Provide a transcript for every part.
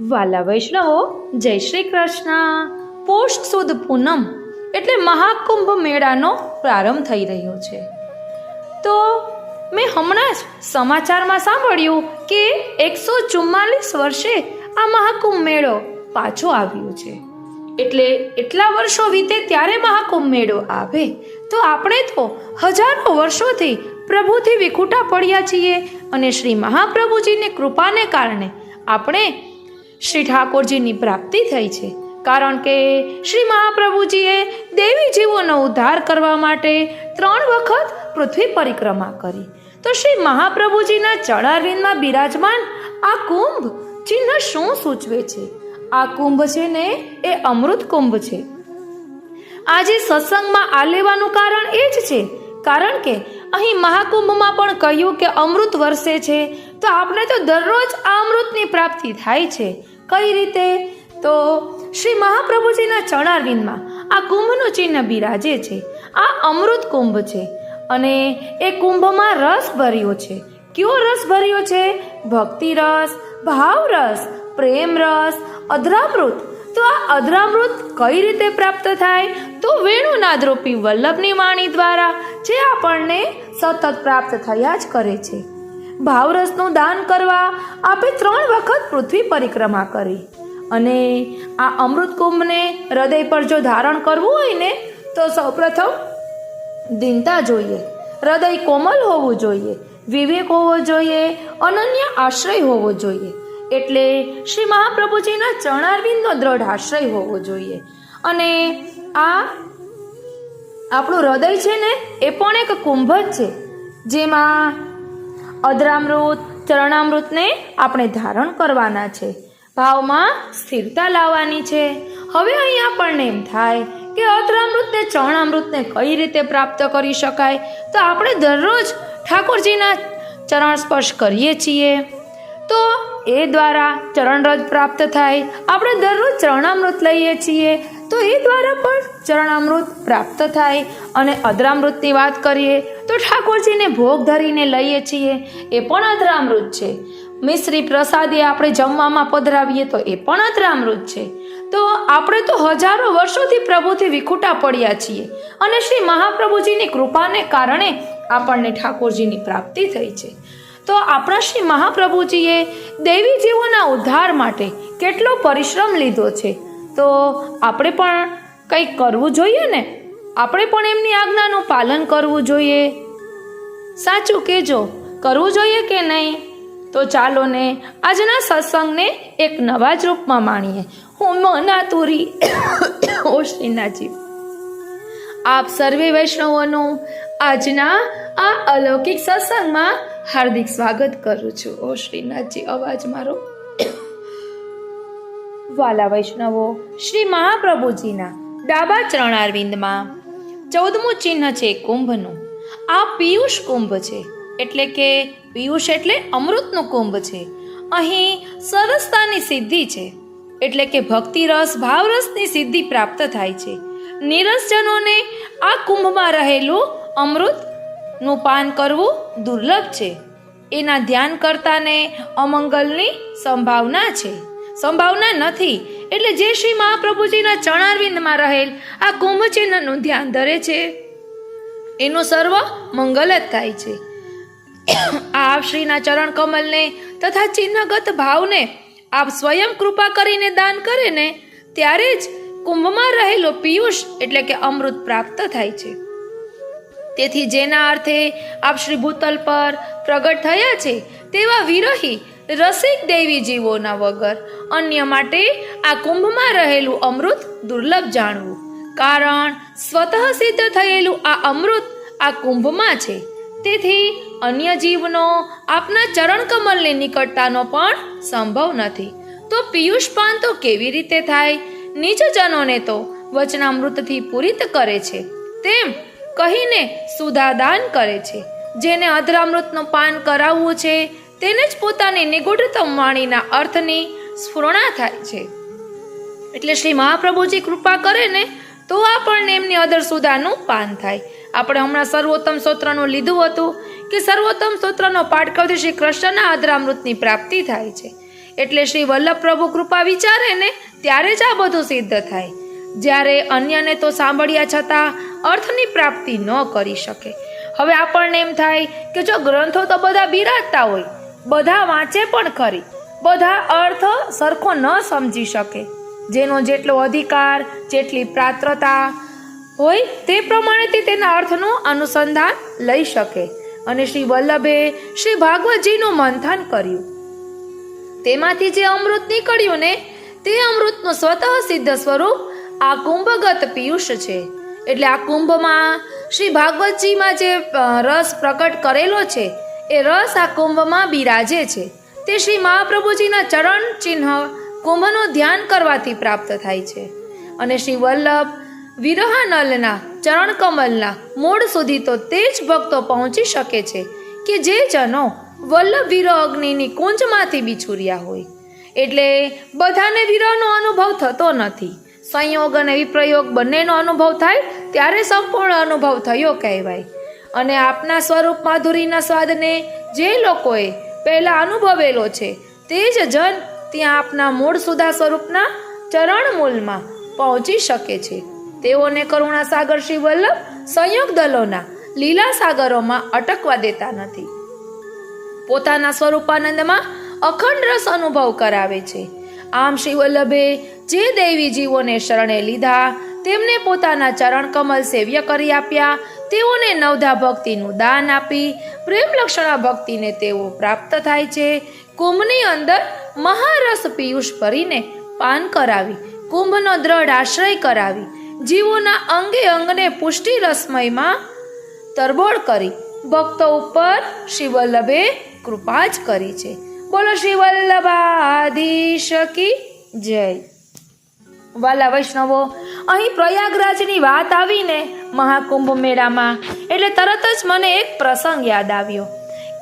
વાલા વૈષ્ણવો, જય શ્રી કૃષ્ણ. પોષ સુદ પૂનમ એટલે મહાકુંભ મેળાનો પ્રારંભ થઈ રહ્યો છે. તો મેં હમણાં જ સમાચારમાં સાંભળ્યું કે 144 વર્ષે આ મહાકુંભ મેળો પાછો આવ્યો છે. એટલે એટલા વર્ષો વીતે ત્યારે મહાકુંભ મેળો આવે તો આપણે તો હજારો વર્ષોથી પ્રભુથી વિખૂટા પડ્યા છીએ અને શ્રી મહાપ્રભુજીની કૃપાને કારણે આપણે શ્રી ઠાકોરજીની પ્રાપ્તિ થઈ છે. કારણ કે શ્રી મહાપ્રભુજીએ દેવી જીવોનો ઉદ્ધાર કરવા માટે 3 વખત પૃથ્વી પરિક્રમા કરી. તો શ્રી મહાપ્રભુજીના ચરણારવિંદમાં બિરાજમાન આ કુંભ ચિહ્ન શું સૂચવે છે? આ કુંભ છે ને એ અમૃત કુંભ છે. આજે સત્સંગમાં આ લેવાનું કારણ એ જ છે, કારણ કે અહીં મહાકુંભમાં પણ કહ્યું કે અમૃત વરસે છે. તો આપણે તો દરરોજ આ અમૃતની પ્રાપ્તિ થાય છે. કઈ રીતે? તો શ્રી મહાપ્રભુજીના ચરણારવિંદમાં આ કુંભનું ચિહ્ન બિરાજે છે. આ અમૃત કુંભ છે અને એ કુંભમાં રસ ભર્યો છે. કયો રસ ભર્યો છે? ભક્તિ રસ, ભાવ રસ, પ્રેમ રસ, અધરામૃત. તો આ અધરામૃત કઈ રીતે પ્રાપ્ત થાય? તો વેણુનાદરૂપી વલ્લભની વાણી દ્વારા, જે આપણને સતત પ્રાપ્ત થયા જ કરે છે. ભાવરસનું દાન કરવા આપે 3 વખત પૃથ્વી પરિક્રમા કરી અને આ અમૃત કુંભને હૃદય પર જો ધારણ કરવું હોય ને તો સૌપ્રથમ દીનતા જોઈએ, હૃદય કોમલ હોવું જોઈએ, વિવેક હોવો જોઈએ, અનન્ય આશ્રય હોવો જોઈએ. એટલે શ્રી મહાપ્રભુજીના ચરણારવિંદનો દ્રઢ આશ્રય હોવો જોઈએ. અને આ આપણું હૃદય છે ને એ પણ એક કુંભ જ છે, જેમાં અધરામૃત, ચરણામૃતને આપણે ધારણ કરવાના છે, ભાવમાં સ્થિરતા લાવવાની છે. હવે અહીં આપણને એમ થાય કે અધરામૃતને, ચરણામૃતને કઈ રીતે પ્રાપ્ત કરી શકાય? તો આપણે દરરોજ ઠાકોરજીના ચરણ સ્પર્શ કરીએ છીએ તો એ દ્વારા ચરણરજ પ્રાપ્ત થાય. આપણે દરરોજ ચરણામૃત લઈએ છીએ તો એ દ્વારા પણ ચરણામૃત પ્રાપ્ત થાય. અને અધરામૃતની વાત કરીએ તો ઠાકોરજીને ભોગ ધરીને લઈએ છીએ, એ પણ અધરામૃત છે. મિશ્રી પ્રસાદી આપણે જમવામાં પધરાવીએ તો એ પણ અધરામૃત છે. તો આપણે તો હજારો વર્ષોથી પ્રભુથી વિખૂટા પડ્યા છીએ અને શ્રી મહાપ્રભુજીની કૃપાને કારણે આપણને ઠાકોરજીની પ્રાપ્તિ થઈ છે. તો આપણા શ્રી મહાપ્રભુજીએ દેવી જીવોના ઉદ્ધાર માટે કેટલો પરિશ્રમ લીધો છે. તો આપણે પણ કંઈક કરવું જોઈએ ને, આપણે પણ એમની આજ્ઞાનું પાલન કરવું જોઈએ. સાચું કહેજો, કરવું જોઈએ કે નહીં? તો ચાલો ને આજના સત્સંગને એક નવા જ રૂપમાં માણીએ. હું મના તુરી ઓ શ્રીનાથજી, આપ સર્વે વૈષ્ણવોનું આજના આ અલૌકિક સત્સંગમાં હાર્દિક સ્વાગત કરું છું. ઓ શ્રીનાથજી, અવાજ મારો. વાલા વૈષ્ણવો, શ્રી મહાપ્રભુજીના ડાબા ચરણારવિંદમાં 14મું ચિહ્ન છે કુંભનું. આ પિયુષ કુંભ છે, એટલે કે પિયુષ એટલે અમૃતનું કુંભ છે. અહીં સરસતાની સિદ્ધિ છે, એટલે કે ભક્તિ રસ, ભાવ રસની સિદ્ધિ પ્રાપ્ત થાય છે. નિરસજનોને આ કુંભમાં રહેલું અમૃતનું પાન કરવું દુર્લભ છે. એના ધ્યાન કરતાને અમંગલની સંભાવના નથી. એટલે જે શ્રી મહાપ્રભુજીના ચરણારવિંદમાં રહેલ આ કુંભ ચિહ્નનું ધ્યાન ધરે છે એનું સર્વ મંગલ જ થાય છે. આપ શ્રીના ચરણ કમલને તથા ચિહ્નગત ભાવને આપ સ્વયં કૃપા કરીને દાન કરે ને ત્યારે જ કુંભમાં રહેલો પિયુષ એટલે કે અમૃત પ્રાપ્ત થાય છે. તેથી જેના અર્થે આપ શ્રી ભૂતલ પર પ્રગટ થયા છે તેવા વિરહી રસિક દેવી જીવોના વગર અન્ય માટે આ કુંભમાં રહેલું અમૃત દુર્લભ જાણવું. કારણ સ્વતઃ સિદ્ધ થયેલું આ અમૃત આ કુંભમાં છે. તેથી અન્ય જીવનો આપના ચરણ કમલની નિકટતાનો પણ સંભવ નથી. તો પિયુષપાન તો કેવી રીતે થાય? નીચજનોને તો વચનામૃતથી પૂરિત કરે છે તેમ કહીને સુધાદાન કરે છે. જેને અધરામૃતનું પાન કરાવવું છે તેને જ પોતાની નિગૂઢતમ વાણીના અર્થની સ્ફુરણા થાય છે. એટલે શ્રી મહાપ્રભુજી કૃપા કરે ને તો આપણને એમની અધર સુધાનું પાન થાય. આપણે હમણાં સર્વોત્તમ સ્તોત્રનું લીધું હતું કે સર્વોત્તમ સ્તોત્રનો પાઠ કરવાથી શ્રી કૃષ્ણના અધરામૃતની પ્રાપ્તિ થાય છે. એટલે શ્રી વલ્લભ પ્રભુ કૃપા વિચારે ને ત્યારે જ આ બધું સિદ્ધ થાય. જ્યારે અન્યને તો સાંભળ્યા છતાં અર્થની પ્રાપ્તિ ન કરી શકે. હવે આપણને એમ થાય કે જો ગ્રંથો તો બધા બિરાજતા હોય, બધા વાંચે પણ ખરી, બધા અર્થ સરખો ન સમજી શકે. જેનો જેટલો અધિકાર, જેટલી પાત્રતા હોય તે પ્રમાણેથી તેના અર્થનું અનુસંધાન લઈ શકે. અને શ્રી વલ્લભે શ્રી ભાગવતજીનું મંથન કર્યું. તેમાંથી જે અમૃત નીકળ્યું ને તે અમૃતનું સ્વતઃ સિદ્ધ સ્વરૂપ આ કુંભગત પિયુષ છે. એટલે આ કુંભમાં શ્રી ભાગવતજીમાં જે રસ પ્રકટ કરેલો છે એ રસ આ કુંભમાં બિરાજે છે. તે શ્રી મહાપ્રભુજીના ચરણ ચિહ્ન કુંભનું ધ્યાન કરવાથી પ્રાપ્ત થાય છે. અને શ્રી વલ્લભ વિરહાનલના ચરણ કમલના મૂળ સુધી તો તે જ ભક્તો પહોંચી શકે છે કે જે જનો વલ્લભ વિરહ અગ્નિની કુંજમાંથી બિછુર્યા હોય. એટલે બધાને વિરહનો અનુભવ થતો નથી. સંયોગ અને વિપ્રયોગ બંનેનો અનુભવ થાય ત્યારે સંપૂર્ણ અનુભવ થયો કહેવાય. અને આપના સ્વરૂપ માધુરીના સ્વાદને જે લોકોએ પહેલા અનુભવેલો છે તે જ જન ત્યાં આપના મૂળ સુધા સ્વરૂપના ચરણ મૂલમાં પહોંચી શકે છે. તેઓને કરુણા સાગર શ્રી વલ્લભ સંયોગ દલોના લીલા સાગરોમાં અટકવા દેતા નથી. પોતાના સ્વરૂપાનંદમાં અખંડ રસ અનુભવ કરાવે છે. આમ શ્રી વલ્લભે જે દૈવી જીવોને શરણે લીધા તેમને પોતાના ચરણ કમલ સેવ્ય કરી આપ્યા. તેઓને નવધા ભક્તિનું દાન આપી પ્રેમ લક્ષણા ભક્તિને તેઓ પ્રાપ્ત થાય છે. કુંભની અંદર મહારસ પિયુષ ભરીને પાન કરાવી કુંભનો દ્રઢ આશ્રય કરાવી જીવોના અંગે અંગને પુષ્ટિ રસમયમાં તરબોળ કરી ભક્તો ઉપર શ્રી વલ્લભે કૃપા જ કરી છે. બોલો શ્રી વલ્લભાધીશ કી જય. વાલા વૈષ્ણવો, અહીં પ્રયાગરાજની વાત આવીને મહાકુંભ મેળામાં એટલે તરત જ મને એક પ્રસંગ યાદ આવ્યો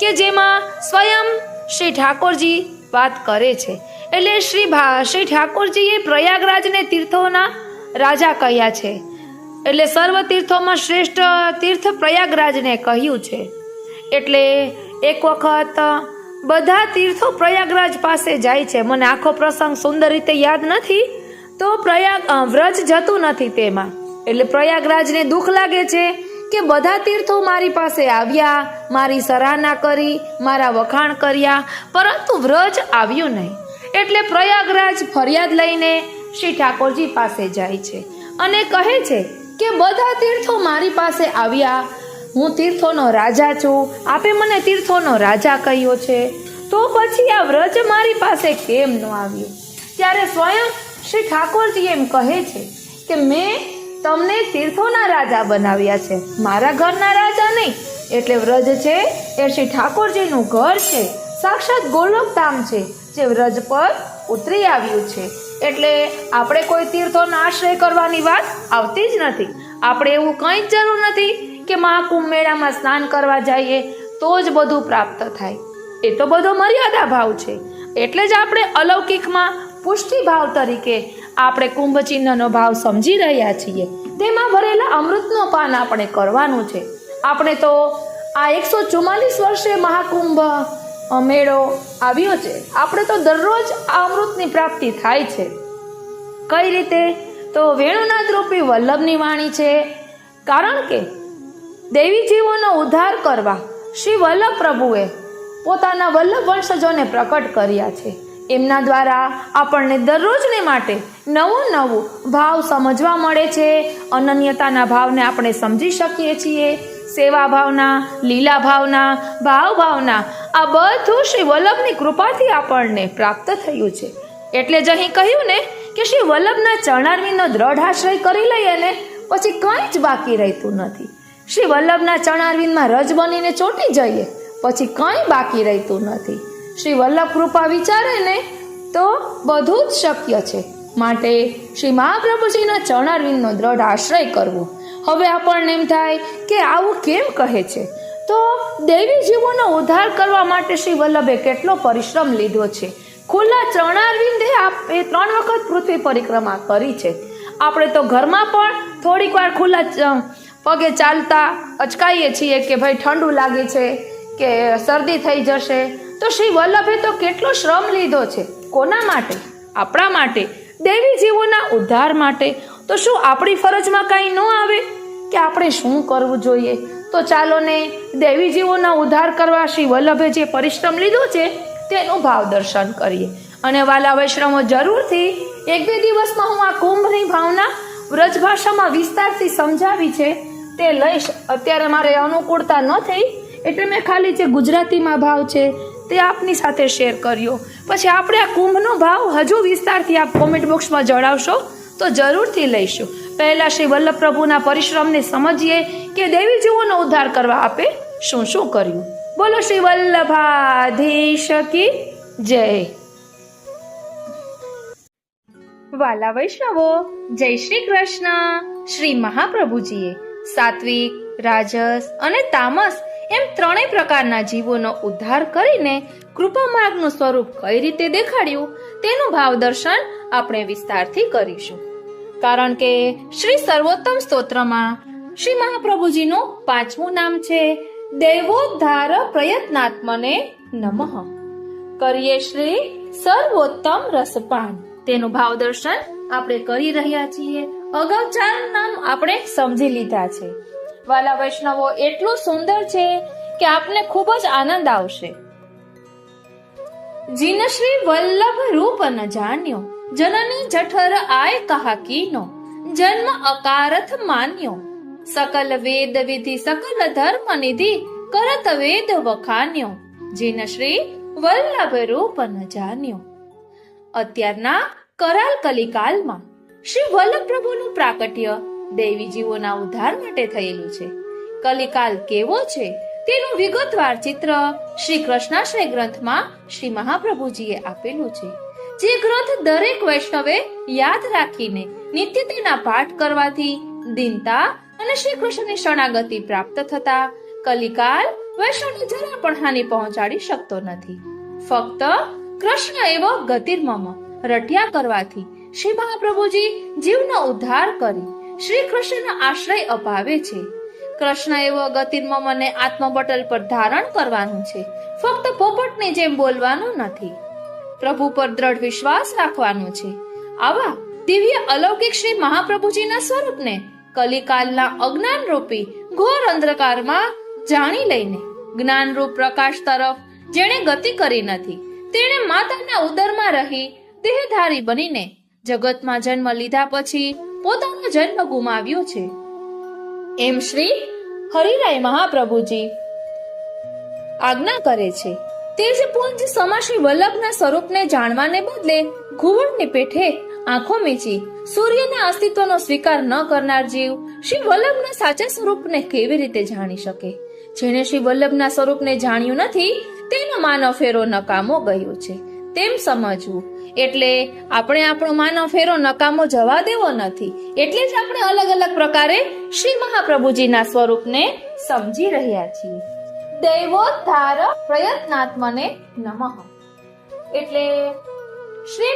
કે જેમાં સ્વયં શ્રી ઠાકોરજી વાત કરે છે. એટલે શ્રી ઠાકોરજીએ પ્રયાગરાજને તીર્થોના રાજા કહ્યા છે. એટલે સર્વ તીર્થોમાં શ્રેષ્ઠ તીર્થ પ્રયાગરાજને કહ્યું છે. એટલે એક વખત બધા તીર્થો પ્રયાગરાજ પાસે જાય છે. મને આખો પ્રસંગ સુંદર રીતે યાદ નથી તો વ્રજ જતું નથી તેમાં. એટલે પ્રયાગરાજને દુઃખ લાગે છે કે બધા તીર્થો મારી પાસે આવ્યા, મારી સરાહના કરી, મારા વખાણ કર્યા, પરંતુ વ્રજ આવ્યું નહીં. એટલે પ્રયાગરાજ ફરિયાદ લઈને શ્રી ઠાકોરજી પાસે જાય છે અને કહે છે કે બધા તીર્થો મારી પાસે આવ્યા, હું તીર્થોનો રાજા છું, આપે મને તીર્થોનો રાજા કહ્યો છે, તો પછી આ વ્રજ મારી પાસે કેમ ન આવ્યું? ત્યારે સ્વયં શ્રી ઠાકોરજી એમ કહે છે કે મેં તમને તીર્થોના રાજા બનાવ્યા છે, મારા ઘરના રાજા નહીં. એટલે વ્રજ છે એ શ્રી ઠાકોરજીનું ઘર છે, સાક્ષાત ગોલોકધામ છે જે વ્રજ પર ઉતરી આવ્યું છે. એટલે આપણે કોઈ તીર્થોનો આશ્રય કરવાની વાત આવતી જ નથી. આપણે એવું કંઈ જ જરૂર નથી કે મહાકુંભ મેળામાં સ્નાન કરવા જઈએ તો જ બધું પ્રાપ્ત થાય. એ તો બધો મર્યાદા ભાવ છે. એટલે જ આપણે અલૌકિકમાં પુષ્ટિ ભાવ તરીકે આપણે કુંભ ચિહ્નનો ભાવ સમજી રહ્યા છીએ. તેમાં ભરેલા અમૃતનો પાન આપણે કરવાનું છે. આપણે તો આ 144 વર્ષે મહાકુંભ મેળો આવ્યો છે, આપણે તો દરરોજ આ અમૃતની પ્રાપ્તિ થાય છે. કઈ રીતે? તો વેણુનાથ રૂપી વલ્લભની વાણી છે. કારણ કે દેવી જીવોનો ઉદ્ધાર કરવા શ્રી વલ્લભ પ્રભુએ પોતાના વલ્લભ વંશજોને પ્રકટ કર્યા છે. એમના દ્વારા આપણને દરરોજને માટે નવું ભાવ સમજવા મળે છે. અનન્યતાના ભાવને આપણે સમજી શકીએ છીએ. સેવા ભાવના, લીલા ભાવના, ભાવના આ બધું શ્રી વલ્લભની કૃપાથી આપણને પ્રાપ્ત થયું છે. એટલે જ અહીં કહ્યું ને કે શ્રી વલ્લભના ચરણારવિંદનો દ્રઢ આશ્રય કરી લઈએ ને પછી કંઈ જ બાકી રહેતું નથી. શ્રી વલ્લભના ચરણારવિંદમાં રજ બનીને ચોંટી જઈએ પછી કંઈ બાકી રહેતું નથી. શ્રી વલ્લભ કૃપા વિચારે ને તો બધું જ શક્ય છે. માટે શ્રી મહાપ્રભુજીના ચરણારવિંદનો દ્રઢ આશ્રય કરવો. હવે આપણને એમ થાય કે આવું કેમ કહે છે? તો દેવી જીવોનો ઉદ્ધાર કરવા માટે શ્રી વલ્લભે કેટલો પરિશ્રમ લીધો છે. ખુલ્લા ચરણારવિંદે આપે 3 વખત પૃથ્વી પરિક્રમા કરી છે. આપણે તો ઘરમાં પણ થોડીક વાર ખુલ્લા પગે ચાલતા અચકાઈએ છીએ કે ભાઈ ઠંડુ લાગે છે કે શરદી થઈ જશે. તો શ્રી વલ્લભે તો કેટલો શ્રમ લીધો છે. કોના માટે? આપણા માટે, દૈવી જીવોના ઉદ્ધાર માટે. તો શું આપણી ફરજમાં કાંઈ ન આવે કે આપણે શું કરવું જોઈએ? તો ચાલો ને દૈવી જીવોના ઉદ્ધાર કરવા શ્રી વલ્લભે જે પરિશ્રમ લીધો છે તેનું ભાવ દર્શન કરીએ. અને વાલા વૈષ્ણવો, જરૂરથી 1-2 દિવસમાં હું આ કુંભની ભાવના વ્રજ ભાષામાં વિસ્તારથી સમજાવી છે તે લઈશ. અત્યારે મારે અનુકૂળતા ન થઈ એટલે મેં ખાલી જે ગુજરાતીમાં ભાવ છે તે આપની સાથે શેર કર્યો. પછી આપણે આ કુંભનો ભાવ હજુ વિસ્તારથી આપ કોમેન્ટ બોક્સમાં જણાવશો તો જરૂરથી લઈશું. પહેલા શ્રી વલ્લભ પ્રભુના પરિશ્રમને સમજીએ કે દેવી જીવોનો ઉદ્ધાર કરવા આપે શું શું કર્યું. બોલો શ્રી વલ્લભાધીશ કી જય. વાલા વૈષ્ણવો, જય શ્રી કૃષ્ણ. શ્રી મહાપ્રભુજીએ સાત્વિક, રાજસ અને તામસ એમ ત્રણેય પ્રકારના જીવોનો ઉદ્ધાર કરીને કૃપા માર્ગનું સ્વરૂપ કઈ રીતે દેખાડ્યું તેનું ભાવ દર્શન આપણે વિસ્તારથી કરીશું. કારણ કે શ્રી સર્વોત્તમ સ્તોત્રમાં શ્રી મહાપ્રભુજીનું 5મું નામ છે દૈવોદ્ધાર પ્રયત્નાત્મને નમઃ. કરીએ શ્રી સર્વોત્તમ રસપાન. તેનું ભાવ દર્શન આપણે કરી રહ્યા છીએ. અગાઉ 4 નામ આપણે સમજી લીધા છે. વાલા વૈષ્ણવો, એટલું સુંદર છે કે આપને ખૂબ જ આનંદ આવશે. જીન શ્રી વલ્લભ રૂપ ન જાણ્યો, જનની જઠર આય કહા કીનો, જન્મ અકારથ માન્યો, સકલ વેદ વિધિ સકલ ધર્મ નિધિ, કરત વેદ વખાન્યો, જીન શ્રી વલ્લભ રૂપ ન જાણ્યો. અત્યારના કરાલ કલિકાલમાં શ્રી વલ્લભ પ્રભુનું પ્રાકટ્ય દેવી જીવોના ઉદ્ધાર માટે થયેલું છે. કલિકાલ કેવો છે તેનું વિગતવાર ચિત્ર શ્રી કૃષ્ણાશ્રય ગ્રંથમાં શ્રી મહાપ્રભુજીએ આપેલું છે. જે ગ્રંથ દરેક વૈષ્ણવે યાદ રાખીને નિત્ય તેના પાઠ કરવાથી દીનતા અને શ્રી કૃષ્ણની શરણાગતિ પ્રાપ્ત થતા કલિકાલ વૈષ્ણવને જરા પણ હાનિ પહોંચાડી શકતો નથી. ફક્ત કૃષ્ણ એવો ગતિર્મમ રટ્યા કરવાથી શ્રી મહાપ્રભુજી જીવનો ઉદ્ધાર કરી શ્રી કૃષ્ણનો આશ્રય અપાવે છે. કૃષ્ણ એવો ગતિર્મમને આત્મબટલ પર ધારણ કરવાનું છે, ફક્ત પોપટની જેમ બોલવાનું નથી. પ્રભુ પર દ્રઢ વિશ્વાસ રાખવાનો છે. આવા દિવ્ય અલૌકિક શ્રી મહાપ્રભુજીના સ્વરૂપને કલિકાલના અજ્ઞાન રૂપી ઘોર અંધકારમાં જાણી લઈને જ્ઞાનરૂપ પ્રકાશ તરફ જેણે ગતિ કરી નથી, તેણે માતાના ઉદરમાં રહી દેહધારી બનીને જગતમાં જન્મ લીધા પછી પોતાનો જન્મ ગુમાવ્યો છે. એમ શ્રી હરિરાય મહાપ્રભુજી આજ્ઞા કરે છે. તે જ પુંજ સમા શ્રી વલ્લભના સ્વરૂપને જાણવાને બદલે ઘુવડની પેઠે આંખો મીચી સૂર્યના અસ્તિત્વનો સ્વીકાર ન કરનાર જીવ શ્રી વલ્લભના સાચા સ્વરૂપને કેવી રીતે જાણી શકે? જેને શ્રી વલ્લભના સ્વરૂપને જાણ્યું નથી તેનો માનવ ફેરો નકામો ગયો છે તેમ સમજવું. એટલે આપણે આપણો માનવ ફેરો નકામો જવા દેવો નથી. એટલે જ આપણે અલગ અલગ પ્રકારે શ્રી મહાપ્રભુજીના સ્વરૂપને સમજી રહ્યા છીએ. દૈવોદ્ધાર પ્રયત્નાત્મને નમઃ. એટલે શ્રી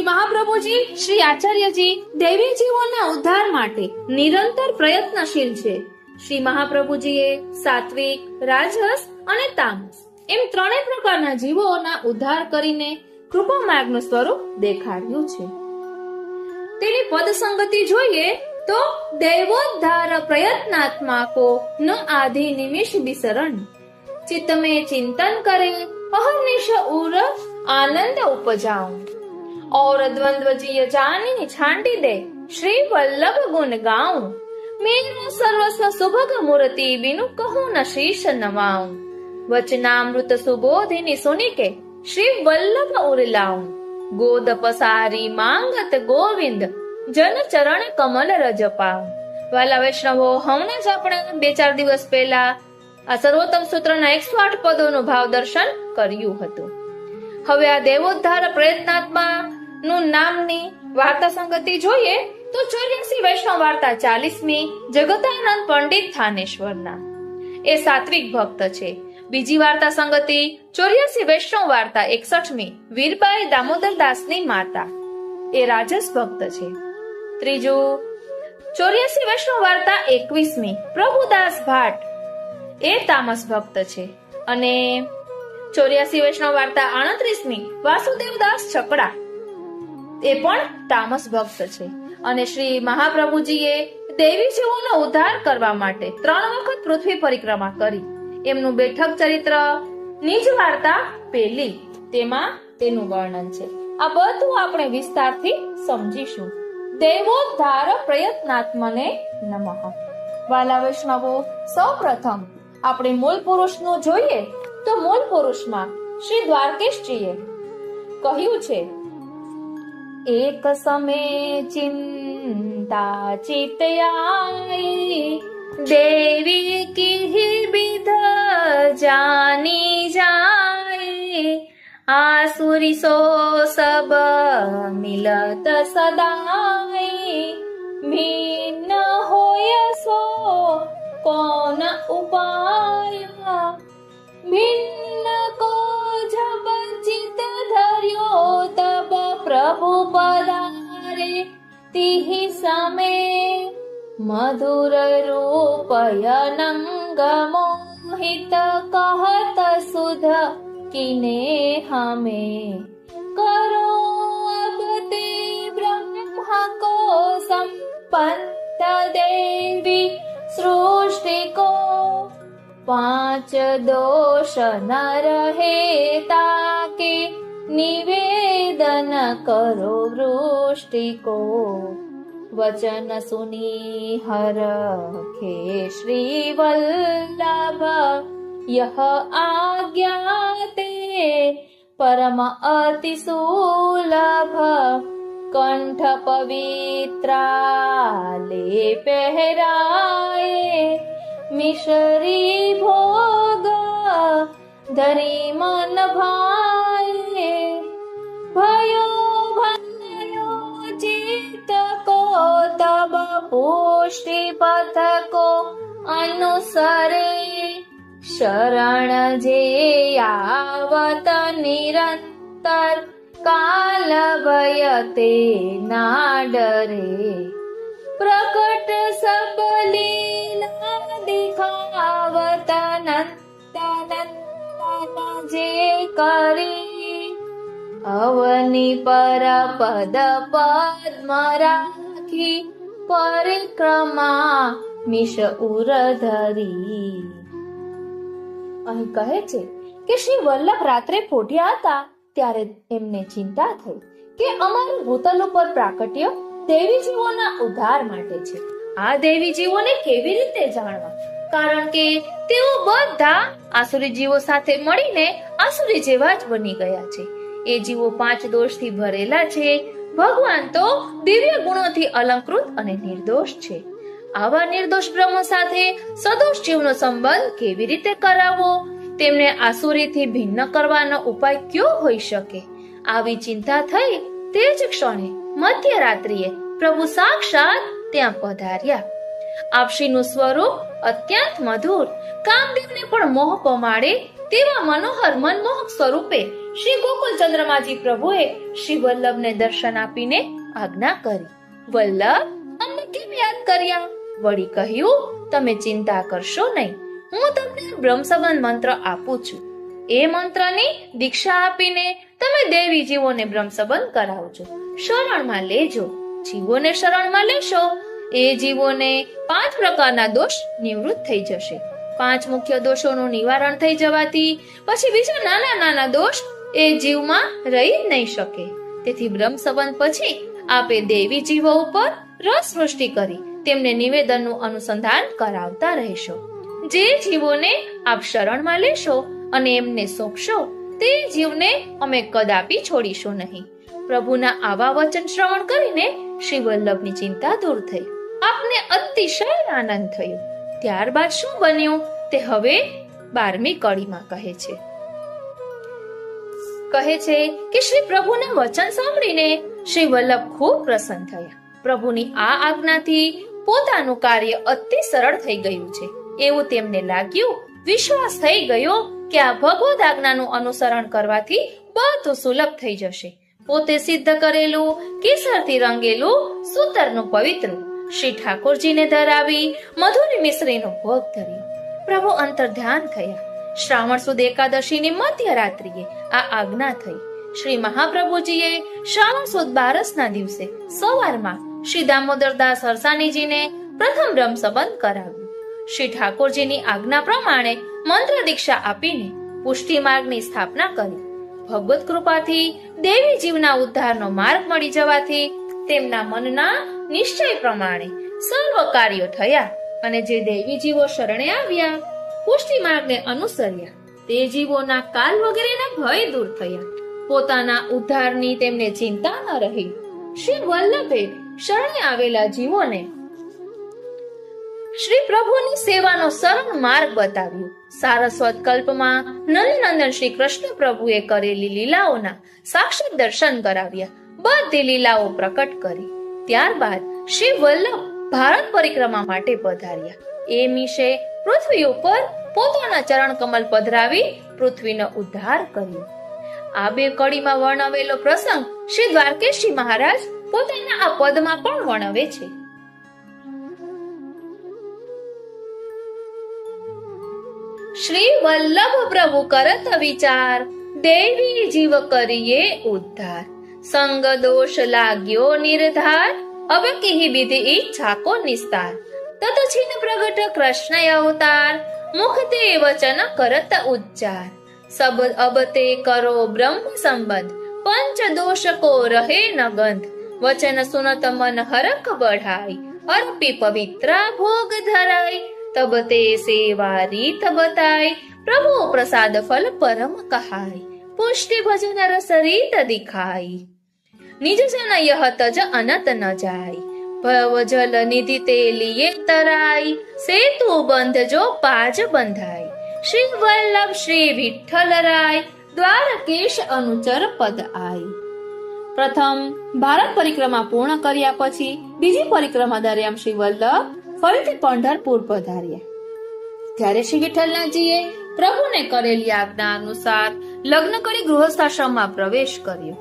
મહાપ્રભુજી શ્રી આચાર્યજી દૈવી જીવોના ઉદ્ધાર માટે નિરંતર પ્રયત્નશીલ છે. શ્રી મહાપ્રભુજીએ સાત્વિક, રાજસ અને તામસ એમ ત્રણેય પ્રકારના જીવોના ઉદ્ધાર કરીને કૃપા માર્ગનું સ્વરૂપ દેખાડ્યું છે. તેની પદ સંગતિ જોઈએ તો દૈવોદ્ધાર પ્રયત્નાત્મા કો ન આધિ નિમિષ બિસરણ, ચિત્ત में चिंतन करे अहर्निश उर आनंद उपजाऊं, और द्वंद्व जिय जानी छांटी दे श्री वल्लभ गुण गाऊं, मेरू सर्वस्व सुभग मूर्ति बिनु कहूं न शीश नवाऊं, वचनामृत सुबोधिनी सुनी के श्री वल्लभ उरलाऊं, गोद पसारी માંગત ગોવિંદ જન ચરણ કમલ રજ પાઉં. વાલા વૈષ્ણવો, હમણાં જ આપણે 2-4 દિવસ પહેલા આ સર્વોત્તમ સૂત્રના 108 પદોનું ભાવ દર્શન કર્યું હતું. હવે આ દેવોદ્ધાર પ્રયત્નાત્મા નું નામની વાર્તા સંગતિ જોઈએ તો 84 વૈષ્ણવ વાર્તા 40મી જગતાનંદ પંડિત થાનેશ્વરના એ સાત્વિક ભક્ત છે. બીજી વાર્તા સંગતિ 84 વૈષ્ણવ વાર્તા 61મી વીરબાઈ દામોદર દાસની માતા એ રાજસ ભક્ત છે. ત્રીજું 84 વૈષ્ણવ વાર્તા 21મી પ્રભુદાસ ભાટ એ તામસ ભક્ત છે. અને 84 વૈષ્ણવ વાર્તા 38મી વાસુદેવદાસ છકડા, એ પણ તામસ ભક્ત છે. અને શ્રી મહાપ્રભુજીએ દેવી જીવોનો ઉદ્ધાર કરવા માટે 3 વખત પૃથ્વી પરિક્રમા કરી. એમનું બેઠક ચરિત્ર નિજ વાર્તા 1, તેમાં તેનું વર્ણન છે. આ બધું આપણે વિસ્તારથી સમજીશું. દેવોદ્ધાર પ્રયત્નાત્મને નમઃ. વાલા વૈષ્ણવો, સૌપ્રથમ આપણે મૂળ પુરુષનું જોઈએ તો મૂળ પુરુષમાં શ્રી દ્વારકેશજીએ કહ્યું છે, એક સમે ચિંતા ચિતયાઈ દેવી કી વિધ જાની જાય આસુરી સો સબ મિલત સદાઈ ભિન્ન હોય સો કોન ઉપાય ભિન્ન કો જબ ચિત ધર્યો તબ પ્રભુ પધારે તિહિ સમે મધુર રૂપય નંગ મોહિત કહત સુધ કિને હમે કરો અબ તે બ્રહ્મ કો સંપન્ત દેવી સૃષ્ટિ કો 5 दोष न रहे ताके निवेदन करो वृष्टि को वचन सुनी हर खे श्री वल्लभ यह आज्ञाते परम अति सुलभ कंठ पवित्रा ले पहराए मिश्री भोग धरी मन भाए भयो भयो चित को तब पुष्टि पथ को अनुसरे शरण जे आवत निरंतर काल भय ते ना डरे प्रकट सब लीला दिखावत नंदन जे करी अवनी पर पद पद्म राखी परिक्रमा મિશ ઉરધરી. અહીં કહે છે કે શ્રી વલ્લભ રાત્રે પોઢ્યા હતા ત્યારે એમને ચિંતા થઈ કે અમારું ભૂતલ ઉપર પ્રાકટ્ય દેવી જીવોના ઉદ્ધાર માટે છે. આ દેવી જીવોને કેવી રીતે જાણવા? કારણ કે તેઓ બધા આસુરી જીવો સાથે મળીને આસુરી જેવા જ બની ગયા છે. એ જીવો 5 દોષથી ભરેલા છે. ભગવાન તો દિવ્ય ગુણોથી અલંકૃત અને નિર્દોષ છે. આવા નિર્દોષ બ્રહ્મ સાથે સદોષ જીવનો સંબંધ કેવી રીતે કરાવવો? તેમને આસુરીથી ભિન્ન કરવાનો ઉપાય કયો હોઈ શકે? આવી ચિંતા થઈ તે જ ક્ષણે મધ્યરાત્રિએ પ્રભુ સાક્ષાત ત્યાં પધાર્યા. આપશ્રીનું સ્વરૂપ અત્યંત મધુર, કામદેવને પણ મોહ પમાડે તેવા મનોહર મનમોહક સ્વરૂપે શ્રી ગોકુલ ચંદ્રમાજી પ્રભુએ શ્રી વલ્લભને દર્શન આપીને આજ્ઞા કરી. વલ્લભ, અમને કેમ યાદ કર્યા? વળી કહ્યું, તમે ચિંતા કરશો નહીં, હું તમને બ્રહ્મ સંબંધ મંત્ર આપું છું. એ મંત્રની દીક્ષા આપીને તમે દેવી જીવોને બ્રહ્મ સંબંધ કરાવજો, શરણમાં લેજો. જીવોને શરણમાં લેશો એ જીવોને 5 પ્રકારના દોષ નિવૃત્ત થઈ જશે. 5 મુખ્ય દોષોનું નિવારણ થઈ જવાથી પછી બીજા નાના નાના દોષ એ જીવમાં રહી જ નહીં શકે. તેથી બ્રહ્મ સંબંધ પછી આપે દેવી જીવો ઉપર રસ સૃષ્ટિ કરી તેમને નિવેદનનું અનુસંધાન કરાવતા રહેશો. જે જીવોને આપ શરણમાં લેશો અને એમને સોંપશો તે જીવને અમે કદાપી છોડીશું નહીં. પ્રભુના આવા વચન શ્રવણ કરીને શ્રી વલ્લભની ચિંતા દૂર થઈ. આપને અતિશય આનંદ થયો. ત્યારબાદ શું બન્યું તે હવે 12મી કડીમાં કહે છે. કહે છે કે શ્રી પ્રભુના વચન સાંભળીને શ્રી વલ્લભ ખૂબ પ્રસન્ન થયા. પ્રભુની આ આજ્ઞાથી પોતાનું કાર્ય અતિ સરળ થઈ ગયું છે એવું તેમને લાગ્યું. વિશ્વાસ થઈ ગયો કે આ ભગવદ આજ્ઞાનું અનુસરણ કરવાથી બધું સુલભ થઈ જશે. પોતે સિદ્ધ કરેલું કેસરથી રંગેલું સૂતરનું પવિત્ર શ્રી ઠાકોરજીને ધરાવી મધુરી મિશ્રીનો ભોગ ધર્યો. પ્રભુ અંતર ધ્યાન થયા. શ્રાવણ સુદ એકાદશીની મધ્યરાત્રિએ આ આજ્ઞા થઈ. શ્રી મહાપ્રભુજીએ શ્રાવણ સુદ 12ના દિવસે સવારમાં શ્રી દામોદરદાસ હરસાણીજીને પ્રથમ બ્રહ્મ સંબંધ કરાવ્યું. શ્રી ઠાકોરજીની આજ્ઞા પ્રમાણે મંત્ર દીક્ષા આપીને પુષ્ટિ માર્ગની સ્થાપના કરી. ભગવત કૃપાથી દેવી જીવના ઉદ્ધારનો માર્ગ મળી જવાથી તેમના મનના નિશ્ચય પ્રમાણે સર્વ કાર્યો થયા અને જે દેવી જીવો શરણે આવ્યા, પુષ્ટિ માર્ગને અનુસર્યા, તે જીવોના કાલ વગેરેના ભય દૂર થયા. પોતાના ઉદ્ધારની તેમને ચિંતા ન રહી. શ્રી વલ્લભે શરણે આવેલા જીવોને શ્રી પ્રભુની સેવાનો સરળ માર્ગ બતાવ્યો. સારસ્વત કલ્પમાં નંદનંદન શ્રી કૃષ્ણ પ્રભુએ કરેલી લીલાઓના સાક્ષાત દર્શન કરાવ્યા. બધી લીલાઓ પ્રકટ કરી. ત્યારબાદ શ્રી વલ્લભ ભારત પરિક્રમા માટે પધાર્યા. એ મિશે પૃથ્વી ઉપર પોતાના ચરણ કમલ પધરાવી પૃથ્વીનો ઉદ્ધાર કર્યો. આ બે કડીમાં વર્ણવેલો પ્રસંગ શ્રી દ્વારકેશજી મહારાજ પોતાના આ પદમાં પણ વર્ણવે છે. શ્રી વલ્લભ પ્રભુ કરત વિચાર, દેવી જીવ કરીએ ઉદ્ધાર. સંગ દોષ લાગ્યો નિર્ધાર, અબ કહી વિધિ ઈચ્છા કો નિસ્તાર. તત છીન પ્રગટ કૃષ્ણ અવતાર, મુખ તે વચન કરત ઉચ્ચાર. સબ અબ તે કરો બ્રહ્મ સંબંધ, પંચ દોષ કો રહે ન ગંધ. વચન સુનત મન હરખ બઢાઈ, અર્પી પવિત્રા ભોગ ધરાઈ. તબ તે સેવા રીત બતાઈ, પ્રભુ પ્રસાદ ફલ પરમ કહાઈ. પુષ્ટિ ભજન રસ રીત દિખાઈ, નિજ જન યહ તજ અનત ન જાય. ભવ જલ નિધિ તે લીએ તરાઈ, સેતુ બંધ જો પાજ બંધાઈ. શ્રી વલ્લભ શ્રી વિઠ્ઠલ રાય, દ્વારકેશ અનુચર પદ આઈ. પ્રથમ ભારત પરિક્રમા પૂર્ણ કર્યા પછી બીજી પરિક્રમા દરમિયાન શ્રી વલ્લભ ફરીથી પંઢરપુર પધાર્યા. ત્યારે શ્રી વિઠ્ઠલનાથજીએ પ્રભુને કરેલી આજ્ઞા અનુસાર લગ્ન કરી ગૃહસ્થાશ્રમમાં પ્રવેશ કર્યો.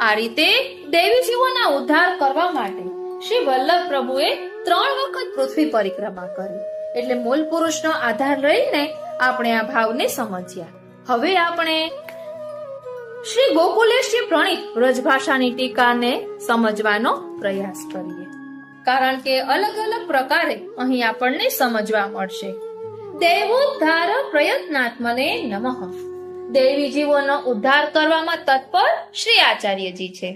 આ રીતે દેવી જીવોના ઉદ્ધાર કરવા માટે શ્રી વલ્લભ પ્રભુએ 3 વખત પૃથ્વી પરિક્રમા કરી. એટલે મૂળ પુરુષનો આધાર લઈને આપણે આ ભાવને સમજ્યા. હવે આપણે શ્રી ગોકુલેશજી પ્રણીત વ્રજભાષાની ટીકાને સમજવાનો પ્રયાસ કરીએ, કારણ કે અલગ અલગ પ્રકારે અહીં આપણને સમજવા મળશે. દેવોદ્ધાર પ્રયત્નાત્મને નમઃ. દેવી જીવોનો ઉદ્ધાર કરવામાં તત્પર શ્રી આચાર્યજી છે.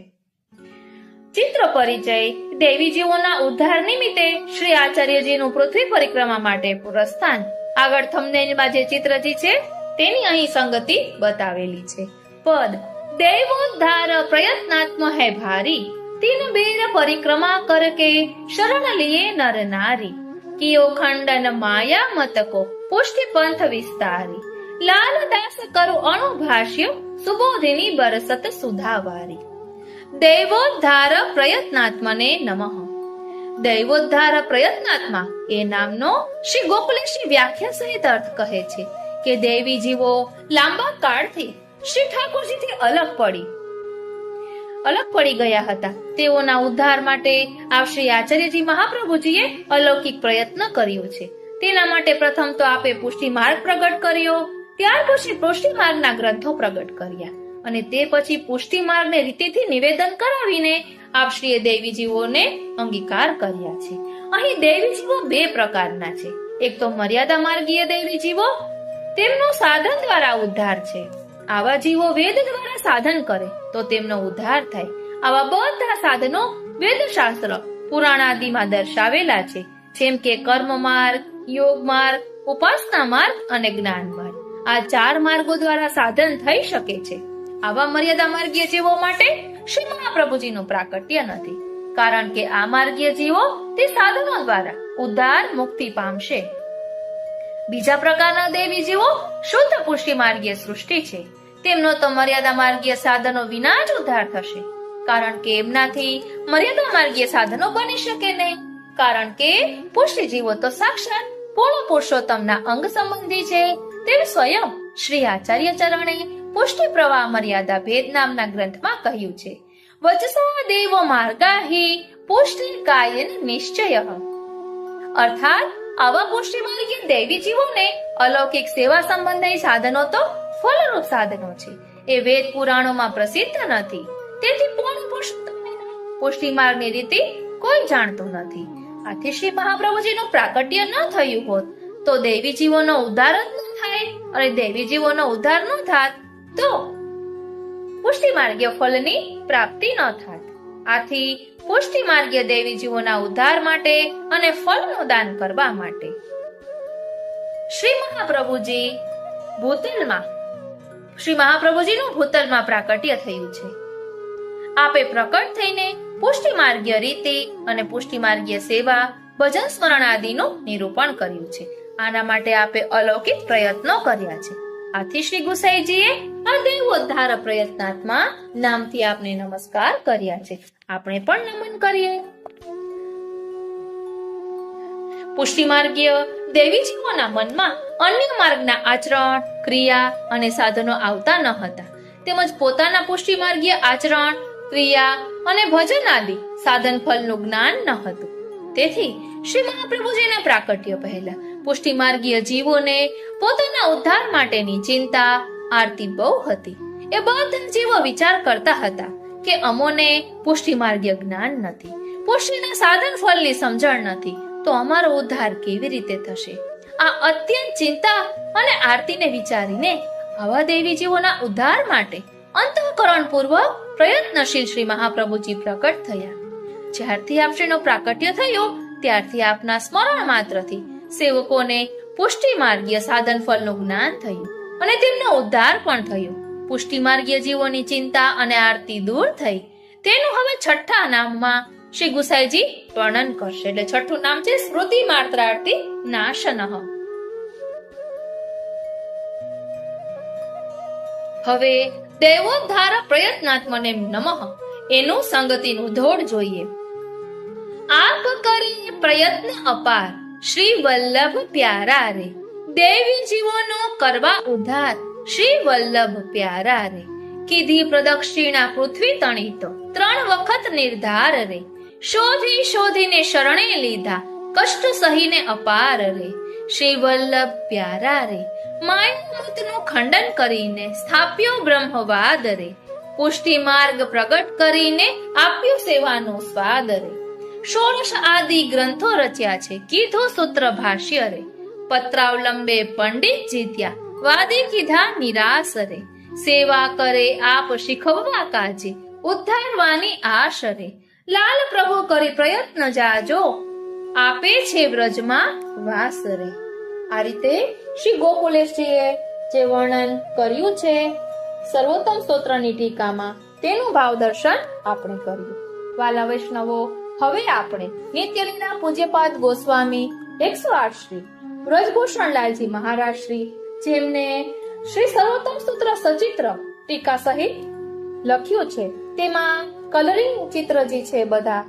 ચિત્ર પરિચય. દેવી જીવોના ઉદ્ધાર નિમિત્તે શ્રી આચાર્યજીનું પૃથ્વી પરિક્રમા માટે પ્રસ્થાન. આગળ થંબનેલમાં જે ચિત્રજી છે તેની અહીં સંગતિ બતાવેલી છે. પદ. દેવોદ્ધાર પ્રયત્નાત્મ હૈ ભારી, તીન બેર પરિક્રમા કરકે શરણ લીએ નર નારી. કિયો ખંડન માયા મતકો પુષ્ટિ પંથ વિસ્તારી. લાલદાસ કરુ અણુભાષ્ય સુબોધિની બરસત સુધાવારી. દૈવોદ્ધાર પ્રયત્નાત્મને નમઃ. દૈવોદ્ધાર પ્રયત્નાત્મા એ નામનો શ્રી ગોકુલેશની વ્યાખ્યા સહિત અર્થ કહે છે કે દેવી જીવો લાંબા કાળથી શ્રી ઠાકોરજીથી અલગ પડી ગયા હતા. તેઓના ઉદ્ધાર માટે આપ શ્રી આચાર્યજી મહાપ્રભુજીએ અલૌકિક પ્રયત્ન કર્યો છે. તેના માટે પ્રથમ તો આપે પુષ્ટિ માર્ગ પ્રગટ કર્યો, ત્યાર પછી પુષ્ટિ માર્ગના ગ્રંથો પ્રગટ કર્યા અને તે પછી પુષ્ટિ માર્ગને રીતિથી નિવેદન કરાવીને આપ શ્રીએ દેવી જીવોને અંગીકાર કર્યા છે. અહીં દેવી જીવો 2 પ્રકારના છે. એક તો મર્યાદા માર્ગીય દેવી જીવો, તેમનો સાધન દ્વારા ઉદ્ધાર છે. આવા જીવો વેદ દ્વારા સાધન કરે તો તેમનો ઉદ્ધાર થાય. આવા બધા સાધનો વેદશાસ્ત્ર પુરાણ આદિમાં દર્શાવેલા છે, જેમ કે કર્મ માર્ગ, યોગ માર્ગ, ઉપાસના માર્ગ અને જ્ઞાન માર્ગ. આ 4 માર્ગો દ્વારા સાધન થઈ શકે છે. આવા મર્યાદા માર્ગીય જીવો માટે શ્રી મહાપ્રભુજીનું પ્રાકટ્ય નથી, કારણ કે આ માર્ગીય જીવો તે સાધનો દ્વારા ઉદ્ધાર મુક્તિ પામશે. બીજા પ્રકારના દેવી જીવો શુદ્ધ પુષ્ટિ માર્ગીય સૃષ્ટિ છે. તેમનો તો મર્યાદા માર્ગીય સાધનો વિના જ ઉદ્ધાર થશે, કારણ કે એમનાથી મર્યાદા માર્ગીય સાધનો બની શકે નહીં. કારણ કે પુષ્ટિ જીવો તો સાક્ષાત પૂર્ણ પુરુષોત્તમના અંગ સંબંધી છે. તે સ્વયં શ્રી આચાર્ય ચરણે પુષ્ટિ પ્રવાહ મર્યાદા ભેદ નામના ગ્રંથમાં કહ્યું છે, વચસા દેવો માર્ગાહી પુષ્ટિ કાયન નિશ્ચય. અર્થાત આવા પુષ્ટિ માર્ગીય દેવી જીવોને અલૌકિક સેવા સંબંધી સાધનો તો ફલરૂપ સાધનો છે. એ વેદ પુરાણોમાં પ્રસિદ્ધ નથી. તેથી પૂર્ણ પુષ્ટિ માર્ગની રીતિ કોઈ જાણતું નથી. આથી શ્રી મહાપ્રભુજીનું પ્રાકટ્ય ન થયું હોત તો દૈવી જીવોનો ઉદ્ધાર જ ન થાય, અને દૈવી જીવોનો ઉદ્ધાર ન થાત તો પુષ્ટિ માર્ગીય ફલની પ્રાપ્તિ ન થાત. આથી પુષ્ટિ માર્ગીય દૈવી જીવોના ઉદ્ધાર માટે અને ફળનું દાન કરવા માટે શ્રી મહાપ્રભુજીનું ભૂતલમાં પ્રાકટ્ય થયું છે. આપે પ્રકટ થઈને પુષ્ટિ માર્ગીય રીતિ અને પુષ્ટિ માર્ગીય સેવા, ભજન સ્મરણ આદિનું નિરૂપણ કર્યું છે. આના માટે આપે અલૌકિક પ્રયત્નો કર્યા છે. આથી શ્રી ગુસાઈજીએ આ દેવોદ્ધાર પ્રયત્નાત્મા નામથી આપને નમસ્કાર કર્યા છે. આપણે પણ નમન કરીએ. પુષ્ટિ માર્ગીય દેવી જીવોના મનમાં અન્ય માર્ગના આચરણ, ક્રિયા અને સાધનો આવતા ન હતા, તેમજ પોતાના પુષ્ટિ માર્ગીય આચરણ, ક્રિયા અને ભજન આદિ સાધન ફળનું જ્ઞાન ન હતું. તેથી શ્રી મહાપ્રભુજીના પ્રાકટ્ય પહેલા પુષ્ટિ માર્ગીય જીવોને પોતાના ઉદ્ધાર માટેની ચિંતા, આરતી બહુ હતી. એ બધા જીવો વિચાર કરતા હતા કે અમોને પુષ્ટિ માર્ગીય જ્ઞાન નથી, પુષ્ટિના સાધન ફળની સમજણ નથી, તો અમારો ઉદ્ધાર કેવી રીતે થશે? આ અત્યંત ચિંતા અને આરતીને વિચારીને આવા દેવી જીવોના ઉદ્ધાર માટે અંતઃકરણ પૂર્વક પ્રયત્નશીલ શ્રી મહાપ્રભુજી પ્રકટ થયા. જ્યારથી આપશ્રીનો પ્રાકટ્ય થયો ત્યારથી આપના સ્મરણ માત્રથી સેવકોને પુષ્ટિ માર્ગીય સાધન ફળનું જ્ઞાન થયું અને તેમનો ઉદ્ધાર પણ થયો. પુષ્ટિ માર્ગીય જીવોની ચિંતા અને આરતી દૂર થઈ. તેનું હવે છઠ્ઠા નામમાં શ્રી ગુસાઈજી વર્ણન કરશે. એટલે છઠ્ઠું નામ છે સ્મૃતિ માત્રાર્થી નાશનઃ. હવે દેવોદ્ધાર પ્રયત્નાત્મને નમઃ એનું સંગતિનું ધોડ જોઈએ. આપ કરી પ્રયત્ન અપાર શ્રી વલ્લભ પ્યારા રે, દેવી જીવોનો કરવા ઉદ્ધાર શ્રી વલ્લભ પ્યારા રે. કીધી પ્રદક્ષિણા પૃથ્વી તણી તો 3 વખત નિર્ધાર રે, શોધી શોધીને શરણે લીધા કષ્ટ સહીને અપાર રે. શ્રી વલ્લભ પ્યારા રે, માયામૂતનું ખંડન કરીને સ્થાપ્યો બ્રહ્મવાદ રે. પુષ્ટિ માર્ગ પ્રગટ કરીને આપ્યો સેવાનો સ્વાદ રે. 16 આદિ ગ્રંથો રચ્યા છે, કીધો સૂત્ર ભાષ્ય રે. પત્રાવલંબે પંડિત જીત્યા, વાદી કીધા નિરાશ રે. સેવા કરે આપ શીખવવા કાજે, ઉદ્ધારવાની આશ રે. લાલ પ્રભુ કરી પ્રયત્ન જાજો, આપે છે વ્રજમાં વાસ રે. આ રીતે શ્રી ગોકુલેશજીએ જે વર્ણન કર્યું છે સર્વોત્તમ સ્તોત્રની ટીકામાં, તેનું ભાવ દર્શન આપણે કર્યું. વાલા વૈષ્ણવો, હવે આપણે નિત્યલીલા પૂજ્યપાદ ગોસ્વામી 108 શ્રી બ્રજભૂષણલાલજી મહારાજ શ્રી, જેમને શ્રી સર્વોત્તમ સ્તોત્ર સચિત્ર ટીકા સહિત લખ્યું છે, તેમાં કલરિંગ ચિત્ર જે છે બધા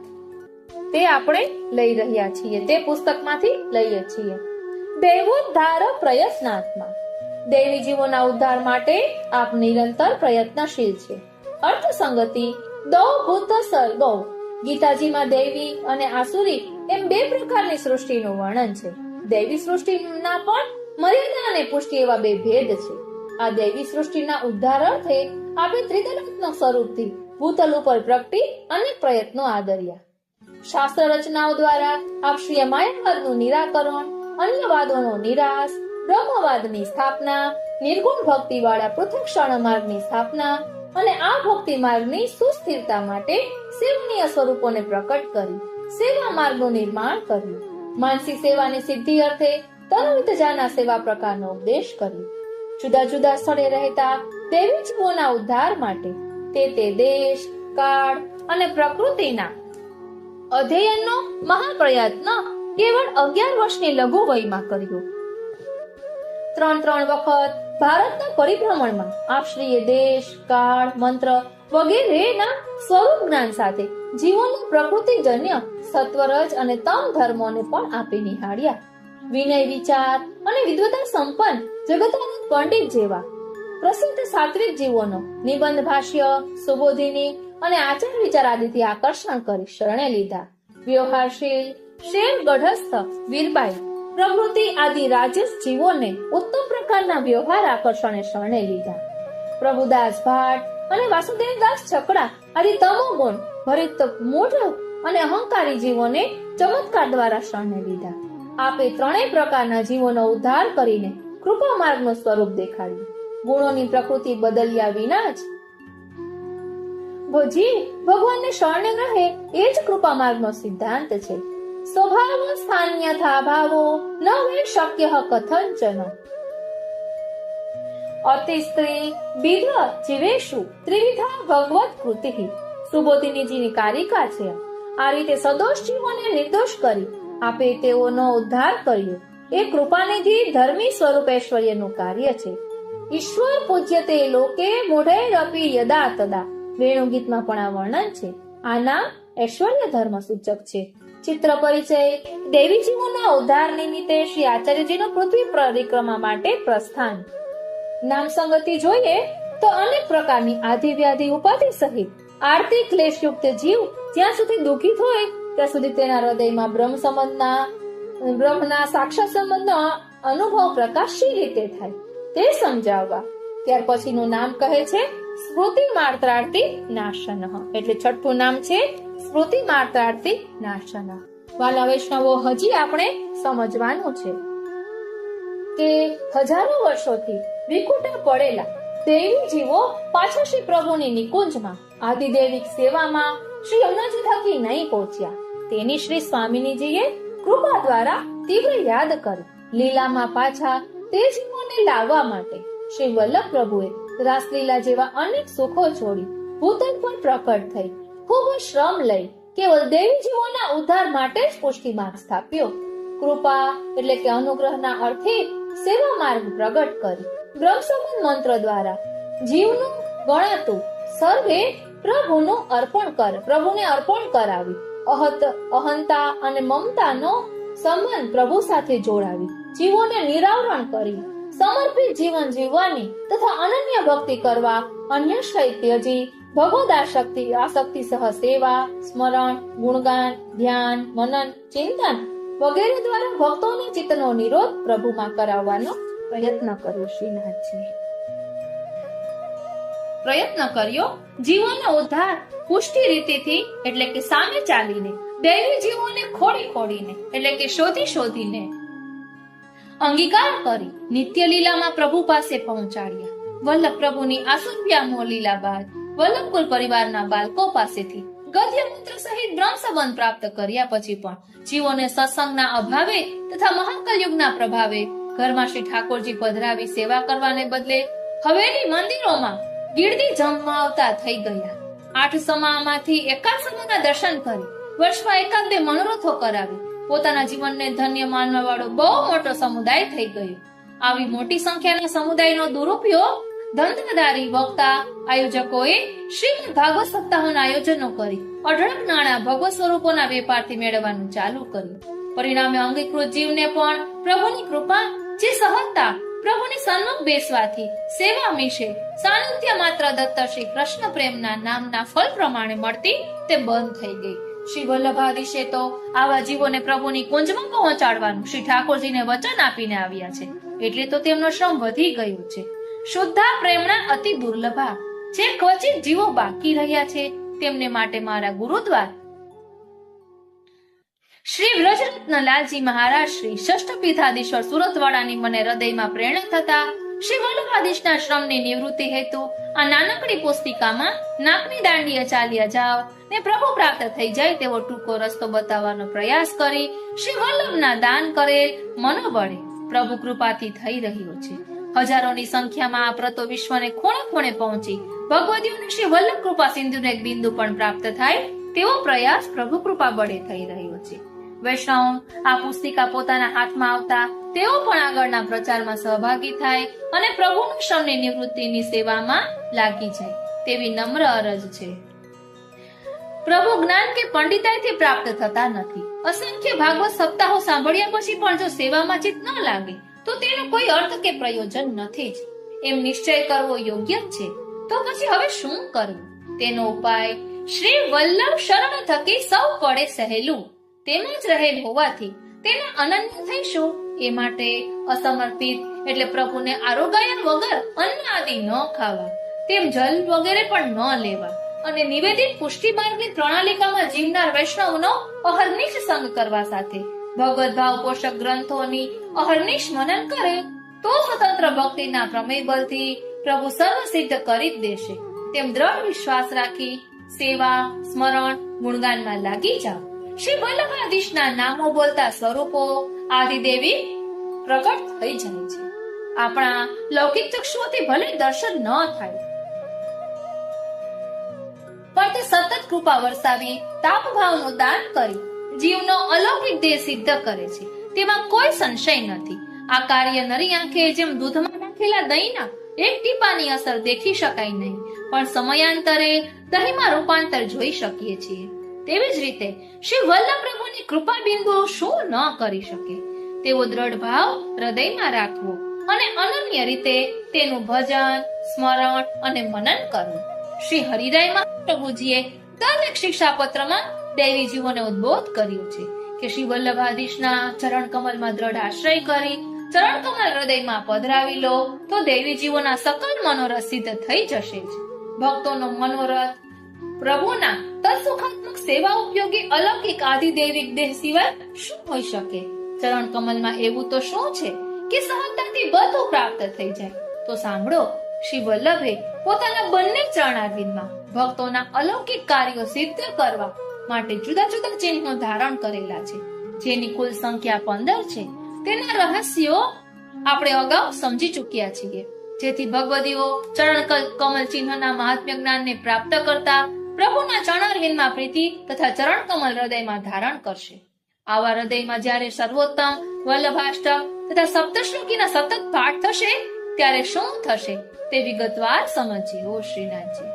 તે આપણે લઈ રહ્યા છીએ. તે પુસ્તકમાંથી લઈએ છીએ. દેવોદ્ધાર પ્રયત્નાત્મા, દેવી જીવોના ઉદ્ધાર માટે આપ નિરંતર પ્રયત્નશીલ છે. અર્થ સંગતિ દો ભૂત સર્ગો. ગીતાજીમાં દેવી અને આસુરી એમ 2 પ્રકારની સૃષ્ટિનું વર્ણન છે. દૈવી સૃષ્ટિના પણ મર્યાદા અને પુષ્ટિ એવા 2 ભેદ છે. આ દૈવી સૃષ્ટિના ઉદ્ધાર અર્થે આપણે ત્રિદલાત્મક સ્વરૂપથી ભૂતલ ઉપર પ્રગટી અનેક પ્રયત્નો આદર્યા. શાસ્ત્ર રચનાઓ દ્વારા આપશ્રીય માયાવાદનું નિરાકરણ, અન્યવાદોનો નિરાશ, બ્રહ્મવાદની સ્થાપના, નિર્ગુણ ભક્તિ વાળા પૃથક ક્ષણ માર્ગની સ્થાપના અને આ ભક્તિ માર્ગની સુસ્થિરતા માટે સેવનીય સ્વરૂપોને પ્રકટ કરી સેવા માર્ગનું નિર્માણ કર્યું. માનસિક સેવાની સિદ્ધિ અર્થે તનવિતજાના સેવા પ્રકારનો ઉપદેશ કર્યો. જુદા જુદા સ્થળે રહેતા દેવી જીવોના ઉદ્ધાર માટે તે દેશ, કાળ અને પ્રકૃતિના અધ્યયનનો મહાપ્રયત્ન કેવળ 11 વર્ષની લઘુ વયમાં કર્યો. 3 વખત ભારતના પરિભ્રમણમાં આપશ્રીએ દેશ, કાળ, મંત્ર વગેરેના સ્વરૂપ જ્ઞાન સાથે જીવોના પ્રકૃતિજન્ય સત્વરજ અને તમ ધર્મોને પણ આપી નિહાળ્યા. વિનય, વિચાર અને વિદ્વતા સંપન્ન જગતાનંદ પંડિત જેવા પ્રસિદ્ધ સાત્વિક જીવોનો નિબંધ ભાષ્ય, સુબોધિની અને આચાર વિચાર આદિથી આકર્ષણ કરી શરણે લીધા. વ્યવહારશીલ, શેર ગઢસ્થ વીરબાઈ પ્રવૃત્તિ આદિ રાજસ જીવોને ઉત્તમ પ્રકારના વ્યવહાર આકર્ષણે શરણે લીધા. પ્રભુદાસ ભાટ અને વાસુદેવદાસ છકડા આદિ તમોગુણ ભરિત મૂઢ અને અહંકારી જીવોને ચમત્કાર દ્વારા શરણે લીધા. આપે ત્રણેય પ્રકારના જીવોનો ઉદ્ધાર કરીને કૃપા માર્ગનું સ્વરૂપ દેખાડ્યું. ગુણોની પ્રકૃતિ બદલ્યા વિના જ જીવ ભગવાનને શરણે રહે એ જ કૃપા માર્ગનો સિદ્ધાંત છે. સ્વભાવ સ્થાન્યથા ભાવો ન વે શક્ય કથંચન. અતિ સ્ત્રી વિધ જીવેશુ ત્રિવિધા ભગવત કૃતિ. સુબોધિનીજીની કારિકા છે. આ રીતે સદોષ જીવોને નિર્દોષ કરી આપે તેઓનો ઉદ્ધાર કર્યો એ કૃપાનિધિ ધર્મી સ્વરૂપ ઐશ્વર્યનું કાર્ય છે. ઈશ્વર પૂજ્યતે લોકે મૂઢૈરપી યદા તદા. વેણુ ગીતમાં પણ આ વર્ણન છે. આ નામ ઐશ્વર્ય ધર્મ સૂચક છે. ચિત્ર પરિચય. દેવી જીવોના ઉદ્ધાર નિમિત્તે શ્રી આચાર્યજીનો પૃથ્વી પરિક્રમા માટે પ્રસ્થાન. નામ સંગતિ જોઈએ તો અનેક પ્રકારની આધિ વ્યાધિ ઉપાધિ સહિત આર્થિક ક્લેશયુક્ત જીવ જ્યાં સુધી દુઃખિત હોય ત્યાં સુધી તેના હૃદયમાં બ્રહ્મના સાક્ષાત સંબંધનો અનુભવ પ્રકાશ શી રીતે થાય તે સમજાવવા ત્યાર પછીનું નામ કહે છે સ્મૃતિ માત્રાર્થી નાશન. એટલે છઠ્ઠું નામ છે સ્મૃતિ માત્રાર્થી નાશન. વાલા વૈષ્ણવો, હજી આપણે સમજવાનું છે કે હજારો વર્ષોથી વિકુટા પડેલા દેવી જીવો પાછા શ્રી પ્રભુની નિકુંજમાં આદિદેવિક સેવામાં શ્રી યમુનાજી થકી નહીં પહોંચ્યા. તેની શ્રી સ્વામિનીજીએ કૃપા દ્વારા તીવ્ર યાદ કરી લીલામાં પાછા તે જીવોને લાવવા માટે શ્રી વલ્લભ પ્રભુએ રાસલીલા જેવા અનેક સુખો છોડી ભૂતલ પર પ્રકટ થઈ ખૂબ શ્રમ લઈ કેવલ દેવી જીવોના ઉદ્ધાર માટે જ પુષ્ટિ માર્ગ સ્થાપ્યો. કૃપા એટલે કે અનુગ્રહના અર્થે સેવા માર્ગ પ્રગટ કરી બ્રહ્મ સંબંધ મંત્ર દ્વારા જીવનું ગણાતું સર્વે પ્રભુને અર્પણ કરાવી અહંતા અને મમતાનો સંબંધ પ્રભુ સાથે જોડાવી જીવોને નિરાવરણ કરી સમર્પિત જીવન જીવવાની તથા અનન્ય ભક્તિ કરવા અન્યશ્રય ત્યજી ભગવદ આસક્તિ સહ સેવા સ્મરણ ગુણગાન ધ્યાન મનન ચિંતન વગેરે દ્વારા ભક્તોના ચિત્તનો નિરોધ પ્રભુમાં કરાવવાનો પ્રયત્ન કર્યો. શ્રીનાથજી પ્રયત્ન કર્યો જીવોનો ઉદ્ધાર પુષ્ટિ રીતિથી એટલે કે સામે ચાલીને દૈવી જીવોને ખોડીને એટલે કે શોધીને અંગીકાર કરી નિત્ય લીલામાં પ્રભુ પાસે પહોંચાડ્યા. વલ્લભ પ્રભુની આસુદ્યામો લીલા બાદ વલ્લભકુલ પરિવારના બાળકો પાસેથી ગદ્ય મૂત્ર સહિત બ્રહ્મ સંબંધ પ્રાપ્ત કર્યા પછી પણ જીવોને સત્સંગના અભાવે તથા મહાકલયુગના પ્રભાવે ઘરમાં શ્રી ઠાકોરજી પધરાવી સેવા કરવાને બદલે હવેલી મંદિરોમાં ગીર્દી જમાવતા થઈ ગયા. 8 સમામાંથી એકાદ સમૂહના દર્શન કરી વર્ષમાં એકાદ બે મનોરથો કરાવી પોતાના જીવનને ધન્ય માનવા વાળો બહુ મોટો સમુદાય થઈ ગયો. આવી મોટી સંખ્યાના સમુદાયનો દુરુપયોગ ધંધાદારી વક્તા આયોજકોએ શ્રીમદ ભાગવત સપ્તાહોના આયોજનો કરી અઢળક નાણાં ભગવત સ્વરૂપોના વેપારથી મેળવવાનું ચાલુ કર્યું. પરિણામે અંગીકૃત જીવને પણ પ્રભુની કૃપા જે સહજતા પ્રભુની સન્મુખ બેસવાથી સેવા મિશે સાનિધ્ય માત્ર દત્ત શ્રી કૃષ્ણ પ્રેમના નામના ફળ પ્રમાણે મળતી તે બંધ થઈ ગઈ. શ્રી વલ્લભાધીશે તો આવા જીવોને પ્રભુની કુંજમાં પહોંચાડવાનું શ્રી ઠાકોરજીને વચન આપીને આવ્યા છે. એટલે તો તેમનો શ્રમ વધી ગયો છે. શુદ્ધા પ્રેમના અતિ દુર્લભા જે ક્વચિત જીવો બાકી રહ્યા છે તેમને માટે મારા ગુરુદ્વાર શ્રી વ્રજરત્નલાલજી મહારાજ શ્રી ષષ્ઠ પીઠાધીશ્વર સુરતવાડાની મને હૃદયમાં પ્રેરણા થતા શ્રી વલ્લભાધીશના શ્રમની નિવૃત્તિ હેતુ આ નાનકડી પુસ્તિકામાં નાકની દાંડીએ ચાલ્યા જાવ ને પ્રભુ પ્રાપ્ત થઈ જાય તેવો ટૂંકો રસ્તો બતાવવાનો પ્રયાસ કરી શ્રી વલ્લભના દાન કરેલ મનોબળે પ્રભુ કૃપાથી થઈ રહ્યો છે. હજારોની સંખ્યામાં આ પ્રતો વિશ્વને ખૂણે ખૂણે પહોંચી ભગવદીઓની શ્રી વલ્લભ કૃપા સિંધુનો એક બિંદુ પણ પ્રાપ્ત થાય તેવો પ્રયાસ પ્રભુ કૃપા બળે થઈ રહ્યો છે. વૈષ્ણવ આ પુસ્તિકા પોતાના હાથમાં આવતા તેઓ પણ આગળના પ્રચારમાં સહભાગી થાય અને પ્રભુના શ્રમની નિવૃત્તિની સેવામાં લાગી જાય તેવી નમ્ર અરજ છે. પ્રભુ જ્ઞાન કે પંડિતાઈથી પ્રાપ્ત થતા નથી. અસંખ્ય ભાગવત સપ્તાહો સાંભળ્યા પછી પણ જો સેવામાં ચિત્ત ન લાગે તો તેનો કોઈ અર્થ કે પ્રયોજન નથી જ એમ નિશ્ચય કરવો યોગ્ય છે. તો પછી હવે શું કરવું? તેનો ઉપાય શ્રી વલ્લભ શરણ થકી સૌ પડે સહેલું તેમાં જ રહેલ હોવાથી તેના અનન્ય થઈશું એ માટે અસમર્પિત એટલે પ્રભુને આરોગ્યા વગર અન્ન આદિ ન ખાવા, તેમ જલ વગેરે પણ ન લેવા અને નિવેદિત પુષ્ટિ માર્ગની પ્રણાલિકામાં જીવનાર વૈષ્ણવનો અહર્નિશ સંગ કરવા સાથે ભગવદ ભાવ પોષક ગ્રંથોની અહર્નિશ મનન કરે તો સ્વતંત્ર ભક્તિના પ્રમેય બળથી પ્રભુ સર્વ સિદ્ધ કરી જ દેશે. તેમ દ્રઢ વિશ્વાસ રાખી સેવા, સ્મરણ, ગુણગાનમાં લાગી જાઓ. શ્રી વલ્લભાધીશના નામો બોલતા સ્વરૂપો આદિદેવી પ્રગટ થઈ જાય છે. આપણા લૌકિક ચક્ષુઓથી ભલે દર્શન ન થાય, પણ તે સતત કૃપા વરસાવી તાપ ભાવનું દાન કરી જીવનો અલૌકિક દેહ સિદ્ધ કરે છે, તેમાં કોઈ સંશય નથી. આ કાર્ય નરી આંખે જેમ દૂધમાં નાખેલા દહીંના એક ટીપાની અસર દેખી શકાય નહીં, પણ સમયાંતરે દહીંમાં રૂપાંતર જોઈ શકીએ છીએ. તેવી જ રીતે શ્રી વલ્લભ પ્રભુની કૃપા બિંદુઓ શું ન કરી શકે? તેવો દ્રઢ ભાવ હૃદયમાં રાખવો અને અનન્ય રીતે તેનું ભજન, સ્મરણ અને મનન કરવું. શ્રી હરિરાય પ્રભુજીએ દરેક શિક્ષાપત્રમાં દૈવી જીવોને ઉદ્બોધ કર્યો છે કે શ્રી વલ્લભાધીશના ચરણ કમલમાં દ્રઢ આશ્રય કરી ચરણ કમલ હૃદયમાં પધરાવી લો તો દૈવી જીવોના સકલ મનોરથ સિદ્ધ થઈ જશે જ. ભક્તોનો મનોરથ પ્રભુના તત્સુખાત્મક સેવા ઉપયોગી અલૌકિક આદિદૈવિક દેહ સિવાય શું હોઈ શકે? ચરણ કમલમાં એવું તો શું છે કે સહજતાથી બધું પ્રાપ્ત થઈ જાય? તો સાંભળો, શ્રી વલ્લભે પોતાના બંને ચરણારવિંદમાં ભક્તોના અલૌકિક કાર્યો સિદ્ધ કરવા માટે જુદા જુદા ચિહ્નો ધારણ કરેલા છે, જેની કુલ સંખ્યા 15 છે. તેના રહસ્યો આપણે અગાઉ સમજી ચૂક્યા છીએ, જેથી ભગવદીઓ ચરણ કમલ ચિહ્નના મહાત્મ્ય જ્ઞાનને પ્રાપ્ત કરતા પ્રભુના ચરણારવિંદમાં પ્રીતિ તથા ચરણ કમલ હૃદયમાં ધારણ કરશે. આવા હૃદયમાં જ્યારે સર્વોત્તમ વલ્લભાષ્ટક તથા સપ્તશ્લોકીના સતત પાઠ થશે ત્યારે શું થશે તે વિગતવાર સમજીએ. ઓ શ્રીનાથજી,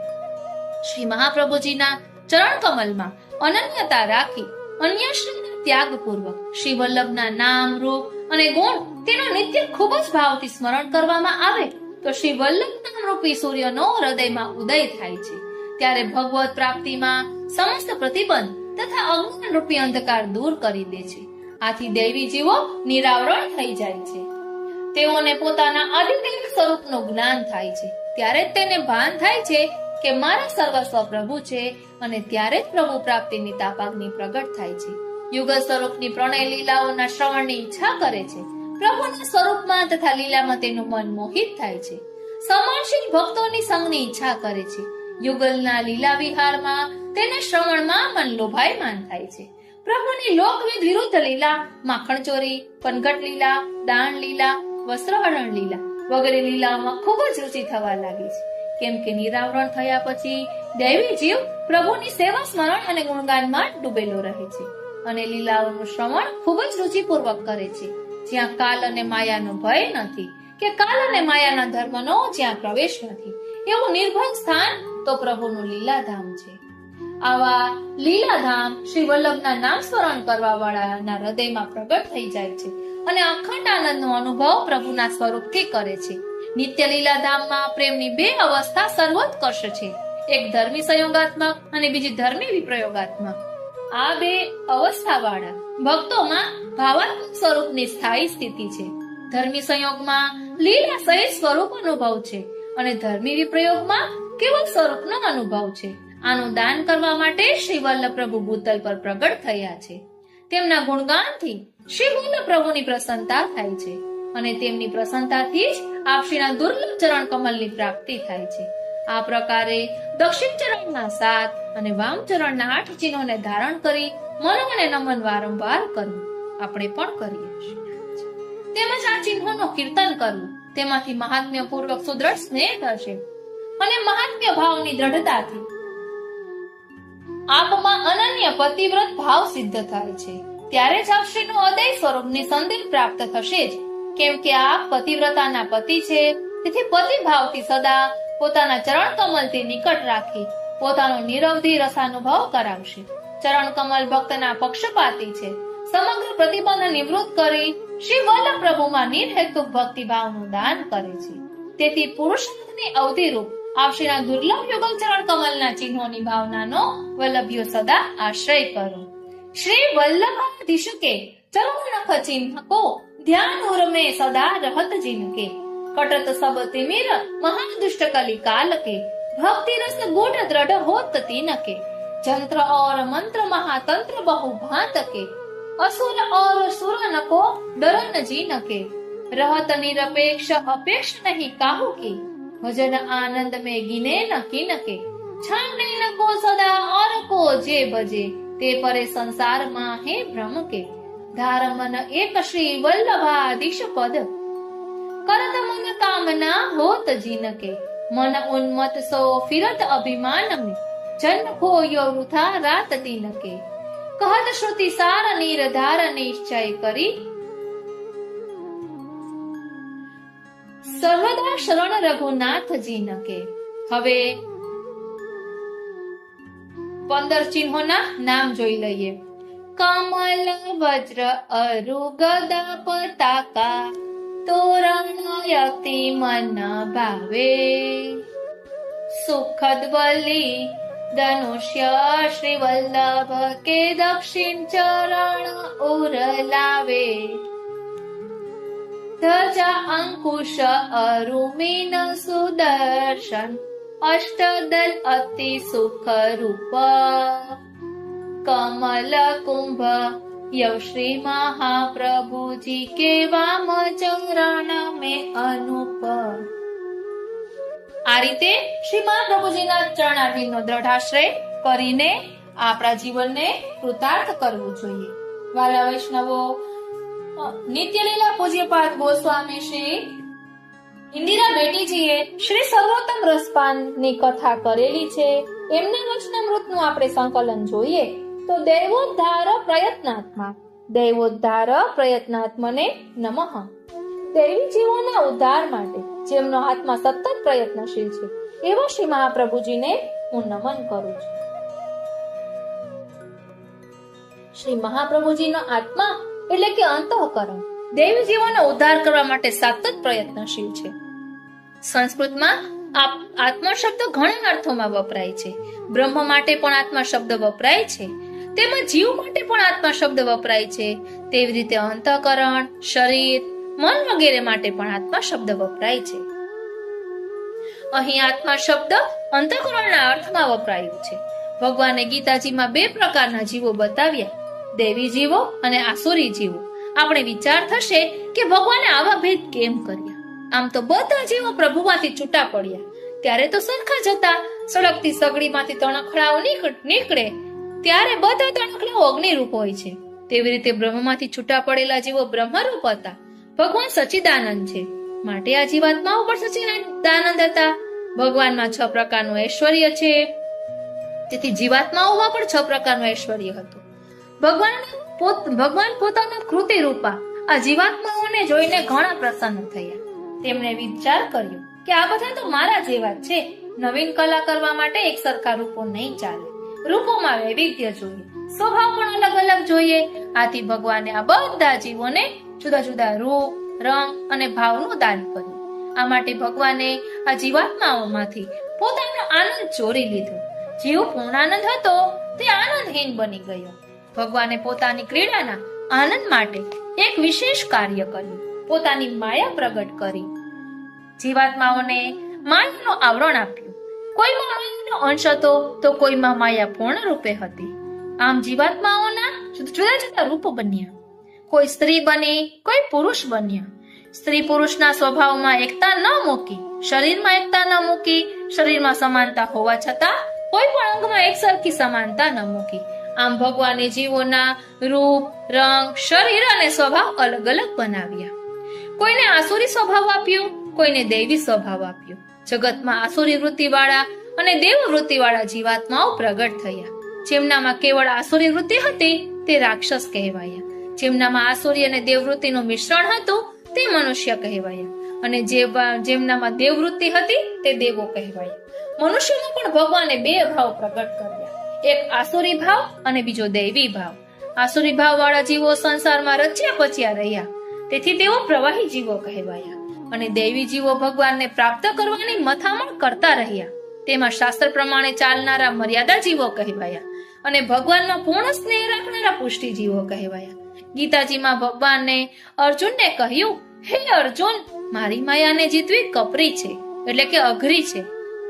શ્રી મહાપ્રભુજીના ચરણ કમલમાં અનન્યતા રાખી અન્યશ્રીના ત્યાગ પૂર્વક શ્રી વલ્લભના નામ, રૂપ અને ગુણ તેનું નિત્ય ખૂબ જ ભાવથી સ્મરણ કરવામાં આવે તો શ્રી વલ્લભ નામ રૂપી સૂર્યનો હૃદયમાં ઉદય થાય છે. ત્યારે ભગવત પ્રાપ્તિમાં સમસ્ત પ્રતિબંધ તથા અજ્ઞાન રૂપી અંધકાર દૂર કરી દે છે. આથી દૈવી જીવો નિરાવરણ થઈ જાય છે. તેઓને પોતાના આદિદૈવિક સ્વરૂપનું જ્ઞાન થાય છે. ત્યારે જ તેને ભાન થાય છે કે મારા સર્વસ્વ પ્રભુ છે અને ત્યારે જ પ્રભુ પ્રાપ્તિની તાપાગ્નિ પ્રગટ થાય છે. યુગલ સ્વરૂપની પ્રણય લીલાઓના શ્રવણની ઈચ્છા કરે છે. પ્રભુના સ્વરૂપમાં તથા લીલામાં તેનું મન મોહિત થાય છે. સમર્ષિત ભક્તોની સંગની ઈચ્છા કરે છે. યુગલના લીલા વિહારમાં તેને શ્રવણમાં મન લોભાયમાન થાય છે. પ્રભુની લોકવિધ વિરુદ્ધ લીલા, માખણ ચોરી, પનઘટ લીલા, દાન લીલા, વસ્ત્રહરણ લીલા વગેરે લીલાઓમાં ખૂબ જ રુચિ થવા લાગી છે. કેમ કે નિરાવરણ થયા પછી દૈવી જીવ પ્રભુની સેવા, સ્મરણ અને ગુણગાનમાં ડૂબેલો રહે છે અને લીલાઓનું શ્રવણ ખૂબ જ રુચિપૂર્વક કરે છે. જ્યાં કાલ અને માયાનો ભય નથી કે કાલ અને માયાના ધર્મનો જ્યાં પ્રવેશ નથી, એવું નિર્ભય સ્થાન તો પ્રભુનું લીલાધામ છે. આવા લીલાધામ શ્રી વલ્લભના નામ સ્મરણ કરવા વાળાના હૃદયમાં પ્રગટ થઈ જાય છે અને અખંડ આનંદનો અનુભવ પ્રભુના સ્વરૂપથી કરે છે. નિત્ય લીલાધામમાં પ્રેમની બે અવસ્થા સર્વોત્કર્ષ છે, એક ધર્મી સંયોગાત્મક અને બીજી ધર્મી વિપ્રયોગાત્મક. આ બે અવસ્થા વાળા ભક્તોમાં ભાવાત્મક સ્વરૂપની સ્થાયી સ્થિતિ છે. ધર્મી સંયોગમાં લીલા સહિત સ્વરૂપ અનુભવ છે અને ધર્મી વિપ્રયોગમાં કેવળ સ્વરૂપનો અનુભવ છે. આનું દાન કરવા માટે શ્રી વલ્લભ પ્રભુ ભૂતલ પર પ્રગટ થયા છે. તેમના ગુણગાનથી શ્રી વલ્લભ પ્રભુની પ્રસન્નતા થાય છે અને તેમની પ્રસન્નતાથી જ આપશ્રીના દુર્લભ ચરણ કમલની પ્રાપ્તિ થાય છે. આ પ્રકારે દક્ષિણ ચરણના 7 અને વામ ચરણના 8 ચિહ્નોને ધારણ કરી મનન અને નમન વારંવાર કરવું આપણે પણ કરીએ છીએ. તેમજ આ ચિહ્નોનું કીર્તન કરવું, તેમાંથી મહાત્મ્ય પૂર્વક સુદ્રઢ સ્નેહ થશે અને મહાત્મ્ય ભાવની દ્રઢતાથી આપમાં અનન્ય પતિવ્રત ભાવ સિદ્ધ થાય છે. ત્યારે જ આપશ્રીનું અદય સ્વરૂપની સંદેહ પ્રાપ્ત થશે જ. કેમ કે આપ પતિવ્રતાના પતિ છે, તેથી પતિ ભાવથી સદા પોતાના ચરણ કમલથી નિકટ રાખી પોતાનો નિરવધિ રસાનુભવ કરાવશે. ચરણ કમલ ભક્તના પક્ષપાતી છે. સમગ્ર પ્રતિબંધ નિવૃત્ત કરી શ્રી વલ્લભ પ્રભુમાં નિર્હેતુક ભક્તિભાવનું દાન કરે છે. તેથી પુરુષાર્થની અવધિરૂપ આપશ્રીના દુર્લભ યુગલ ચરણ કમલના ચિહ્નોની ભાવનાનો વલ્લભ્યો સદા આશ્રય કરો. શ્રી વલ્લભાધીશુકે चरण नख चिन्ह को ध्यान उर में सदा रहत जिनके कटत सब तिमिर महादुष्ट कली काल के भक्ति रस गुण दृढ़ होत तीन के जंत्र और मंत्र महातंत्र बहु भांत के असुर और सुर न को डरन जीन के रहत निरपेक्ष अपेक्ष नहीं काहू की भजन आनंद में गिने न किन के छाने न को सदा और को जे बजे ते परे संसार मां हे भ्रम के धार मन एक श्री वल्लभाधीश पद करत मन कामना होत जीन के मन उन्मत सो फिरत अभिमान में जन्म खोयो वृथा रात दिन के कहत श्रुति सार निर्धार निश्चय करी સર્વદા શરણ રઘુનાથજી કે. હવે 15 ચિહ્નોના નામ જોઈ લઈએ. કમલ વજ્ર અરુ ગદા પતાકા તોરણ યતિ મન ભાવે સુખદ બલી ધનુષ્ય શ્રી વલ્લભ કે દક્ષિણ ચરણ ઉર લાવે ધજા અંકુશ અરુમીન સુદર્શન અષ્ટદલ અતિ સુખ રૂપ કમલ કુંભ યવ શ્રી મહાપ્રભુજી કે વામ ચરણ મેં અનુપ. આ રીતે શ્રી મહાપ્રભુજીના ચરણારવિંદનો દ્રઢાશ્રય કરીને આપણા જીવનને કૃતાર્થ કરવું જોઈએ. વાલા વૈષ્ણવો, નિત્યલીલા પૂજ્યપાદ ગોસ્વામી શ્રી ઇન્દિરા બેટીજીએ શ્રી સર્વોત્તમ રસપાનની કથા કરેલી છે. એમના વચનામૃતનું આપણે સંકલન જોઈએ તો દૈવોદ્ધાર પ્રયત્નાત્મા, દૈવોદ્ધાર પ્રયત્નાત્મને નમઃ. દૈવી જીવોના ઉદ્ધાર માટે જેમનો આત્મા સતત પ્રયત્નશીલ છે એવા શ્રી મહાપ્રભુજીને હું નમન કરું છું. શ્રી મહાપ્રભુજીનો આત્મા એટલે કે અંતઃકરણ દેવી જીવોનો ઉદ્ધાર કરવા માટે સતત પ્રયત્નશીલ છે. સંસ્કૃતમાં આત્મા શબ્દ ઘણા અર્થોમાં વપરાય છે. બ્રહ્મ માટે પણ આત્મા શબ્દ વપરાય છે, તેમજ જીવ માટે પણ આત્મા શબ્દ વપરાય છે. તેવી રીતે અંતઃકરણ, શરીર, મન વગેરે માટે પણ આત્મા શબ્દ વપરાય છે. અહીં આત્મા શબ્દ અંતઃકરણના અર્થમાં વપરાયું છે. ભગવાને ગીતાજીમાં 2 પ્રકારના જીવો બતાવ્યા, દેવી જીવો અને આસુરી જીવો. આપણે વિચાર થશે કે ભગવાને આવા ભેદ કેમ કર્યા? આમ તો બધા જીવો પ્રભુમાંથી છૂટા પડ્યા ત્યારે તો સરખા જ હતા. સળગતી સગડીમાંથી તણખડાઓ નીકળે ત્યારે બધા તણખડાઓ અગ્નિરૂપ હોય છે. તેવી રીતે બ્રહ્મમાંથી છૂટા પડેલા જીવો બ્રહ્મરૂપ હતા. ભગવાન સચ્ચિદાનંદ છે માટે આ જીવાત્માઓ પણ સચ્ચિદાનંદ હતા. ભગવાનમાં 6 પ્રકારનું ઐશ્વર્ય છે, તેથી જીવાત્માઓમાં પણ 6 પ્રકારનું ઐશ્વર્ય હતું. ભગવાન પોતાના કૃતિ રૂપા આ જીવાત્માઓને જોઈને ઘણા પ્રસન્ન થયા. તેમણે વિચાર કર્યો કે આ બધા તો મારા જેવા જ છે. નવીન કલા કરવા માટે એક સરખા રૂપો નહીં ચાલે. રૂપોમાં વૈવિધ્ય જોઈએ, સ્વભાવ પણ અલગ અલગ જોઈએ. આથી ભગવાને આ બધા જીવોને જુદા જુદા રૂપ, રંગ અને ભાવનું દાન કર્યું. આ માટે ભગવાને આ જીવાત્માઓમાંથી પોતાનો આનંદ ચોરી લીધો. જીવ પૂર્ણાનંદ હતો તે આનંદહીન બની ગયો. ભગવાને પોતાની ક્રીડાના આનંદ માટે એક વિશેષ કાર્ય કર્યું. પોતાની માયા પ્રગટ કરી જીવાત્માઓને માયાનો આવરણ આપ્યું. કોઈમાં માયાનો અંશ હતો તો કોઈમાં માયા પૂર્ણ રૂપે હતી. આમ જીવાત્માઓના જુદા જુદા રૂપો બન્યા. કોઈ સ્ત્રી બની, કોઈ પુરુષ બન્યા. સ્ત્રી પુરુષના સ્વભાવમાં એકતા ન મૂકી, શરીરમાં એકતા ન મૂકી, શરીરમાં સમાનતા હોવા છતાં કોઈ પણ અંગમાં એકસરખી સમાનતા ન મૂકી. આમ ભગવાને જીવોના રૂપ, રંગ, શરીર અને સ્વભાવ અલગ અલગ બનાવ્યા. કોઈને આસુરી સ્વભાવ આપ્યો, કોઈને દૈવી સ્વભાવ આપ્યો. જગતમાં આસુરી વૃત્તિવાળા અને દેવ વૃત્તિવાળા જીવાત્માઓ પ્રગટ થયા. જેમનામાં કેવળ આસુરી વૃત્તિ હતી તે રાક્ષસ કહેવાયા. જેમનામાં આસુરી અને દેવવૃત્તિનું મિશ્રણ હતું તે મનુષ્ય કહેવાયા. અને જેમનામાં દેવવૃત્તિ હતી તે દેવો કહેવાયા. મનુષ્યમાં પણ ભગવાને 2 ભાવ પ્રગટ કર્યા, એક આસુરી ભાવ અને બીજો દૈવી ભાવ. આસુરી ભાવ વાળા જીવો સંસારમાં રચ્યા પચ્યા રહ્યા, તેથી તેઓ પ્રવાહી જીવો કહેવાયા. અને દૈવી જીવો ભગવાનને પ્રાપ્ત કરવાની મથામણ કરતા રહ્યા. તેમાં શાસ્ત્ર પ્રમાણે ચાલનારા મર્યાદા જીવો કહેવાયા અને ભગવાનમાં પૂર્ણ સ્નેહ રાખનારા પુષ્ટિ જીવો કહેવાયા. ગીતાજીમાં ભગવાને અર્જુનને કહ્યું, હે અર્જુન, મારી માયાને જીતવી કપરી છે, એટલે કે અઘરી છે.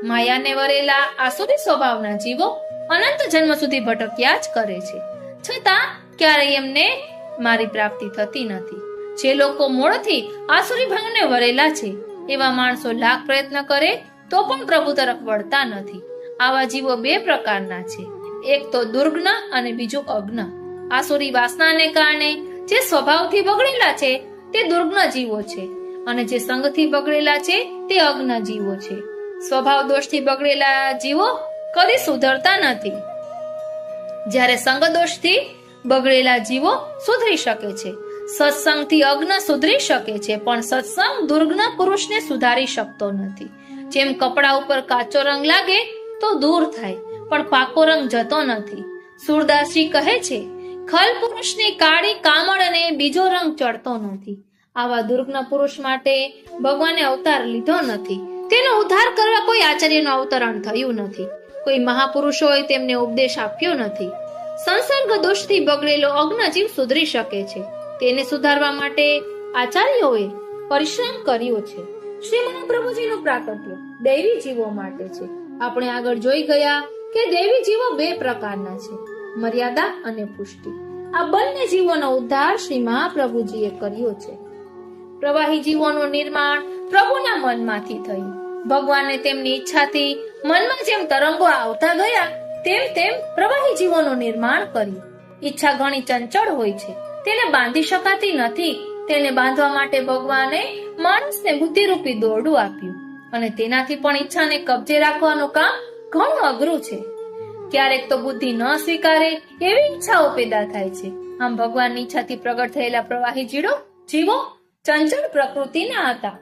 માયાને વરેલા આસુરી સ્વભાવના જીવો અનંત જન્મ સુધી ભટક્યા જ કરે છે, છતાં ક્યારેય એમને મારી પ્રાપ્તિ થતી નથી. જે લોકો મૂળથી આસુરી ભાવને વરેલા છે એવા માણસો લાખ પ્રયત્ન કરે તો પણ પ્રભુ તરફ વળતા નથી. આવા જીવો બે પ્રકારના છે, એક તો દુર્ગ્ન અને બીજું અગ્ન. આસુરી વાસનાને કારણે જે સ્વભાવથી બગડેલા છે તે દુર્ગ્ન જીવો છે, અને જે સંગથી બગડેલા છે તે અગ્ન જીવો છે. સ્વભાવ દોષથી બગડેલા જીવો કદી સુધરતા નથી, જ્યારે સંગ દોષથી બગડેલા જીવો સુધરી શકે છે. સત્સંગથી અગ્ન સુધરી શકે છે, પણ સત્સંગ દુર્ગ્ન પુરુષને સુધારી શકતો નથી. જેમ કપડા ઉપર કાચો રંગ લાગે તો દૂર થાય, પણ પાકો રંગ જતો નથી. સુરદાસજી કહે છે, ખલ પુરુષની કાળી કામળ અને બીજો રંગ ચડતો નથી. આવા દુર્ગ્ન પુરુષ માટે ભગવાને અવતાર લીધો નથી. તેનો ઉદ્ધાર કરવા કોઈ આચાર્યનું અવતરણ થયું નથી. કોઈ મહાપુરુષોએ તેમને ઉપદેશ આપ્યો નથી. સંસર્ગ દોષથી બગડેલો અગ્નજીવ સુધરી શકે છે. તેને સુધારવા માટે આચાર્યોએ પરિશ્રમ કર્યો છે. શ્રી મહાપ્રભુજીનું પ્રાકટ્ય દૈવી જીવો માટે છે. આપણે આગળ જોઈ ગયા કે દૈવી જીવો બે પ્રકારના છે, મર્યાદા અને પુષ્ટિ. આ બંને જીવોનો ઉદ્ધાર શ્રી મહાપ્રભુજીએ કર્યો છે. પ્રવાહી જીવોનું નિર્માણ પ્રભુના મનમાંથી થયું. ભગવાને તેમની ઈચ્છાથી મનમાં જેમ તરંગો આવતા ગયા તેમ તેમ પ્રવાહી જીવોનું નિર્માણ કર્યું. ઈચ્છા ઘણી ચંચળ હોય છે, તેને બાંધી શકાતી નથી. તેને બાંધવા માટે ભગવાને માણસને બુદ્ધિરૂપી દોરડું આપ્યું, અને તેનાથી પણ ઈચ્છાને કબજે રાખવાનું કામ ઘણું અઘરું છે. ક્યારેક તો બુદ્ધિ ન સ્વીકારે એવી ઈચ્છાઓ પેદા થાય છે. આમ ભગવાનની ઈચ્છાથી પ્રગટ થયેલા પ્રવાહી જીવો ચંચળ પ્રકૃતિના હતા.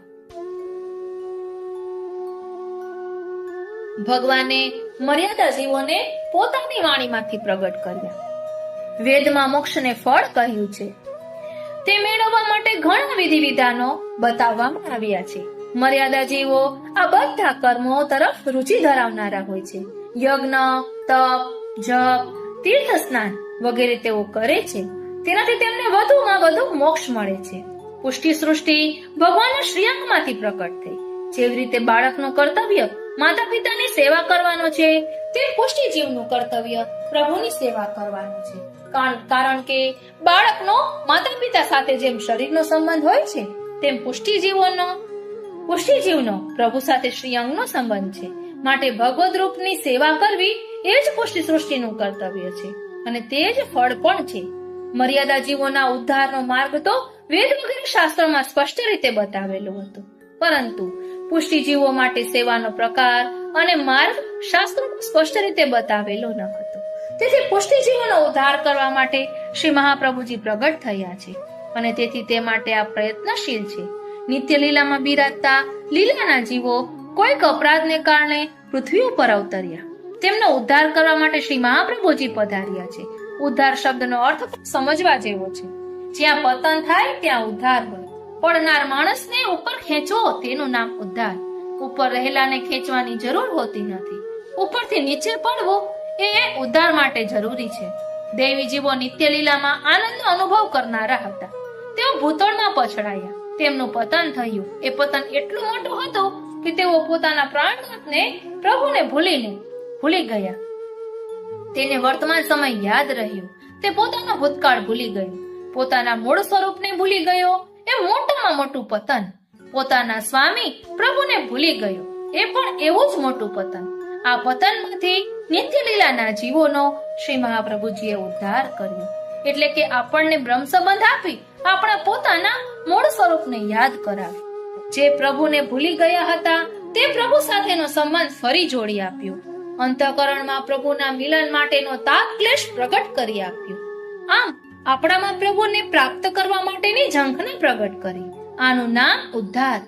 ભગવાને મર્યાદા જીવોને પોતાની વાણીમાંથી પ્રગટ કર્યા. વેદમાં મોક્ષને ફળ કહ્યું છે. તે મેળવવા માટે ઘણા વિધિ વિધાનો બતાવવામાં આવ્યા છે. મર્યાદા જીવો આ બધા કર્મો તરફ રુચિ ધરાવનારા હોય છે. યજ્ઞ, તપ, જપ, તીર્થ સ્નાન વગેરે તેઓ કરે છે. તેનાથી તેમને વધુમાં વધુ મોક્ષ મળે છે. પુષ્ટિ સૃષ્ટિ ભગવાનના શ્રીઅંગમાંથી પ્રકટ થઈ. જેવી રીતે બાળકનું કર્તવ્ય માતા પિતાની સેવા કરવાનો છે, તે પુષ્ટિ જીવનું કર્તવ્ય પ્રભુની સેવા કરવાનું છે. કારણ કે બાળકનો માતા પિતા સાથે જેમ શરીરનો સંબંધ હોય છે, તેમ પુષ્ટિ જીવનો પ્રભુ સાથે શ્રીઅંગનો સંબંધ છે. માટે ભગવદ રૂપની સેવા કરવી એ જ પુષ્ટિ સૃષ્ટિનું કર્તવ્ય છે, અને તે જ ફળ પણ છે. મર્યાદા જીવોના ઉદ્ધારનો માર્ગ તો વેદ વગેરે શાસ્ત્રોમાં સ્પષ્ટ રીતે બતાવેલો હતો, પરંતુ પુષ્ટિ જીવો માટે સેવાનો પ્રકાર અને માર્ગ શાસ્ત્રોમાં સ્પષ્ટ રીતે બતાવેલો ન હતો. તેથી પુષ્ટિ જીવોનો ઉદ્ધાર કરવા માટે શ્રી મહાપ્રભુજી પ્રગટ થયા છે, અને તેથી તે માટે આ પ્રયત્નશીલ છે. નિત્ય લીલામાં બિરાજતા લીલાના જીવો કોઈક અપરાધને કારણે પૃથ્વી ઉપર અવતર્યા. તેમનો ઉદ્ધાર કરવા માટે શ્રી મહાપ્રભુજી પધાર્યા છે. ઉદ્ધાર શબ્દનો અર્થ સમજવા જેવો છે. જ્યાં પતન થાય ત્યાં ઉદ્ધાર હોય. પડનાર માણસને ઉપર ખેંચો તેનું નામ ઉદ્ધાર. ઉપર રહેલાને ખેંચવાની જરૂર હોતી નથી. ઉપરથી નીચે પડવું એ ઉદ્ધાર માટે જરૂરી છે. દેવી જીવો નિત્ય લીલામાં આનંદનો અનુભવ કરનારા હતા. તેઓ ભૂતળમાં પછડાયા. તેમનું પતન થયું. એ પતન એટલું મોટું હતું કે તેઓ પોતાના પ્રાણનાથને પ્રભુને ભૂલી ગયા. તેને વર્તમાન સમય યાદ રહ્યો. તે પોતાનો ભૂતકાળ ભૂલી ગયો. પોતાના મૂળ સ્વરૂપને ભૂલી ગયો. એ મોટામાં મોટું પતન. પોતાના સ્વામી પ્રભુને ભૂલી ગયો. એ પણ એવું જ મોટું પતન. આ પતનમાંથી નિત્ય લીલાના જીવોનો શ્રી મહાપ્રભુજીએ ઉદ્ધાર કર્યો. એટલે કે આપણને બ્રહ્મ સંબંધ આપી આપણા પોતાના મૂળ સ્વરૂપને યાદ કરાવી. જે પ્રભુને ભૂલી ગયા હતા તે પ્રભુ સાથેનો સંબંધ ફરી જોડી આપ્યો. અંતઃકરણમાં પ્રભુના મિલન માટેનો તાપ ક્લેશ પ્રગટ કરી આપ્યો. આમ આપણામાં પ્રભુને પ્રાપ્ત કરવા માટેની ઝંખના પ્રગટ કરી. આનું નામ ઉદ્ધાર.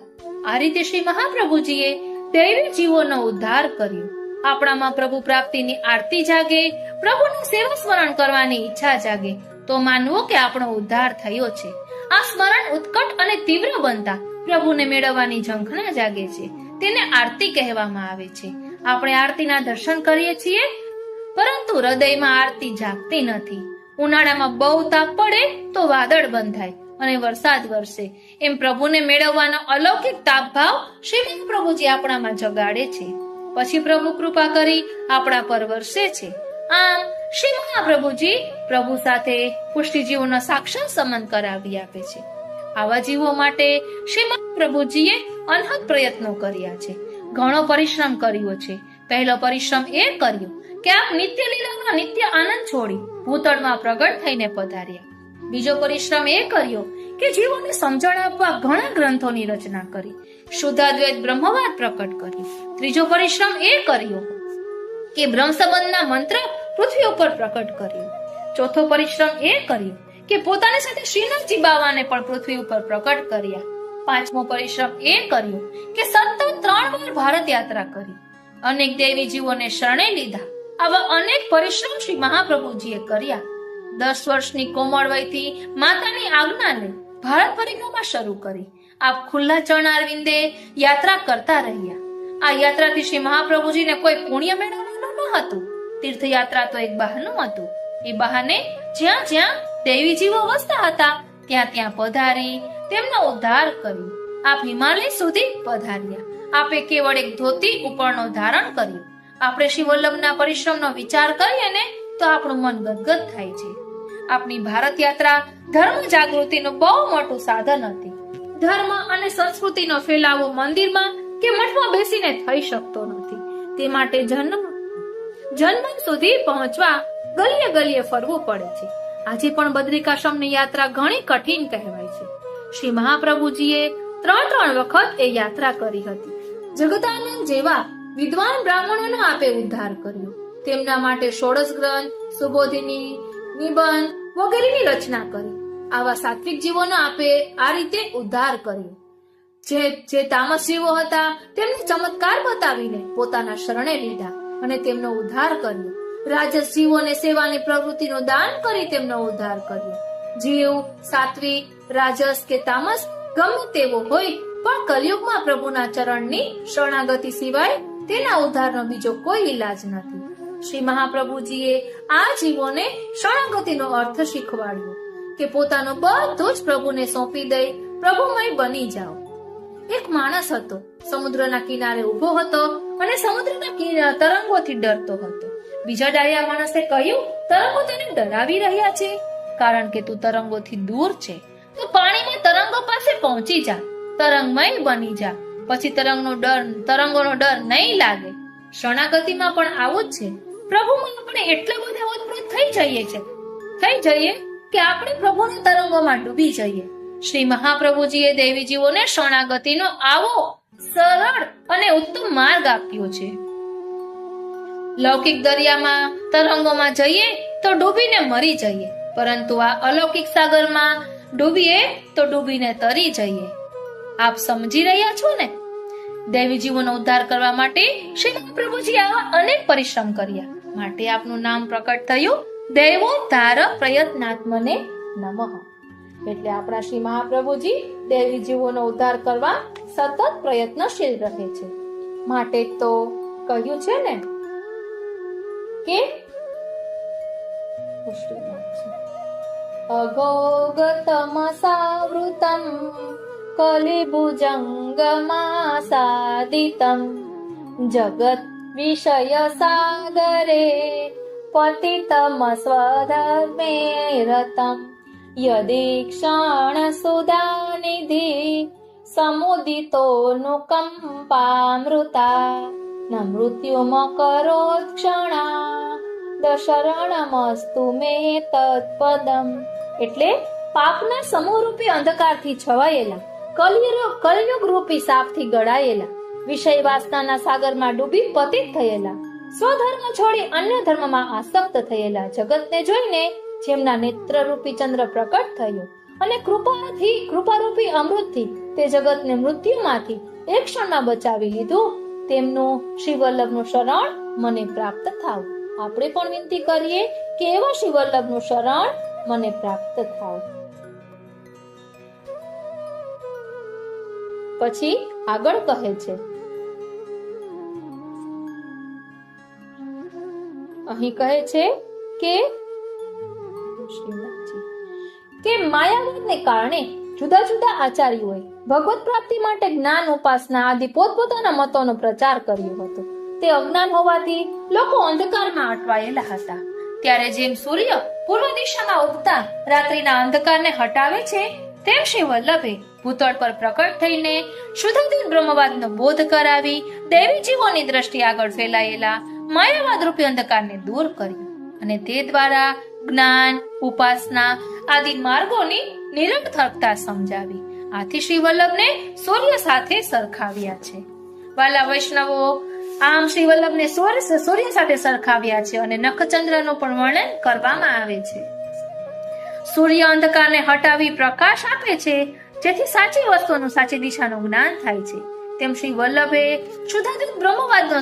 આ રીતે શ્રી મહાપ્રભુજીએ દૈવી જીવોનો ઉદ્ધાર કર્યો. આપણામાં પ્રભુ પ્રાપ્તિની આરતી જાગે, પ્રભુનું સેવા સ્મરણ કરવાની ઈચ્છા જાગે, તો માનવું કે આપણો ઉદ્ધાર થયો છે. આ સ્મરણ ઉત્કટ અને તીવ્ર બનતા પ્રભુને મેળવવાની ઝંખના જાગે છે. તેને આરતી કહેવામાં આવે છે. આપણે આરતીના દર્શન કરીએ છીએ, પરંતુ હૃદયમાં આરતી જાગતી નથી. ઉનાળામાં બહુ તાપ પડે તો વાદળ બંધાય અને વરસાદ વરસે. એમ પ્રભુને મેળવવાનો અલૌકિક તાપ ભાવ શ્રી મહાપ્રભુજી આપણામાં જગાડે છે. પછી પ્રભુ કૃપા કરી આપણા પર વરસે છે. આમ શ્રી મહાપ્રભુજી પ્રભુ સાથે પુષ્ટિજીવોનો સાક્ષાત સંબંધ કરાવી આપે છે. આવા જીવો માટે શ્રી મહાપ્રભુજીએ અનહદ પ્રયત્નો કર્યા છે, ઘણો પરિશ્રમ કર્યો છે. પહેલો પરિશ્રમ એ કર્યો કે આપ નિત્ય લીલાનો નિત્ય આનંદ છોડી ભૂતળમાં પ્રગટ થઈને પધાર્યા. બીજો પરિશ્રમ એ કર્યો કે જીવોને સમજણ આપવા ઘણા ગ્રંથોની રચના કરી, શુદ્ધાદ્વૈત બ્રહ્મવાદ પ્રકટ કર્યો. ત્રીજો પરિશ્રમ એ કર્યો કે બ્રહ્મ સંબંધના મંત્ર પૃથ્વી ઉપર પ્રકટ કર્યો. ચોથો પરિશ્રમ એ કર્યો કે પોતાની સાથે શ્રીનાથજી બાવાને પણ પૃથ્વી ઉપર પ્રકટ કર્યા. પાંચમો પરિશ્રમ એ કર્યો કે સતત 3 વાર ભારત યાત્રા કરી, અનેક દેવી જીવોને શરણે લીધા. આવા અનેક પરિશ્રમ શ્રી મહાપ્રભુજીએ કર્યા. 10 વર્ષની કોમળ વયથી માતાની આજ્ઞા લઈ ભારત પરિક્રમા શરૂ કરી. આપ ખુલ્લા ચરણારવિંદે યાત્રા કરતા રહ્યા. આ યાત્રાથી શ્રી મહાપ્રભુજીને કોઈ પુણ્ય મેળવવાનું ન હતું. તીર્થયાત્રા તો એક બહાનું હતું. એ બહાને જ્યાં જ્યાં દેવી જીવો વસતા હતા ત્યાં ત્યાં પધારી તેમનો ઉદ્ધાર કર્યો. આપ હિમાલય સુધી પધાર્યા. આપે કેવળ એક ધોતી ઉપરનો ધારણ કર્યું. આપણે શ્રી વલ્લભના પરિશ્રમનો વિચાર કરીએ ને તો આપણું મન ગદગદ થાય છે. આપણી ભારત યાત્રા ધર્મ જાગૃતિનું બહુ મોટું સાધન હતી. ધર્મ અને સંસ્કૃતિનો ફેલાવો મંદિરમાં કે મઠમાં બેસીને થઈ શકતો નથી. તે માટે જન્મ સુધી પહોંચવા ગલીએ ગલીએ ફરવું પડે છે. આજે પણ બદ્રિકાશ્રમની યાત્રા ઘણી કઠિન કહેવાય છે. શ્રી મહાપ્રભુજીએ 3 વખત એ યાત્રા કરી હતી. જગદાનંદ જેવા વિદ્વાન બ્રાહ્મણોનો આપે ઉદ્ધાર કર્યો. તેમના માટે 16 ગ્રંથ, સુબોધિની, નિબંધ વગેરેની રચના કરી. આવા સાત્વિક જીવોનો આપે આ રીતે ઉદ્ધાર કર્યો. જે તામસ જીવો હતા તેમને ચમત્કાર બતાવીને પોતાના શરણે લીધા અને તેમનો ઉદ્ધાર કર્યો. રાજસ જીવોને સેવાની પ્રવૃત્તિનું દાન કરી તેમનો ઉદ્ધાર કર્યો. જીવ સાત્વિક, રાજસ કે તામસ ગમે તેવો હોય પણ કલયુગમાં પ્રભુના ચરણની શરણાગતિ સિવાય તેના ઉદ્ધારનો બીજો કોઈ ઈલાજ નથી. શ્રી મહાપ્રભુજીએ આ જીવોને શરણાગતિનો અર્થ શીખવાડ્યો કે પોતાનું બધું જ પ્રભુને સોંપી દઈ પ્રભુમય બની જાઓ. એક માણસ હતો, સમુદ્રના કિનારે ઉભો હતો અને સમુદ્રના તરંગોથી ડરતો હતો. બીજા ડાયા માણસે કહ્યું, તરંગો તને ડરાવી રહ્યા છે કારણ કે તું તરંગોથી દૂર છે. તું પાણીમાં તરંગો પાસે પહોંચી જા, તરંગમય બની જા, પછી તરંગોનો ડર નહીં લાગે. શરણાગતિમાં પણ આવું જ છે. પ્રભુમાં આપણે એટલા બધા ઓતપ્રોત થઈ જઈએ કે આપણે પ્રભુના તરંગોમાં ડૂબી જઈએ. શ્રી મહાપ્રભુજીએ દેવી જીવોને શરણાગતિનો આવો સરળ અને ઉત્તમ માર્ગ આપ્યો છે. લૌકિક દરિયામાં તરંગોમાં જઈએ તો ડૂબીને મરી જઈએ, પરંતુ આ અલૌકિક સાગરમાં ડૂબીએ તો ડૂબીને તરી જઈએ. આપ સમજી રહ્યા છો ને? દેવી જીવોનો ઉદ્ધાર કરવા માટે શ્રી મહાપ્રભુજી આવા અનેક પરિશ્રમ કર્યા. માટે આપનું નામ પ્રકટ થયું દેવોદ્ધાર પ્રયત્નાત્મને નમઃ. એટલે આપણા શ્રી મહાપ્રભુજી દેવી જીવોનો ઉદ્ધાર કરવા સતત પ્રયત્નશીલ રહે છે. માટે તો કહ્યું છે ને કે અઘોગતમસાવૃતમ કલિભુજંગમાસાદિતમ જગત વિષય સાગરે પતિતમ સ્વધર્મે રતમ યદીક્ષણ સુધાનિધિ સમુદિતોનુકંપામૃતા ન મૃત્યુમકરોત્ક્ષણા દશરણમસ્તુ મે તત્પદમ. એટલે પાપના સમૂહરૂપી અંધકારથી છવાયેલા, કલયુગ રૂપી સાપથી ગળાયેલા, વિષય વાસનાના સાગરમાં ડૂબી પતિત થયેલા, સ્વધર્મ છોડી અન્ય ધર્મમાં આસક્ત થયેલા જગતને જોઈને જેમના નેત્રરૂપી ચંદ્ર પ્રકટ થયો અને કૃપારૂપી અમૃતથી તે જગતને મૃત્યુમાંથી એક ક્ષણમાં બચાવી લીધું, તેમનું શ્રી વલ્લભનું શરણ મને પ્રાપ્ત થાવ. આપણે પણ વિનંતી કરીએ કે એવા શ્રી વલ્લભનું શરણ મને પ્રાપ્ત થાવ. પછી આગળ કહે છે, અહીં કહે છે કે શ્રીનાથજી કે માયાવાદને કારણે જુદા જુદા આચાર્યોએ ભગવત પ્રાપ્તિ માટે જ્ઞાન ઉપાસના આદિ પોતપોતાના મતોનો પ્રચાર કર્યો હતો. તે અજ્ઞાન હોવાથી લોકો અંધકારમાં અટવાયેલા હતા. ત્યારે જેમ સૂર્ય પૂર્વ દિશામાં ઉગતા રાત્રિના અંધકારને હટાવે છે, તેમ શ્રી વલ્લભે ભૂતળ પર પ્રકટ થઈને શુદ્ધાદિત બ્રહ્મવાદનો બોધ કરાવી દેવી જીવોની દ્રષ્ટિ આગળ ફેલાયેલા માયાવાદ રૂપી અંધકારને દૂર કર્યું અને તે દ્વારા જ્ઞાન ઉપાસના આદિ માર્ગોની નિરર્થકતા સમજાવી. આથી શ્રી વલ્લભને સૂર્ય સાથે સરખાવ્યા છે. વાલા વૈષ્ણવો, આમ શ્રી વલ્લભને સૂર્ય સાથે સરખાવ્યા છે અને નખચંદ્રનું પણ વર્ણન કરવામાં આવે છે. સૂર્ય અંધકારને હટાવી પ્રકાશ આપે છે, જેથી સાચી વસ્તુનું સાચી દિશાનું જ્ઞાન થાય છે. તેમ શ્રી વલ્લભે શુદ્ધાદિત બ્રહ્મવાદનો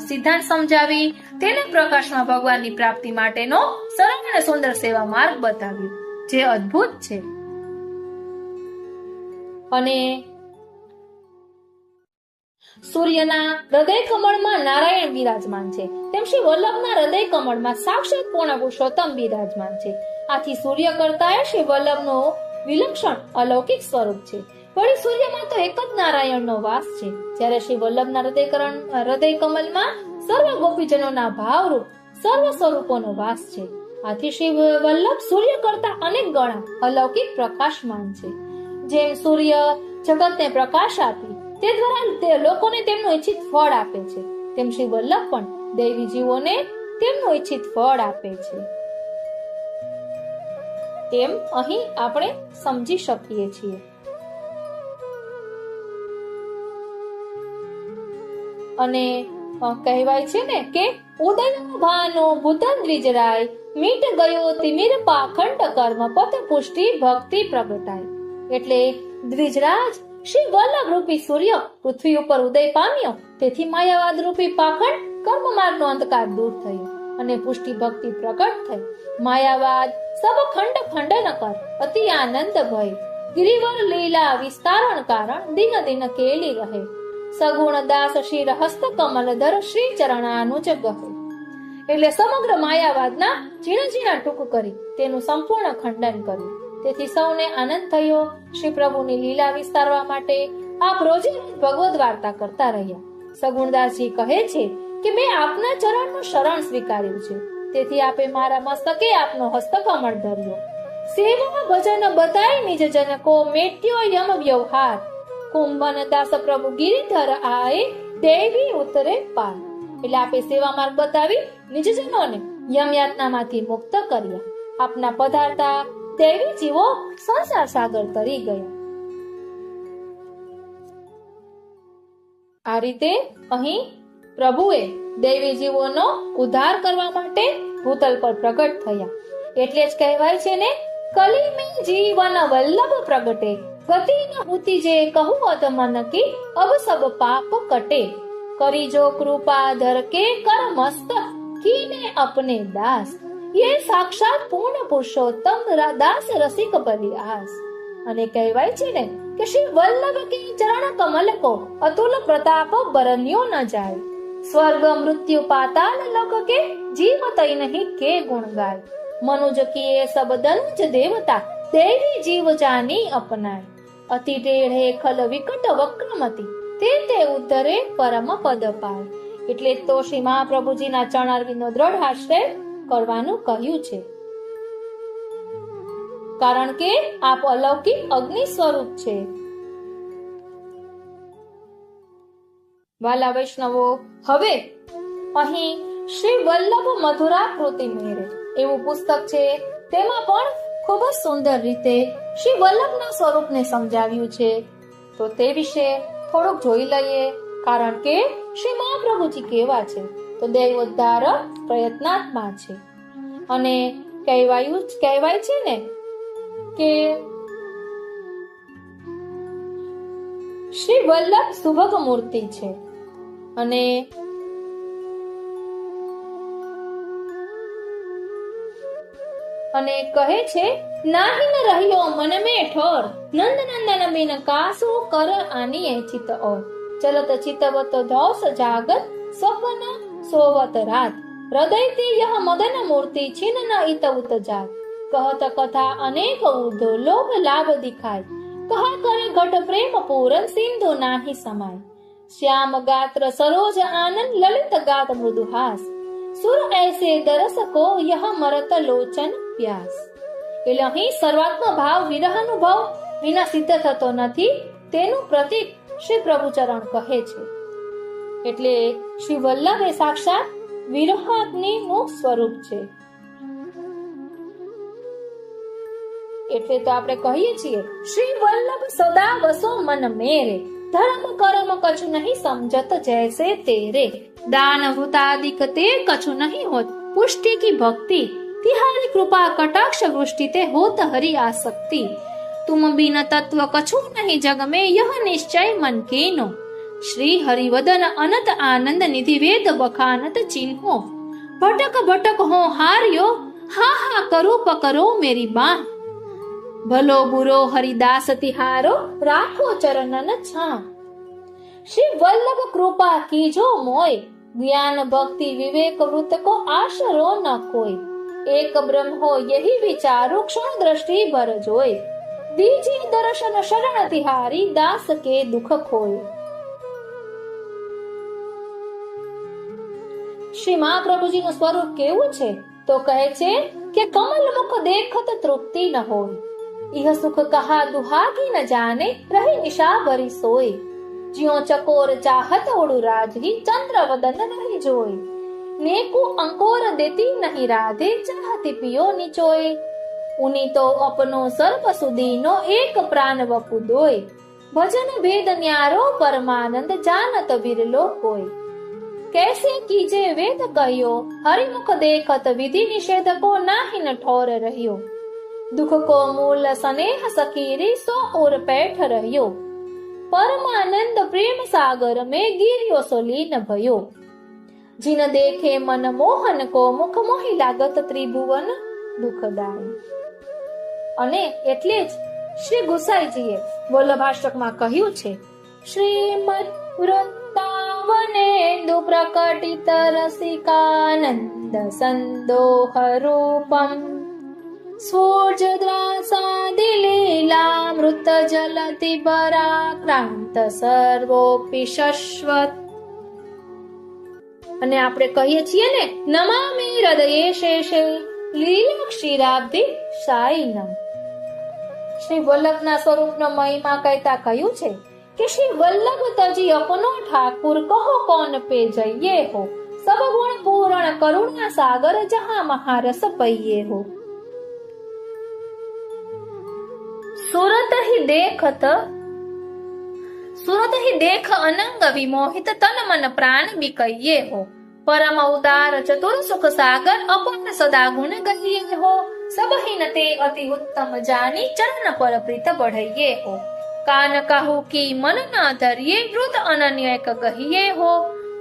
સિદ્ધાંત સમજાવી તેના પ્રકાશમાં ભગવાનની પ્રાપ્તિ માટેનો સરળ અને સુંદર સેવા માર્ગ બતાવ્યો, જે અદ્ભુત છે. અને સૂર્યના હૃદય કમળમાં નારાયણ બિરાજમાન છે, તેમ શ્રી વલ્લભના હૃદય કમળમાં સાક્ષાત પૂર્ણ પુરુષોત્તમ બિરાજમાન છે. આથી સૂર્ય કરતા શ્રી વલ્લભનો વિલક્ષણ અલૌકિક સ્વરૂપ છે. વળી સૂર્યમાં તો એક જ નારાયણનો વાસ છે, જ્યારે શ્રી વલ્લભના હૃદય કમલમાં સર્વ ગોપીજનોના ભાવરૂપ સર્વ સ્વરૂપોનો વાસ છે. આથી શ્રી વલ્લભ સૂર્ય કરતા અનેક ગણા અલૌકિક પ્રકાશમાન છે. જેમ સૂર્ય જગતને પ્રકાશ આપી તે દ્વારા તે લોકોને તેમનું ઈચ્છિત ફળ આપે છે, તેમ શ્રી વલ્લભ પણ દૈવી જીવોને તેમનું ઈચ્છિત ફળ આપે છે. તેમ અહીં આપણે સમજી શકીએ છીએ. અને કહેવાય છે ને કે ઉદય ભાનો ભૂતન દ્વિજરાય મીટ ગયો તિમિર પાખંડ કર્મ પથ પુષ્ટિ ભક્તિ પ્રગટાય. એટલે દ્વિજરાજ શ્રી વલ્લભ રૂપી સૂર્ય પૃથ્વી ઉપર ઉદય પામ્યો, તેથી માયાવાદ રૂપી પાખંડ કર્મ માર્ગનો અંધકાર દૂર થયો અને પુષ્ટિ ભક્તિ પ્રગટ થઈ. માયાવાદ સબ ખંડ ખંડન કર અતિ આનંદ ભય ગિરિવર લીલા વિસ્તારણ કારણ દિન દિન કેલી રહે સગુણ દાસ શ્રી હસ્ત કમલધર શ્રી ચરણાનુજ ગહે. એટલે સમગ્ર માયાવાદના ઝીણા ઝીણા ટૂંક કરી તેનું સંપૂર્ણ ખંડન કર્યું. તેથી સૌને આનંદ થયો. શ્રી પ્રભુની લીલા વિસ્તારવા માટે આપ રોજે રોજ ભગવદ વાર્તા કરતા રહ્યા. સગુણદાસજી કહે છે કે મેં આપના ચરણનું શરણ સ્વીકાર્યું છે, તેથી આપે મારા મસ્તકે આપનો હસ્તકમળ ધર્યો. સેવા ભજન બતાય નિજ જનકો મેટ્યો યમ વ્યવહાર કુંભન દાસ પ્રભુ ગિરિધર આએ દેવી ઉતરે પાર. એટલે આપે સેવા માર્ગ બતાવી નિજજનોને યમયાતનામાંથી મુક્ત કર્યા. આપના પધારતા દેવી જીવો સંસાર સાગર તરી ગયા. આ રીતે અહીં પ્રભુએ દેવી જીવોનો ઉદ્ધાર કરવા માટે ભૂતલ પર પ્રગટ થયા. એટલે જ કહેવાય છે ને, કલી મેં જીવન વલ્લભ પ્રગટે ગતિ ન હુતી જે કહું અત મન કી અબ સબ પાપ કટે કરી જો કૃપા ધર કે કર મસ્ત કીને અપને દાસ ये साक्षात पूर्ण पुरुषोत्तम दास रसिक बलिहास. અને કહેવાય છે ને કે શ્રી વલ્લભ કે ચરણ કમલ કો અતુલ પ્રતાપ બરન્યો ન જાય સ્વર્ગ મૃત્યુ પાતાલ લોક કે જીવ તઈ નહીં કે ગુણ ગાય મનુજ કિએ સબ દંજ દેવતા દેવી જીવ જાની અપનાય અતિ ટેઢે ખલ વિકટ વક્રમતી તે ઉદ્ધરે પરમ પદ પાય. એટલે તો શ્રી મહાપ્રભુજીના ચરણારવિંદનો દ્રઢ આશ્રય કરવાનું કહ્યું છે, કારણ કે આપ અલૌકિક અગ્નિ સ્વરૂપ છે. વાલા વૈષ્ણવો, હવે અહીં શ્રી વલ્લભ મધુરા કૃતિ મેરે એવું પુસ્તક છે, તેમાં પણ ખૂબ જ સુંદર રીતે શ્રી વલ્લભના સ્વરૂપને સમજાવ્યું છે. તો તે વિશે થોડુંક જોઈ લઈએ, કારણ કે શ્રી મહાપ્રભુજી કેવા છે તો દૈવોદ્ધાર પ્રયત્નાત્મા છે. અને કહેવાય છે ને કે શ્રી વલ્લભ સુભગ મૂર્તિ છે. અને કહે છે, નાહી ન રહ્યો મન મેં ઠોર નંદ નંદન બિન કાસુ કર આની ચિત ઓર ચલત ચિતવત ધૌસ જાગત સ્વપ્ન સોવત રાત હૃદય તે યહ મદન મૂર્તિ છીન ન ઇત ઉત જાત कहत कथा अनेक ऊर्ध्व लोभ लाभ दिखाय, कहा करे घट प्रेम पूरन सिंधु नाही समाय। श्याम गात्र सरोज आनंद ललित गात मृदुहास, सुर ऐसे दरस को यह मरत लोचन प्यास। એટલે અહીં સર્વાત્મ ભાવ વિરહ અનુભવ વિના સિદ્ધ થતો નથી, તેનું પ્રતીક શ્રી પ્રભુચરણ કહે છે। એટલે શ્રી વલ્લભ એ સાક્ષાત વિરહાગ્નિનું સ્વરૂપ છે। એટલે તો આપણે કહીએ છીએ શ્રી વલ્લભ સદા વસો મન મેરે, ધર્મ કર્મ કछु નહીં સમજત જૈસે તેરે। દાન વૃતાદિક તે કछु નહીં હોત, પુષ્ટિ की भक्ति तिहारी कृपा कटाक्ष वृष्टि ते होत हरि आसक्ति। तुम बिन तत्व कछु नहीं जग में, यह निश्चय मन कीनो। श्री हरिवदन अनंत आनंद निधि वेद बखानत चिन्हो। भटक भटक हो हार्यो, हा हा करो पकरो मेरी बाह। भलो बुरो हरिदास तिहारो, राखो चरणन छा। श्री वल्लभ कृपा कीजो मोय, ज्ञान भक्ति विवेक वृत्त को आशरो न कोई। एक ब्रह्म हो यही विचारो, क्षण दृष्टि भर जोय। दीजी दर्शन शरण तिहारी, दास के दुख खोय। श्री महाप्रभुजी નું સ્વરૂપ કેવું છે તો કહે છે કે કમલ મુખ દેખત તૃપ્તિ ન હોય, इह सुख कहा दुहागी न जाने, रही निशा भरी सोय। ज्यों चकोर चाहत ओडु राजही, चंद्र वदन नहीं जोय। नेकु अंकोर देती नहीं राधे, चाहती पियो निचोय। उनी तो अपनो सर्प सुदीनो, एक प्राण वपु दोय। भजन भेद न्यारो परमानंद, जानत बिरलो कोय। कैसे कीजे वेद कहियो, हरिमुख देखत विधि निषेध को नाही न ठोर रहियो। दुख को मूल स्नेह सकीरी, सो और पैठ रहियो। परमानंद प्रेम सागर में, गिरियो सो लीन भयो। जिन देखे मन मोहन को, मुख मोही लागत त्रिभुवन दुखदायी। અને એટલે જ શ્રી ગુસાઈજીએ વલ્લભાષ્ટકમાં કહ્યું છે, શ્રીમદ વૃંદાવને દુપ્રકટિત રસિકાનંદ સંદોહ રૂપમ, સ્ફૂર્જદ્રાસાદિ લીલામૃત જલતિ પરાક્રાંત સર્વોપી શશ્વત। અને આપણે કહીએ છીએ ને, નમામિ હૃદયે શેષે લીલા ક્ષીરાબ્ધિ સાઈનમ। શ્રી વલ્લભના સ્વરૂપનો મહિમા કહેતા કહ્યું છે કે શ્રી વલ્લભ તજી અપનો ઠાકુર, કહો કોન પે જઈએ હો। સબ ગુણ પૂરણ કરુણા સાગર, જહાં મહારસ પૈયે હો। સુરત ही देख अनंग विमोहित, तन मन प्राण बिकइये हो। परम उदार चतुर सुख सागर, अपार सदा गुण गहिये हो। सब ही नते अति उत्तम जानी, चरण पर प्रीत बढ़इये हो। कान कहू की मन न धरिये, वृद्ध अनन्य कहिये हो।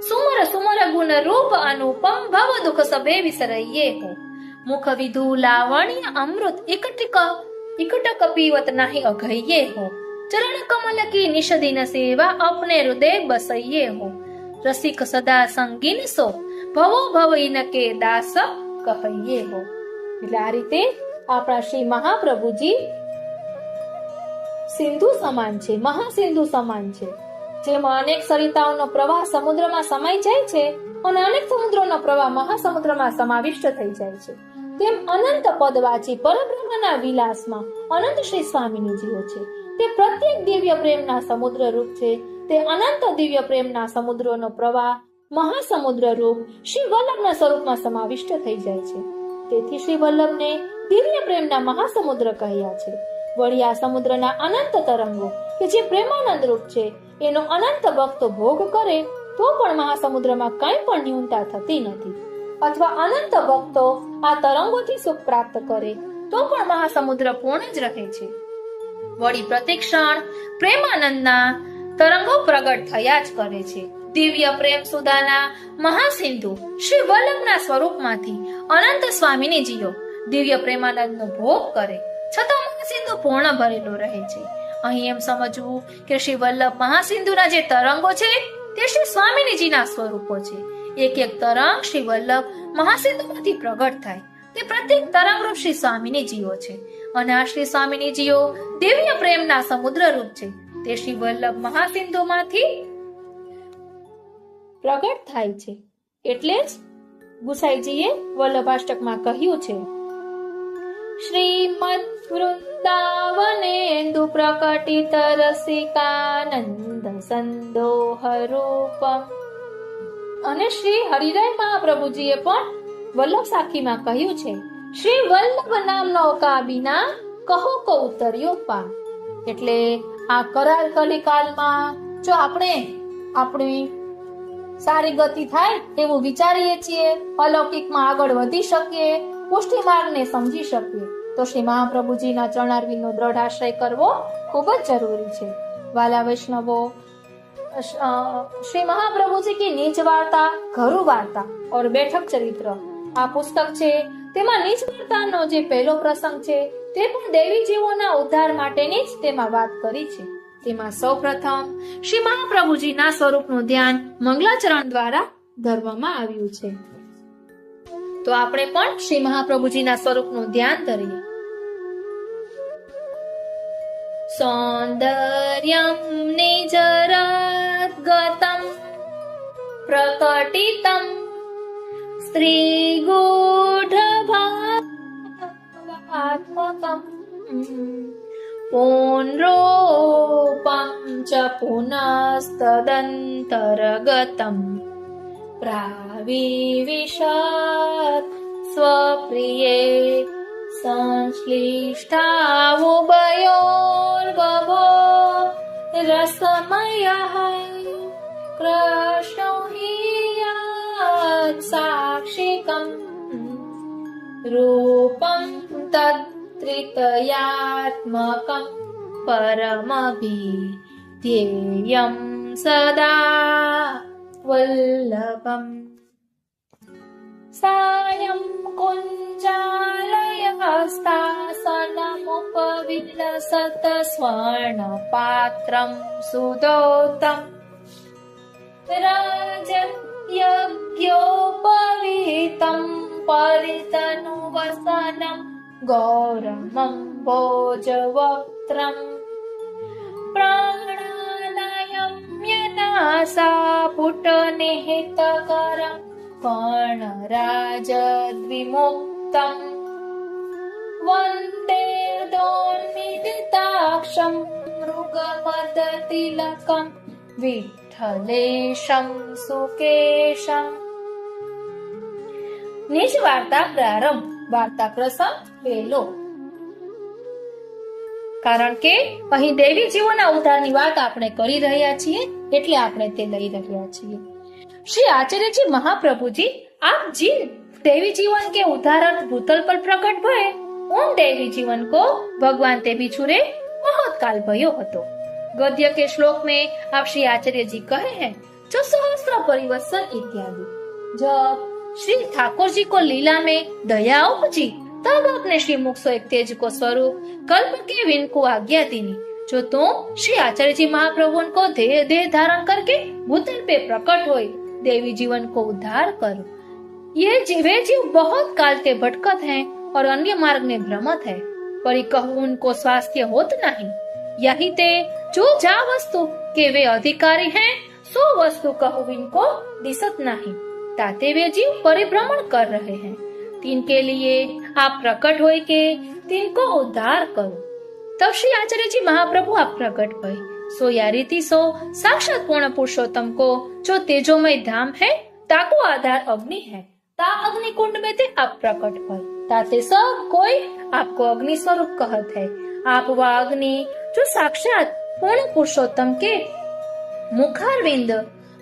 सुमर सुमर गुण रूप अनुपम, भव दुख सबे विसरइये हो। मुख विधु लावण्य अमृत, इकट कपीवत नहीं अघइये हो। चरण कमल की निश दिन सेवा, अपने हृदय बसइये हो। रसिक सदा संगीन सो, भवो भव इनके दास कहिये हो। એટલે આ રીતે આપણા શ્રી મહાપ્રભુજી સિંધુ સમાન છે, મહાસિંધુ સમાન છે, જેમાં અનેક સરિતાઓનો પ્રવાહ સમુદ્રમાં સમાઈ જાય છે અને અનેક સમુદ્રોનો પ્રવાહ મહાસમુદ્રમાં સમાવિષ્ટ થઈ જાય છે, તેમ અનંત પદવાચી પરબ્રહ્મના વિલાસમાં અનંત શ્રી સ્વામીજીઓ છે। તે પ્રત્યેક દિવ્ય પ્રેમના સમુદ્ર રૂપ છે। તે અનંત દિવ્ય પ્રેમના સમુદ્રોનો પ્રવાહ મહાસમુદ્ર રૂપ શ્રી વલ્લભના સ્વરૂપમાં સમાવિષ્ટ થઈ જાય છે। તેથી શ્રી વલ્લભને દિવ્ય પ્રેમના મહાસમુદ્ર કહ્યા છે। વળી આ સમુદ્રના અનંત તરંગો કે જે પ્રેમાનંદ રૂપ છે, એનો અનંત ભક્તો ભોગ કરે તો પણ મહાસમુદ્રમાં કંઈ પણ ન્યૂનતા થતી નથી, અથવા અનંત ભક્તો આ તરંગોથી સુખ પ્રાપ્ત કરે તો પણ મહાસમુદ્ર પૂર્ણ જ રહે છે। વળી પ્રતિક્ષણ પ્રેમાનંદના તરંગો પ્રગટ થયા જ કરે છે। દિવ્ય પ્રેમ સુદાના મહાસિંધુ શ્રી વલ્લભના સ્વરૂપમાંથી અનંત સ્વામિનીજીઓ દિવ્ય પ્રેમાનંદનો ભોગ કરે છતાં મહાસિંધુ પૂર્ણ ભરેલો રહે છે। અહીં એમ સમજવું કે શ્રી વલ્લભ મહાસિંધુના જે તરંગો છે તે શ્રી સ્વામિનીજીના સ્વરૂપો છે। એક એક તરંગ શ્રી વલ્લભ મહાસિંધુમાંથી પ્રગટ થાય તે પ્રત્યેક તરંગરૂપ શ્રી સ્વામિનીજીઓ છે અને આ શ્રી સ્વામિનીજીઓ દિવ્ય પ્રેમના સમુદ્ર રૂપ છે. તે શ્રી વલ્લભ મહાસિંધુમાંથી પ્રગટ થાય છે. એટલે જ ગુસાઈજીએ વલ્લભાષ્ટકમાં કહ્યું છે, શ્રીમદ વૃંદાવનેન્દુ પ્રકટિત રસિકાનંદ સંદોહ રૂપમ. અને શ્રી હરિરાય મહાપ્રભુજીએ પણ વલ્લભ સાખીમાં કહ્યું છે, શ્રી વલ્લભ નામનો કાબીના કહો કો ઉતર્યો પા. એટલે આ કરાર કલિકાલમાં જો આપણે આપણી સારી ગતિ થાય એવું વિચારીએ છીએ, અલૌકિકમાં આગળ વધી શકીએ, પુષ્ટિ માર્ગને સમજી શકીએ, તો શ્રી મહાપ્રભુજીના ચરણારવિંદનો દ્રઢ આશ્રય કરવો ખૂબ જ જરૂરી છે. વાલા વૈષ્ણવો, श्री महाप्रभु जी की निज वार्ता, घरु वार्ता और बैठक चरित्र आ पुस्तक छे तेमां निज वार्तानो जे पहेलो प्रसंग छे ते पण देवी जीवोना उद्धार माटेनी ज तेमां वात करी छे. तेमां सौप्रथम श्री महाप्रभुजीना स्वरूपनुं ध्यान मंगलाचरण द्वारा धरवामां आव्युं छे. तो आपणे पण श्री महाप्रभुजीना स्वरूपनुं ध्यान धरीए. सौन्दर्यं निजरद्गतं प्रकटितं स्त्रीगूढभावात्मकं पुनरूपं च पुनस्तदन्तर्गतं प्राविविशत् स्वप्रिये संश्लिष्टावुभयोर्गभो रसमयः कृष्णो हि यत्साक्षिकम् रूपं तत्त्रितयात्मकं परमभिध्येयं सदा वल्लभम्. सायं कुञ्जालयस्तासनमुपविलसत स्वर्णपात्रं सुदोतं राजयज्ञोपवीतं परितनुवसनं गौरमं भोजवक्त्रम् प्राणानायम्यनासापुटनिहितकरं कर्णराजद्विमुक्तं वन्देर्दोन्मिलिताक्षं मृगमदतिलकं विठ्ठलेशं सुकेशम्. निज वार्ता प्रारंभ. वार्ता प्रसंग પહેલો. કારણ કે અહીં દેવી જીવોના ઉદ્ધારની વાત આપણે કરી રહ્યા છીએ એટલે આપણે તે લઈ રહ્યા છીએ. श्री आचार्य जी महाप्रभु जी आप जिन देवी जीवन के उदाहरण भूतल पर प्रकट भये उन देवी जीवन को भगवान ते बिछुरे बहुत काल भयो हतो. गद्य के श्लोक में आप श्री आचार्य जी कहे हैं जो सहस्त्र परिवर्तन इत्यादि. जब श्री ठाकुर जी को लीला में दया उपजी तब अपने श्री मुख से एक तेज को स्वरूप कल्प के विन को आज्ञा दीनी जो तुम श्री आचार्य जी महाप्रभु को देह धारण करके भूतल पे प्रकट होए देवी जीवन को उद्धार करो. ये वे जीव बहुत काल से भटकत हैं और अन्य मार्ग में भ्रमत है, पर कहूँ उनको स्वास्थ्य होत नहीं. यही ते जो जा वस्तु के वे अधिकारी हैं सो वस्तु कहूँ इनको दिसत नहीं. ताते वे जीव परिभ्रमण कर रहे हैं. तिनके लिए आप प्रकट होए के तिनको उद्धार करो. तब श्री आचार्य जी महाप्रभु आप प्रकट भय सो या रीति सो साक्षात पूर्ण पुरुषोत्तम को जो तेजोमय धाम है ताको आधार अग्नि है. ता अग्नि कुंड में ते आप प्रकट भय ताते सब कोई आपको अग्नि स्वरूप कहत है. आप वह अग्नि जो साक्षात पूर्ण पुरुषोत्तम के मुखारविंद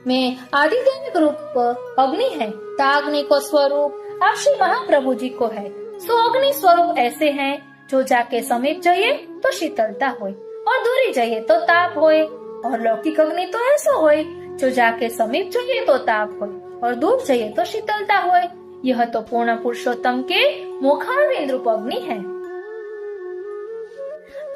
में आदिदेविक रूप अग्नि है. ता अग्नि को स्वरूप आप श्री महाप्रभु जी को है. सो अग्नि स्वरूप ऐसे हैं जो जाके समीप जाइए तो शीतलता होए और दूरी जाइए तो ताप होए, और लौकिक अग्नि तो ऐसा होए जो जाके समीप जाइए तो ताप होए और दूर जाइए तो शीतलता होए. यह तो पूर्ण पुरुषोत्तम के मुखारविंद रूप अग्नि है.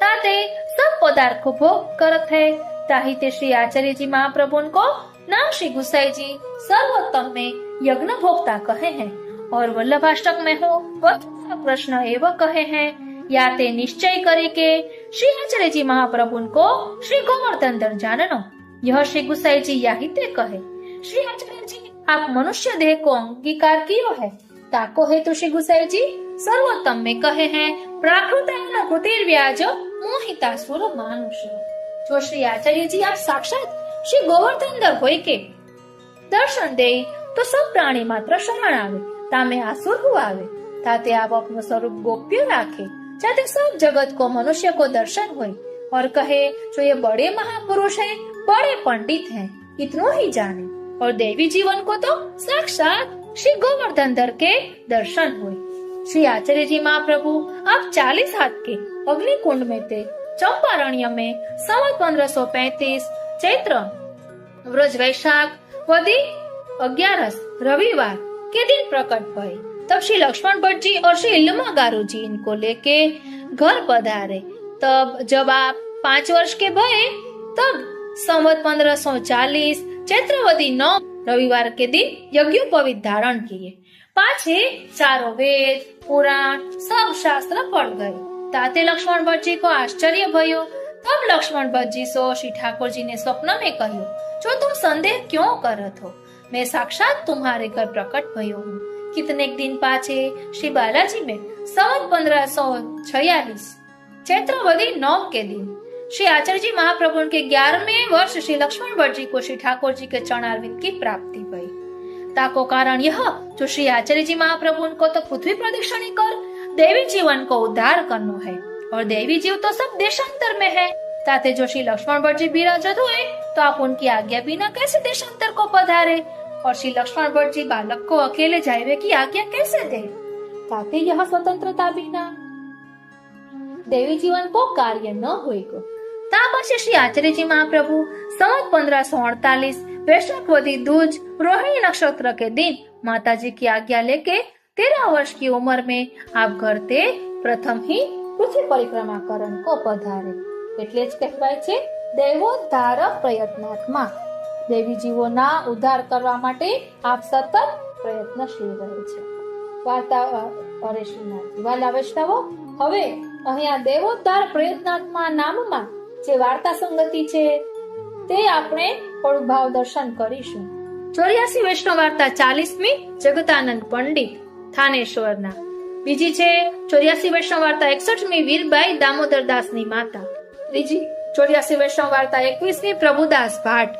ताते सब पदार्थ को भोग करत है. ताही ते श्री आचार्य जी महाप्रभु को नाम श्री गुसाई जी सर्वोत्तम में यज्ञ भोक्ता कहे हैं और वल्लभाष्टक में हो वह कृष्ण एवं कहे हैं या ते निश्चय करे के श्री आचार्य जी महाप्रभु को श्री गोवर्धन धर जाननो। यह श्री गुसाई जी यही ते कहे। श्री आचार्य जी आप मनुष्य देह को अंगीकार कियो है ताको है तो श्री गुसाई जी सर्वोत्तम में कहे हैं प्राकृत कृतिर्व्याज मोहितासुर मानुष। जो श्री आचार्य जी आप साक्षात श्री गोवर्धन धर होय के दर्शन दे तो सब प्राणी मात्र शरण आवे तामे आसुर हु आवे ताते आप अपनो स्वरूप गोप्य राखे जाते सब जगत को मनुष्य को दर्शन होय और कहे जो ये बड़े महापुरुष हैं बड़े पंडित हैं इतनो ही जाने और देवी जीवन को तो साक्षात श्री गोवर्धन धर के दर्शन हुए। श्री आचार्य जी महाप्रभु आप 40 हाथ के अग्निकुंड में थे चंपारण्य में संवत 1535 चैत्र व्रज वैशाख वदी 11 रविवार के दिन प्रकट भय। तब श्री लक्ष्मण भट्ट जी और श्री इल्लमा गारू जी इनको लेके घर पधारे। तब जब आप 5 वर्ष के भये तब संवत 1540 चैत्रवदी 9 रविवार के दिन यज्ञोपवीत धारण किए। पाछे चारों वेद पुराण सब शास्त्र पढ़ गए। ताते लक्ष्मण भट्ट जी को आश्चर्य भयो। तब लक्ष्मण भट्ट जी सो श्री ठाकुर जी ने स्वप्न में कहो जो तुम संदेह क्यों करत हो, मैं साक्षात तुम्हारे घर प्रकट भयो हूँ। कितने दिन पाछे श्री बालाजी में संवत 1546 चैत्रवदी 9 के दिन श्री आचार्य जी महाप्रभु के 11वें वर्ष श्री लक्ष्मण भट्ट जी को श्री ठाकुर जी के चरणारविंद की प्राप्ति हुई। ताको कारण यह जो श्री आचार्य जी महाप्रभु को तो पृथ्वी प्रदक्षिणी कर देवी जीवन को उद्धार करना है और देवी जीव तो सब देशांतर में है। ताते जो श्री लक्ष्मण भट्ट जी विराजत हुए तो आप उनकी आज्ञा बिना कैसे देशांतर को पधारे और श्री लक्ष्मण भट्ट जी बालक को अकेले जाए की आज्ञा कैसे दे। ताते यह स्वतंत्रता बिना देवी जीवन को कार्य न होएगा। तापसे श्री आचार्य जी महाप्रभु संवत 1548 वैशाख वदी दूज रोहिणी नक्षत्र के दिन माता जी की आज्ञा लेके 13 वर्ष की उम्र में आप घर ते प्रथम ही पृथ्वी परिक्रमा करन को पधारे। એટલે જ કહેવાય છે દેવોદ્ધાર પ્રયત્નાત્મા। દેવી જીવોના ઉદ્ધાર કરવા માટે આપ સતત પ્રયત્નશીલ રહે છે। વાર્તા અરે શ્રીનાથજી વાલા વૈષ્ણવો, હવે અહીંયા દેવોદ્ધાર પ્રયત્નાત્મા નામમાં જે વાર્તા સંગતિ છે તે આપણે થોડું ભાવ દર્શન કરીશું। 84 વૈષ્ણવ વાર્તા 40મી જગતાનંદ પંડિત થાનેશ્વરના, બીજી છે 84 વૈષ્ણવ વાર્તા 61મી વીરબાઈ દામોદરદાસની માતા, ત્રીજી 84 વૈષ્ણવ વાર્તા 21મી પ્રભુદાસ ભાટ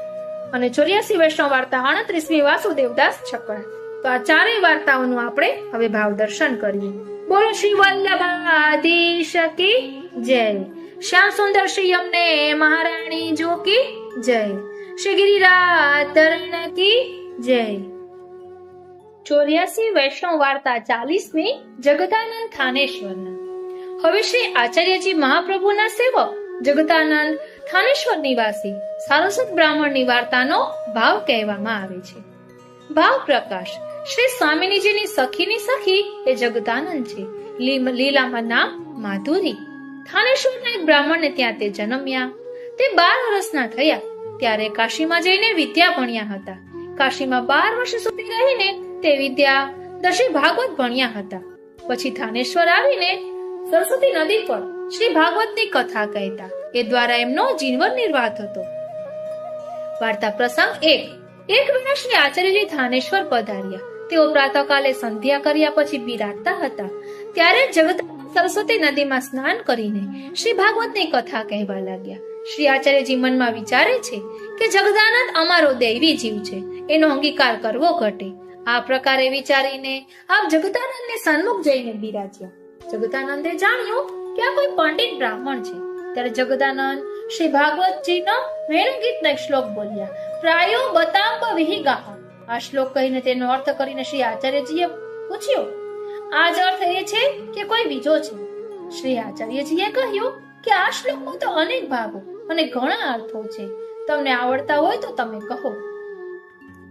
અને 84 વૈષ્ણવ વાર્તા 29મી વાસુદેવદાસ છકડા। તો આ ચારેય વાર્તાઓનું આપણે હવે ભાવ દર્શન કરીએ। બોલો શ્રી વલ્લભાધીશ કી જય, શ્યામ સુંદર શ્રી यमुने महारानी जो की जय, श्री गिरिराज धरण की जय। 84 वैष्णव वार्ता 40મી जगदानंद थानेश्वરના। હવે શ્રી આચાર્યજી મહાપ્રભુના સેવક જગદાનંદ થાનેશ્વર નિવાસી સારસ્વત બ્રાહ્મણની વાર્તાનો ભાવ કહેવામાં આવે છે। ભાવ પ્રકાશ શ્રી સ્વામિનીજીની સખીની સખી એ જગદાનંદ છે। લીલામાં નામ માધુરી। થાનેશ્વરના એક બ્રાહ્મણને ત્યાં તે જન્મ્યા। તે 12 વર્ષના થયા ત્યારે કાશીમાં જઈને વિદ્યા ભણ્યા હતા। કાશીમાં 12 વર્ષ સુધી રહીને તે વિદ્યા દશી ભાગવત ભણ્યા હતા। પછી થાનેશ્વર આવીને સરસ્વતી નદી પર શ્રી ભાગવતની કથા કહેતા। એ દ્વારા એમનો જીવન નિર્વાહ થતો। વાર્તા પ્રસંગ 1। એક વેળા શ્રી આચાર્યજી થાનેશ્વર પધાર્યા। તેઓ પ્રાતઃકાલે સંધ્યા કર્યા પછી બિરાજતા હતા ત્યારે જગત સરસ્વતી નદીમાં સ્નાન કરીને શ્રી ભાગવતની કથા કહેવા લાગ્યા। શ્રી આચાર્યજી મનમાં વિચારે છે કે જગદાનંદ અમારો દૈવી જીવ છે, એનો અંગીકાર કરવો ઘટે। આ પ્રકારે વિચારીને આપ જગદાનંદને સન્મુખ જઈને બિરાજ્યા। જગદાનંદે જાણ્યું કે આ કોઈ પંડિત બ્રાહ્મણ છે। ત્યારે જગદાનંદ શ્રી ભાગવતજીનો વેણુગીતનો એક શ્લોક બોલ્યા। પ્રાયો બતાંબ વિહિગાહ। આ શ્લોક કહીને તેનો અર્થ કરીને શ્રી આચાર્યજીએ પૂછ્યું આ જ અર્થ એ છે કે કોઈ બીજો છે? શ્રી આચાર્યજીએ કહ્યું કે આ શ્લોકમાં તો અનેક ભાગો અને ઘણા અર્થો છે, તમને આવડતા હોય તો તમે કહો।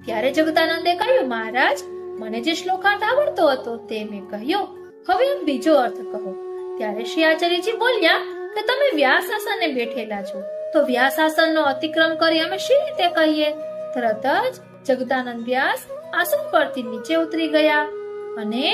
ત્યારે જગદાનંદે કહ્યું મહારાજ, મને જે શ્લોકાર્થ આવડતો હતો તે મેં કહ્યો, હવે આપ બીજો અર્થ કહો। ત્યારે શ્રી આચાર્યજી બોલ્યા કે તમે વ્યાસાસને બેઠેલા છો તો વ્યાસાસનનો અતિક્રમ કરી અમે શી રીતે કહીએ? તરત જ જગદાનંદ વ્યાસ આસન પરથી નીચે ઉતરી ગયા। અને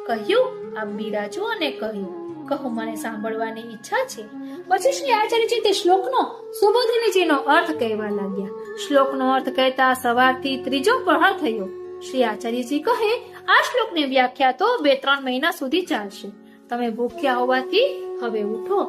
કહ્યું, આપ બિરાજો અને કહ્યું, કહો મને સાંભળવાની ઈચ્છા છે. પછી શ્રી આચાર્યજી તે શ્લોકનો સુબોધિનીજીનો અર્થ કહેવા લાગ્યા. શ્લોકનો અર્થ કહેતા સવારથી ત્રીજો પ્રહર થયો. શ્રી આચાર્યજી કહે, આ શ્લોકની વ્યાખ્યા તો 2-3 મહિના સુધી ચાલશે. તમે ભૂખ્યા હોવાથી હવે ઉઠો.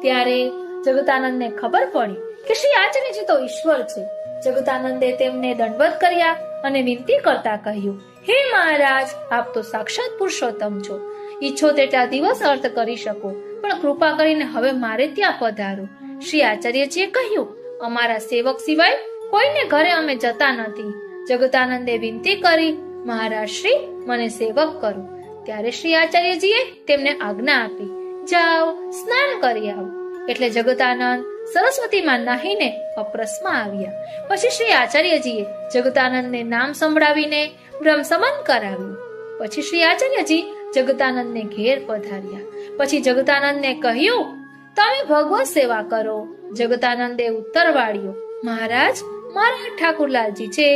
ત્યારે જગતાનંદને ખબર પડી કે શ્રી આચાર્યજી તો ઈશ્વર છે. જગતાનંદે તેમને દંડવત કર્યા અને વિનંતી કરતા કહ્યું, હે મહારાજ, આપ તો સાક્ષાત પુરુષોત્તમ છો. ઈચ્છો તેટલા દિવસ અર્થ કરી શકો, પણ કૃપા કરીને હવે મારે ત્યાં પધારો. શ્રી આચાર્યજીએ કહ્યું, અમારા સેવક સિવાય કોઈને ઘરે અમે જતા નથી. જગતાનંદે વિનંતી કરી, મહારાજ શ્રી, મને સેવક કરો. ત્યારે શ્રી આચાર્યજીએ તેમને આજ્ઞા આપી, જાઓ સ્નાન કરી આવો. એટલે જગતાનંદ સરસ્વતીમાં નાહીને અપરસમાં આવ્યા. પછી શ્રી આચાર્યજીએ જગતાનંદને નામ સંભળાવીને બ્રહ્મ સમાન કરાવ્યું. પછી શ્રી આચાર્યજી જગતાનંદને ઘેર પધાર્યા. પછી જગતાનંદને કહ્યું, તમે ભગવત સેવા કરો. જગતાનંદે ઉત્તર વાળ્યો, મહારાજ, મારા ઠાકુરલાલજી છે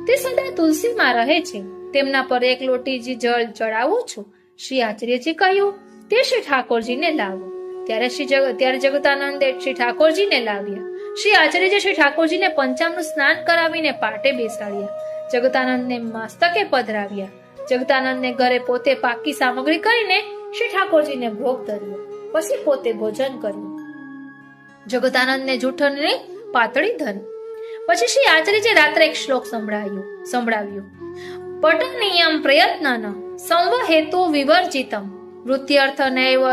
તે સદા તુલસીમાં રહે છે. તેમના પર 1 લોટીજી જળ ચડાવું છું. શ્રી આચાર્યજી કહ્યું, તે શ્રી ઠાકોરજીને લાવો. ત્યારે જગતાનંદે શ્રી ઠાકોરજીને લાવ્યા. શ્રી આચાર્યજી શ્રી ઠાકોરજીને પંચામૃત સ્નાન કરાવીને પાટે બેસાડ્યા. જગતાનંદને મસ્તકે પધરાવ્યા. જગતાનંદને ઘરે પોતે પાકી સામગ્રી કરીને શ્રી ઠાકોરજીને ભોગ ધર્યો. પછી પોતે ભોજન કર્યું. જગતાનંદને જૂઠની પાતળી ધરી. પછી શ્રી આચાર્યજી રાત્રે એક શ્લોક સંભળાવ્યો, પઠનીયમ પ્રયત્નન સંવહેતુ વિવર્જિતમ વૃત્યર્થ નૈવ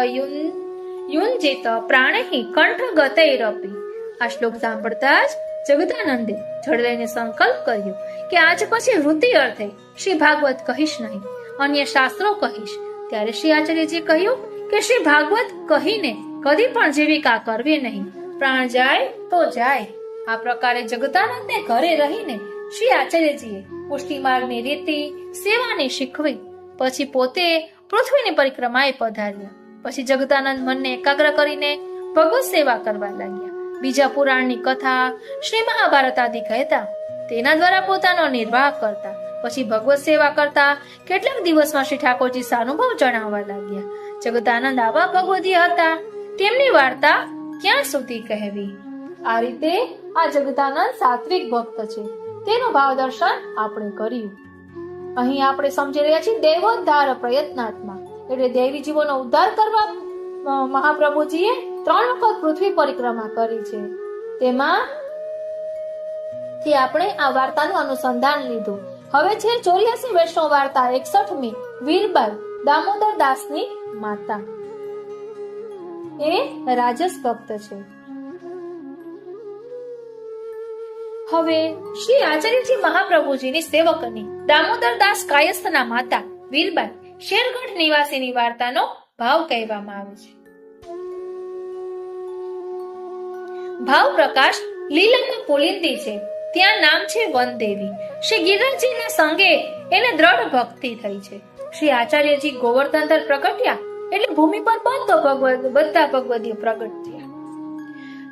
યુંજિત પ્રાણૈ કંઠ ગતૈરપી. આ શ્લોક સાંભળતા જ જગદાનંદે જળ લઈને સંકલ્પ કર્યો કે આજ પછી વૃત્તિ અર્થે શ્રી ભાગવત કહીશ નહીં, અન્ય શાસ્ત્રો કહીશ. ત્યારે શ્રી આચાર્યજીએ કહ્યું કે શ્રી ભાગવત કહીને કદી પણ જીવિકા કરવી નહીં, પ્રાણ જાય તો જાય. આ પ્રકારે જગદાનંદને ઘરે રહીને શ્રી આચાર્યજીએ પુષ્ટિ માર્ગની રીતિ સેવાની શીખવી. પછી પોતે પૃથ્વીની પરિક્રમાએ પધાર્યા. પછી જગદાનંદ મનને એકાગ્ર કરીને ભગવત સેવા કરવા લાગ્યા. બીજા પુરાણની કથા, શ્રી મહાભારત આદિ કહેતા, તેના દ્વારા પોતાનો નિર્વાહ કરતા. પછી ભગવત સેવા કરતા કેટલાક દિવસમાં શ્રી ઠાકોરજી સાનુભવ જણાવવા લાગ્યા. જગદાનંદ આવા ભગવદીય હતા, તેમની વાર્તા ક્યાં સુધી કહેવી. આ રીતે આ જગદાનંદ સાત્વિક ભક્ત છે, તેનું ભાવ દર્શન આપણે કર્યું. અહીં આપણે સમજી રહ્યા છીએ દેવોદ્ધાર પ્રયત્નાત્મા, એટલે દેવી જીવોનો ઉદ્ધાર કરવા મહાપ્રભુજીએ 3 વખત પૃથ્વી પરિક્રમા કરી છે. તેમાં થી આપણે આ વાર્તાનું અનુસંધાન લીધું. હવે છે 84 વૈષ્ણવ વાર્તા 61મી, વીરબાઈ દામોદર દાસની માતા. એ રાજસ ભક્ત છે. હવે શ્રી આચાર્યજી મહાપ્રભુજીની સેવકની દામોદર દાસ કાયસ્થના માતા વીરબાઈ શેરગઢ નિવાસીની વાર્તાનો ભાવ કહેવામાં આવે છે. ભાવ પ્રકાશ લીલામાં પુલિંદી છે, ત્યાં નામ છે વનદેવી. શ્રી ગિરિરાજજીના સંગે એને દ્રઢ ભક્તિ થઈ છે. શ્રી આચાર્યજી ગોવર્ધનધર પ્રગટ્યા એટલે ભૂમિ પર બધા ભગવદીઓ પ્રગટ થયા.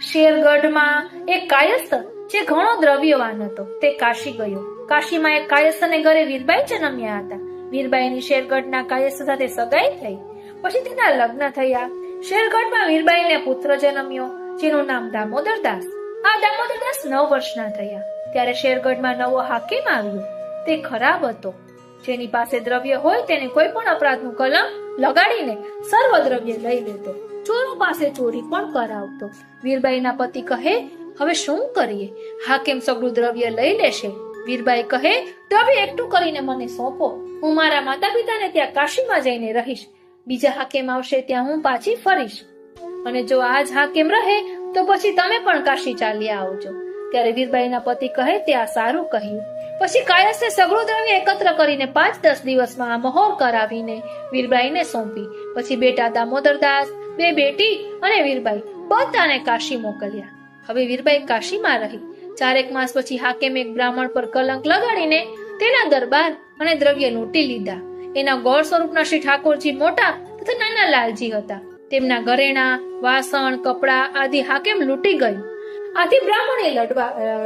શેરગઢમાં એક કાયસ્થ જે ઘણો દ્રવ્યવાન હતો તે કાશી ગયો. કાશીમાં એક કાયસ્થને ઘરે વીરબાઈ જન્મ્યા હતા. વીરબાઈની શેરગઢના કાયસ્થ સાથે સગાઈ થઈ. પછી તેના લગ્ન થયા. શેરગઢમાં વીરબાઈને પુત્ર જન્મ્યો જેનું નામ દામોદર દાસ. આ દામોદર દાસ 9 વર્ષના થયા ત્યારે શેરગઢમાં નવો હાકીમ આવ્યો. તે ખરાબ હતો. જેની પાસે દ્રવ્ય હોય તેને કોઈ પણ અપરાધનું કલમ લગાડીને સર્વ દ્રવ્ય લઈ લેતો. ચોરો પાસે ચોરી પણ કરાવતો. વીરબાઈના પતિ કહે, હવે શું કરીએ? હાકીમ સગળું દ્રવ્ય લઈ લેશે. વીરબાઈ કહે, દ્રવ્ય એકઠું કરીને મને સોંપો, હું મારા માતા પિતાને ત્યાં કાશીમાં જઈને રહીશ. બીજા હાકીમ આવશે ત્યાં હું પાછી ફરીશ, અને જો આજ હાકીમ રહે તો પછી તમે પણ કાશી ચાલી આવજો. ત્યારે વીરબાઈના પતિ કહે, તે આ સારું કહ્યું. પછી કાયસ્થે સગળું દ્રવ્ય એકત્ર કરીને 5-10 દિવસમાં આ મહોર કરાવીને વીરબાઈને સોંપી. પછી બેટા દામોદરદાસ, 2 બેટી અને વીરબાઈ બધાને કાશી મોકલ્યા. હવે વીરબાઈ કાશીમાં રહી. 4 માસ પછી હાકીમ એક બ્રાહ્મણ પર કલંક લગાડીને તેના દરબાર અને દ્રવ્ય લૂંટી લીધા. એના ગોળ સ્વરૂપના શ્રી ઠાકોરજી મોટા તથા નાના લાલજી હતા. તેમના ઘરેણા, વાસણ, કપડા આદિ હાકીમ લૂંટી ગયું. આથી બ્રાહ્મણે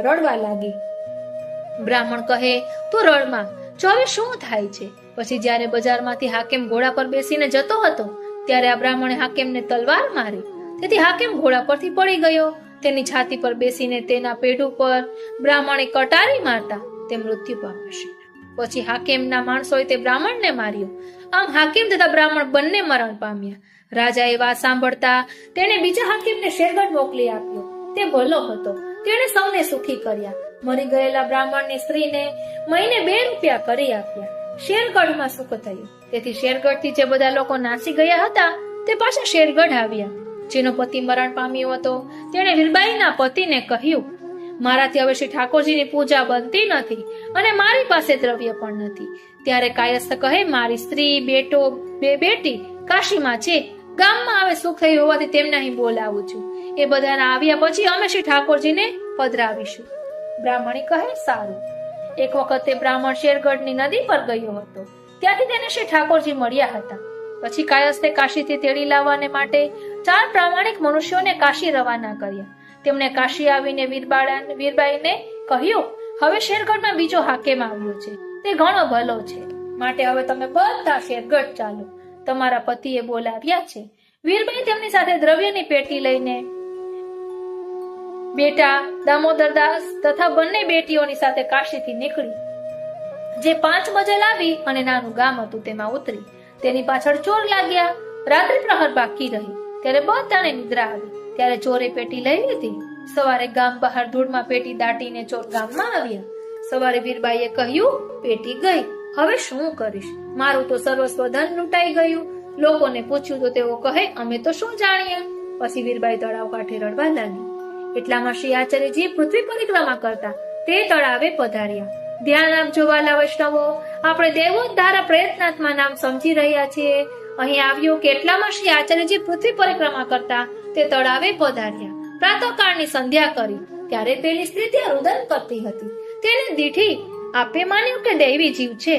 રડવા લાગી. બ્રાહ્મણ કહે, તું રડમાં, જો હવે શું થાય છે? પછી જ્યારે બજારમાંથી હાકેમ ઘોડા પર બેસીને જતો હતો ત્યારે આ બ્રાહ્મણે હાકેમને તલવાર મારી, તેથી હાકેમ ઘોડા પરથી પડી ગયો. તેની છાતી પર બેસીને તેના પેટ ઉપર બ્રાહ્મણે કટારી મારતા તે મૃત્યુ પામ્યો છે. પછી હાકેમના માણસોએ તે બ્રાહ્મણને માર્યો. આમ હાકેમ તથા બ્રાહ્મણ બંને મરણ પામ્યા. રાજાએ વાત સાંભળતા તેણે બીજા હાકેમને શેરગઢ મોકલી આપ્યો. તે ભલો હતો, તેણે સૌને સુખી કર્યા. મરી ગયેલા બ્રાહ્મણની સ્ત્રીને મહિને 2 રૂપિયા કરી આપ્યા. શેરગઢમાં સુખ થયું. તેથી શેરગઢથી જે બધા લોકો નાસી ગયા હતા તે પાછા શેરગઢ આવ્યા. જેનો પતિ મરણ પામ્યો હતો તેણે વીરબાઈના પતિને કહ્યું, મારાથી હવે શ્રી ઠાકોરજીની પૂજા બનતી નથી અને મારી પાસે દ્રવ્ય પણ નથી. ત્યારે કાયસ્થ કહે, મારી સ્ત્રી, બેટો, 2 બેટી કાશીમાં છે. ગામમાં હવે સુખ થયું હોવાથી તેમને અહીં બોલાવું છું. એ બધાના આવ્યા પછી અમે શ્રી ઠાકોરજીને પધરાવીશું. બ્રાહ્મણી કહે, સારું. એક વખત તે બ્રાહ્મણ શેરગઢની નદી પર ગયો હતો. ત્યાંથી તેને શ્રી ઠાકોરજી મળ્યા હતા. પછી કાયસ્થે કાશીથી તેડી લાવવાને માટે 4 પ્રામાણિક મનુષ્યોને કાશી રવાના કર્યા. તેમણે કાશી આવીને વીરબાઈને કહ્યું, હવે શેરગઢમાં બીજો હાકેમ આવ્યો છે, તે ઘણો ભલો છે, માટે હવે તમે બધા શેરગઢ ચાલો, તમારા પતિએ બોલાવ્યા છે. વીરબાઈ તેમની સાથે દ્રવ્યની પેટી લઈને બેટા દામોદરદાસ તથા બંને બેટીઓની સાથે કાશીથી નીકળી. જે 5 મજલ આવી અને નાનું ગામ હતું તેમાં ઉતરી. તેની પાછળ ચોર લાગ્યા. રાત્રિ પ્રહર બાકી રહી ત્યારે બધાને નિદ્રા આવી. ત્યારે ચોરે પેટી લઈ લીધી. સવારે ગામ બહાર ધૂળમાં પેટી દાટીને ચોર ગામમાં આવ્યા. સવારે વીરબાઈએ કહ્યું, પેટી ગઈ, હવે શું કરીશ? મારું તો સર્વસ્વ ધન લૂંટાઈ ગયું. લોકોને પૂછ્યું તો તેઓ કહે, અમે તો શું જાણ્યા. પછી વીરબાઈ તળાવ કાંઠે રડવા લાગી. એટલામાં શ્રી આચાર્યજી પૃથ્વી પરિક્રમા કરતા તે તળાવે પધાર્યા. ધ્યાન આપજો વાલા વૈષ્ણવો, આપણે દેવોદ્ધાર પ્રયત્નાત્મા નામ સમજી રહ્યા છીએ. અહીં આવ્યું કે એટલામાં શ્રી આચાર્યજી પૃથ્વી પરિક્રમા કરતા તે તળાવે પધાર્યા. પ્રાતઃકાળની સંધ્યા કરી ત્યારે પેલી સ્ત્રી ત્યાં રુદન કરતી હતી. તેને દીઠી. આપે માન્યું કે દૈવી જીવ છે,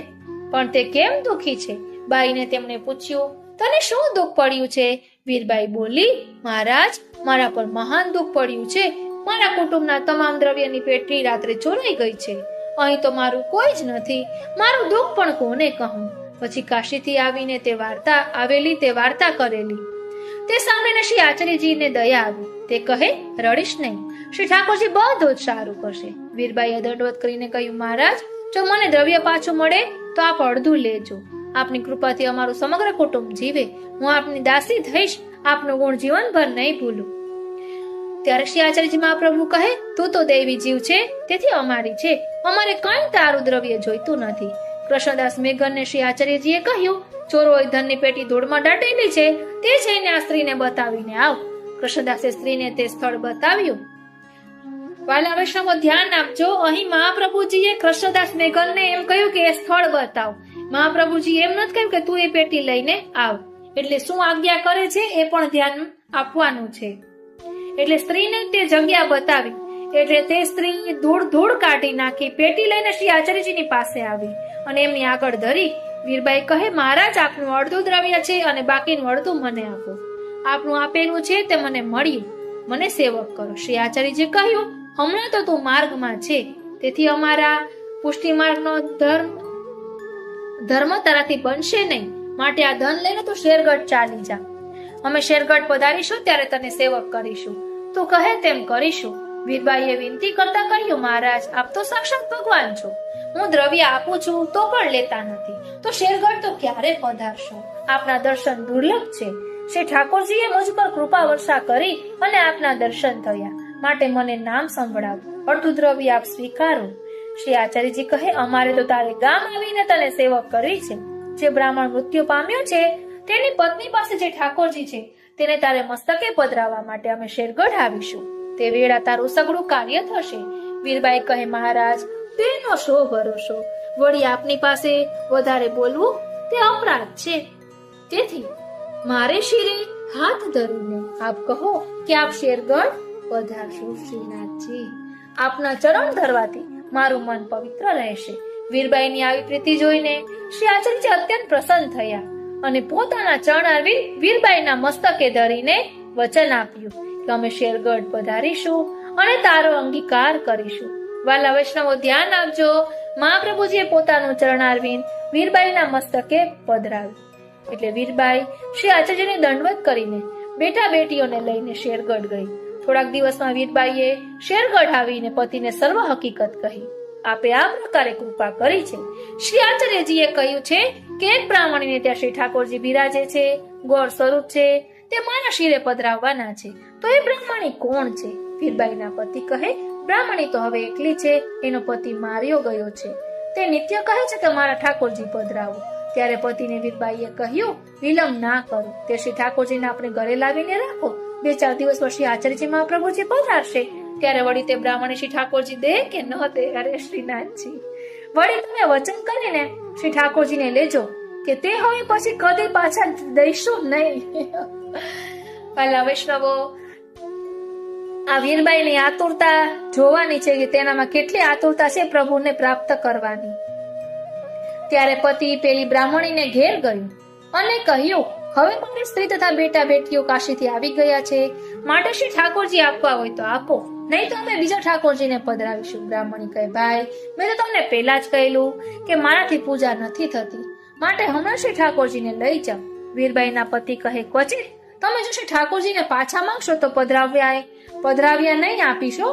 પણ તે કેમ દુખી છે? બાઈને તેમણે પૂછ્યું, તને શું દુઃખ પડ્યું છે? વીરબાઈ બોલી, મહારાજ, મારા પર મહાન દુઃખ પડ્યું છે. મારા કુટુંબના તમામ દ્રવ્યની પેટી રાત્રે ચોરાઈ ગઈ છે. અહીં તો મારું કોઈ જ નથી. મારું દુઃખ પણ કોને કહું? પછી કાશીથી આવીને તે વાર્તા કરેલી. તે સાંભળીને શ્રી આચાર્યજીને દયા આવી. તે કહે, રડીશ નહીં, શ્રી ઠાકોરજી બધું જ સારું કરશે. વીરબાઈએ દંડવત કરીને કહ્યું, મહારાજ, જો મને દ્રવ્ય પાછું મળે તો આપ અડધું લેજો. આપની કૃપાથી અમારું સમગ્ર કુટુંબ જીવે. હું આપની દાસી થઈશ. આપનું ગુણ જીવનભર નહીં ભૂલું. ત્યારે શ્રી આચાર્યજી મહાપ્રભુ કહે, તું તો દેવી જીવ છે, તેથી અમારી છે. અમારે કઈ તારું દ્રવ્ય જોઈતું નથી. કૃષ્ણદાસ મેઘનને શ્રી આચાર્યજીએ કહ્યું, ચોરોએ ધનની પેટી ધૂળમાં દાટેલી છે, તે જઈને આ સ્ત્રીને બતાવીને આવ. કૃષ્ણદાસે સ્ત્રીને તે સ્થળ બતાવ્યું. વાલા વૈષ્ણવો, ધ્યાન આપજો. અહીં મહાપ્રભુજીએ કૃષ્ણદાસ મેઘનને એમ કહ્યું કે એ સ્થળ બતાવ. મહાપ્રભુજી એમ નથી કહ્યું કે તું એ પેટી લઈને આવ. એટલે શું આજ્ઞા કરે છે એ પણ ધ્યાન આપવાનું છે. એટલે સ્ત્રીને તે જગ્યા બતાવી. એટલે તે સ્ત્રી ધૂળ કાઢી નાખી, પેટી લઈને શ્રી આચાર્યજીની પાસે આવી અને એમની આગળ ધરી. વીરબાઈ કહે, મહારાજ, આપનું અડધું દ્રવ્ય છે અને બાકીનું અડધું મને આપો. આપનું આપેલું છે તે મને મળ્યું, મને સેવક કરો. શ્રી આચાર્યજીએ કહ્યું, હમણાં તો તું માર્ગમાં છે, તેથી અમારા પુષ્ટિ માર્ગનો ધર્મ તારાથી બનશે નહીં. માટે આ ધન લઈને તું શેરગઢ ચાલી જા. અમે શેરગઢ પધારીશું ત્યારે તને સેવક કરીશું. તું કહે તેમ કરીશું. વીરબાઈએ વિનંતી કરતા કહ્યું, મહારાજ, આપ તો સાક્ષાત ભગવાન છો. હું દ્રવ્ય આપું છું તો પણ લેતા નથી, તો શેરગઢ તો ક્યારે પધારશો? આપના દર્શન દુર્લભ છે. શ્રી ઠાકોરજીએ મુજ પર કૃપા વર્ષા કરી અને આપના દર્શન થયા, માટે મને નામ સંભળાવ. અડધું દ્રવ્ય આપ સ્વીકારો. શ્રી આચાર્યજી કહે, અમારે તો તારે ગામ આવીને તને સેવક કરવી છે. જે બ્રાહ્મણ મૃત્યુ પામ્યો છે તેની પત્ની પાસે જે ઠાકોરજી છે તેને તારે મસ્તકે પધરાવવા માટે અમે શેરગઢ આવીશું. તે વેળા તારું સગળું કાર્ય થશે. વીરબાઈ કહે, મહારાજ, તેનો શો ભરોસો? વળી આપની પાસે વધારે બોલવું તે અપરાધ છે. તેથી મારે શિરે હાથ ધરીને આપ કહો કે આપ શેરગઢ પધારશો. શ્રીનાથજી, આપના ચરણ ધરવાથી મારું મન પવિત્ર રહેશે. વીરબાઈની આવી પ્રીતિ જોઈને શ્રી આચાર્યજી અત્યંત પ્રસન્ન થયા અને પોતાના ચરણ વીરબાઈના મસ્તકે ધરીને વચન આપ્યું કે અમે શેરગઢ પધારીશું અને તારો અંગીકાર કરીશું. વાલા વૈષ્ણવો, ધ્યાન આપજો. મહાપ્રભુજીએ પોતાનું ચરણારવિંદ વીરબાઈના મસ્તકે પધરાવી. એટલે વીરબાઈ શ્રી આચાર્યને દંડવત કરીને બેટા બેટીઓને લઈને શેરગઢ ગઈ. થોડાક દિવસમાં વીરબાઈએ શેરગઢ આવીને પતિને સર્વ હકીકત કહી. આપે આ પ્રકારે કૃપા કરી છે. શ્રી આચાર્યજીએ કહ્યું છે કે એક બ્રાહ્મણીને ત્યાં શ્રી ઠાકોરજી બિરાજે છે, ગોળ સ્વરૂપ છે, તે મારા શિરે પધરાવવાના છે. તો એ બ્રાહ્મણી કોણ છે? વીરબાઈના પતિ કહે, બ્રાહ્મણી તો હવે એકલી છે, એનો પતિ માર્યો ગયો છે. તે નિત્ય કહે છે કે મારા ઠાકોરજી પધરાવો. ત્યારે પતિને વીરબાઈએ કહ્યું, વિલંબ ના કરો, તે શ્રી ઠાકોરજીને આપણે ઘરે લાવીને રાખો. 2-4 દિવસમાં શ્રી આચાર્યજી મહાપ્રભુજી પધારશે, ત્યારે વળી તે બ્રાહ્મણી શ્રી ઠાકોરજી દે કે ન દે? અરે શ્રીનાથજી, વળી તમે વચન કરીને શ્રી ઠાકોરજીને લેજો કે તે હવે પછી કદી પાછા દઈશું નહીં. ભલા વૈષ્ણવો, આ વીરબાઈની આતુરતા જોવાની છે કે તેનામાં કેટલી આતુરતા છે પ્રભુને પ્રાપ્ત કરવાની. ત્યારે પતિ પેલી બ્રાહ્મણીને ઘેર ગયું અને કહ્યું, હવે મારી સ્ત્રી તથા બેટા બેટીઓ કાશીથી આવી ગયા છે, માટે શ્રી ઠાકોરજી આપવા હોય તો આપો, નહીં તો અમે બીજા ઠાકોરજીને પધરાવીશું. બ્રાહ્મણી કહે, ભાઈ, મેં તો તમને પહેલા જ કહેલું કે મારાથી પૂજા નથી થતી, માટે હમણાં શ્રી ઠાકોરજીને લઈ જાઓ. વીરબાઈના પતિ કહે, ક્વચિત તમે જો શ્રી ઠાકોરજીને પાછા માંગશો તો પધરાવ્યા નહીં આપીશો.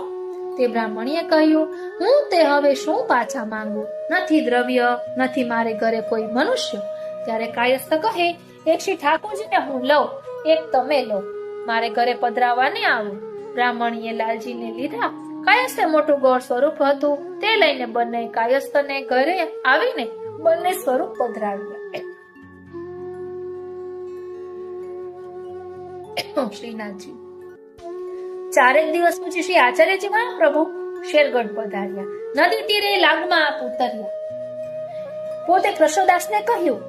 તે બ્રાહ્મણીએ કહ્યું, હું તે હવે શું પાછા માંગુ? નથી દ્રવ્ય, નથી મારે ઘરે કોઈ મનુષ્ય. ત્યારે કાયસ્થ કહે, એક શ્રી ઠાકોરજીને હું લઉં, એક તમે લો, મારે ઘરે પધરાવવા નહીં આવું. બ્રાહ્મણીએ લાલજીને લીધા. કાયસ્થે મોટું ગોળ સ્વરૂપ હતું, તે લઈને બંને કાયસ્થને ઘરે આવીને બંને સ્વરૂપ પધરાવ્યા. શ્રીનાથજી, 4 દિવસ પછી શ્રી આચાર્યજી મહાપ્રભુ શેરગઢ પધાર્યા. નદી તીરે લાગમાં ઉતર્યા. પોતે કૃષ્ણદાસને કહ્યું,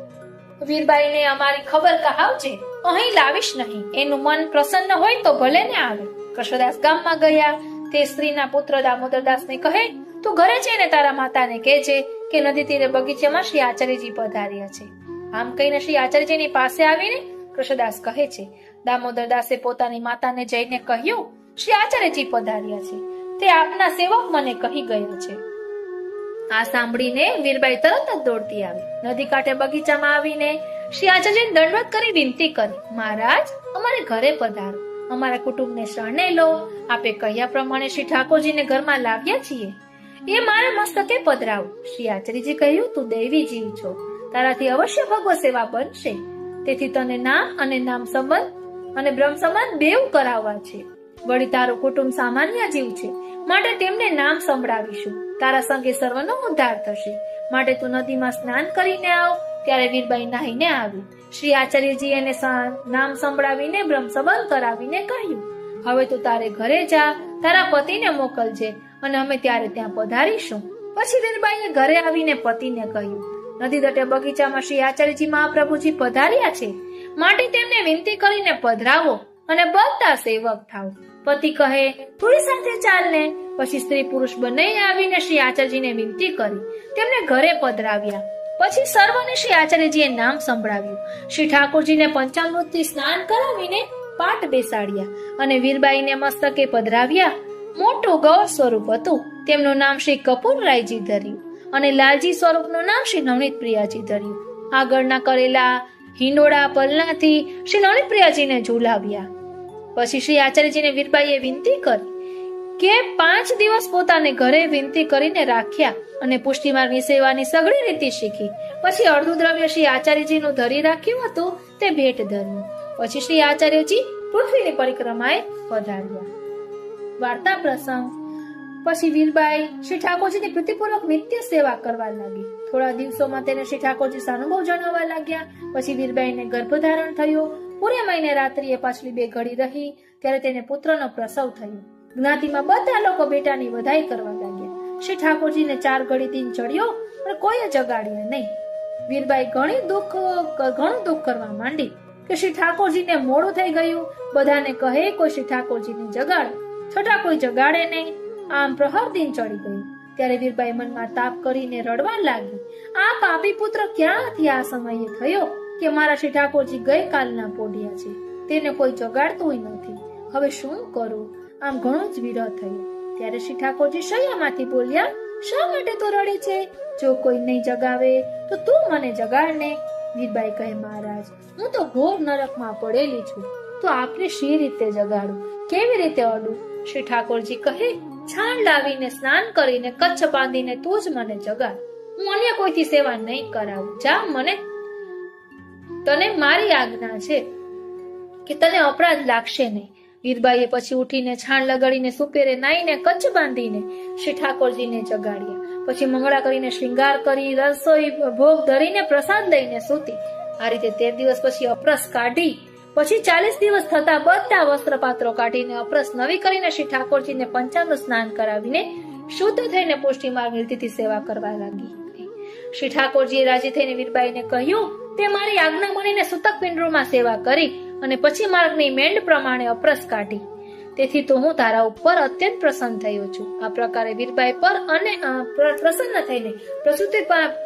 વીરબાઈને અમારી ખબર કહાવજે, અહીં લાવીશ નહીં. એનું મન પ્રસન્ન હોય તો ભલે ને આવે. કૃષ્ણદાસ ગામમાં ગયા. તે સ્ત્રીના પુત્ર દામોદરદાસને કહે, તું ઘરે જઈને તારા માતાને કહેજે કે નદી તીરે બગીચામાં શ્રી આચાર્યજી પધાર્યા છે. આમ કહીને શ્રી આચાર્યજીની પાસે આવીને કૃષ્ણદાસ કહે છે. દામોદરદાસે પોતાની માતાને જઈને કહ્યું, શ્રી આચાર્યજી પધાર્યા છે, તે આપના સેવક મને કહી ગયા છે. આ સાંભળીને વીરબાઈ તરત જ દોડતી આવી. નદી કાંઠે બગીચામાં આવીને શ્રી આચાર્યજીને દંડવત કરી વિનંતી કરી, મહારાજ, અમારે ઘરે પધારો, અમારા કુટુંબને શરણે લો. આપે કહ્યા પ્રમાણે શ્રી ઠાકોરજીને ઘરમાં લાવ્યા છીએ, એ મારે મસ્તકે પધરાવો. શ્રી આચાર્યજી કહ્યું, તું દૈવી જીવ છો, તારાથી અવશ્ય ભગવત સેવા બનશે. તેથી તને નામ અને નામ સંબંધ અને બ્રહ્મ સંબંધ બેઉ કરાવવા છે. વળી તારું કુટુંબ સામાન્ય જીવ છે, માટે તેમને નામ સંભળાવીશું. તારા સંગે સર્વનો ઉદ્ધાર થશે, માટે તું નદીમાં સ્નાન કરીને આવ. ત્યારે વીરબાઈ નાહીને આવી. શ્રી આચાર્યજી એને નામ સંભળાવીને બ્રહ્મ સંબંધ કરાવીને કહ્યું, હવે તું તારે ઘરે જા, તારા પતિને મોકલજે અને અમે ત્યારે ત્યાં પધારીશું. પછી વીરબાઈએ ઘરે આવીને પતિને કહ્યું, નદી તટે બગીચામાં શ્રી આચાર્યજી મહાપ્રભુજી પધાર્યા છે, માટે તેમને વિનંતી કરીને પધરાવો અને બધા સેવક થાવ. પતિ કહે, તું સાથે ચાલ ને. પછી સ્ત્રી પુરુષ બંને આવીને શ્રી આચાર્યજીને વિનંતી કરી તેમને ઘરે પધરાવ્યા. પછી સર્વને શ્રી આચાર્યજીએ નામ સંભળાવ્યું. શ્રી ઠાકોરજીને પંચામૃતથી સ્નાન કરાવીને પાઠ બેસાડ્યા અને વીરબાઈને મસ્તકે પધરાવ્યા. મોટું ગૌર સ્વરૂપ હતું, તેમનું નામ શ્રી કપૂરરાયજી ધર્યું અને લાલજી સ્વરૂપનું નામ શ્રી નવનીત પ્રિયાજી ધર્યું. આગળના કરેલા હિંડોળા પલનાથી શ્રી નવનીત પ્રિયાજીને ઝુલાવ્યા. પછી શ્રી આચાર્યજીને વીરબાઈએ વિનંતી કરી કે 5 દિવસ પોતાને ઘરે વિનંતી કરીને રાખ્યા અને પુષ્ટિમાર્ગની સેવાની સઘળી રીતિ શીખી. પછી અડધું દ્રવ્ય શ્રી આચાર્યજીનું ધરી રાખ્યું હતું, તે ભેટ ધર્યું. પછી શ્રી આચાર્યજી પૃથ્વીની પરિક્રમાએ પધાર્યા. વાર્તા પ્રસંગ. પછી વીરબાઈ શ્રી ઠાકોરજીની પ્રીતિપૂર્વક નિત્ય સેવા કરવા લાગી. થોડા દિવસોમાં તેને શ્રી ઠાકોરજી અનુભવ જણાવવા લાગ્યા. પછી વીરબાઈને ગર્ભધારણ થયો. પૂરે મહિને રાત્રિએ પાછલી 2 ઘડી રહી ત્યારે તેને પુત્રનો પ્રસવ થયો. જ્ઞાતિમાં બધા લોકો બેટાની વધાઈ કરવા લાગ્યા. શ્રી ઠાકોરજીને 4 ઘડી દિન ચડ્યો અને કોઈએ જગાડ્યા નહીં. વીરબાઈ ઘણું દુઃખ કરવા માંડી કે શ્રી ઠાકોરજીને મોડું થઈ ગયું. બધાને કહે કોઈ શ્રી ઠાકોરજીને જગાડે, છતાં કોઈ જગાડે નહીં. આમ પ્રહર દિન ચડી ગયું. ત્યારે વીરબાઈ મનમાં તાપ કરીને રડવા લાગી. આ પાપી પુત્ર ક્યાંથી આ સમયે થયો કે મારા શ્રી ઠાકોરજી ગઈકાલના પોઢિયા છે, તેને કોઈ જગાડતું નથી. હવે શું કરું? આમ ઘણો જ વિરહ થયો. ત્યારે શ્રી ઠાકોરજી શૈયામાંથી બોલ્યા, શા માટે તો રડે છે? જો કોઈ નહીં જગાવે તો તું મને જગાડ ને. વીરબાઈ કહે, મહારાજ, હું તો ઘોર નરકમાં પડેલી છું, તો આપને શી રીતે જગાડું, કેવી રીતે અડું? શ્રી ઠાકોરજી કહે, છાણ લાવીને સ્નાન કરીને કચ્છ બાંધીને તું જ મને જગાડ. હું અન્ય કોઈથી સેવા નહીં કરાવું. જા, મને તને મારી આજ્ઞા છે કે તને અપરાધ લાગશે નહીં. વીરબાઈએ પછી ઉઠીને છાણ લગાડીને સુપેરે નાઈને કચ્છ બાંધીને શ્રી ઠાકોરજીને જગાડ્યા. પછી મંગળા કરીને શ્રૃંગાર કરી રસોઈ ભોગ ધરીને પ્રસાદ લઈને સૂતી. આ રીતે 13 દિવસ પછી અપરસ કાઢી. પછી 40 દિવસ થતા બધા વસ્ત્ર પાત્રો કાઢીને અપરસ નવી કરીને શ્રી ઠાકોરજીને પંચામૃત સ્નાન કરાવીને શુદ્ધ થઈને પુષ્ટિ માર્ગ નીતિથી સેવા કરવા લાગી. શ્રી ઠાકોરજીએ રાજી થઈને વીરબાઈને કહ્યું, તે મારી આજ્ઞા માનીને સૂતક પિંડરૂમાં સેવા કરી અને પછી માર્ગની મેંડ પ્રમાણે અપરસ કાઢી. તેથી તો હું તારા ઉપર અત્યંત પ્રસન્ન થયો છું. આ પ્રકારે વીરબાઈ પર અને પ્રસન્ન થઈને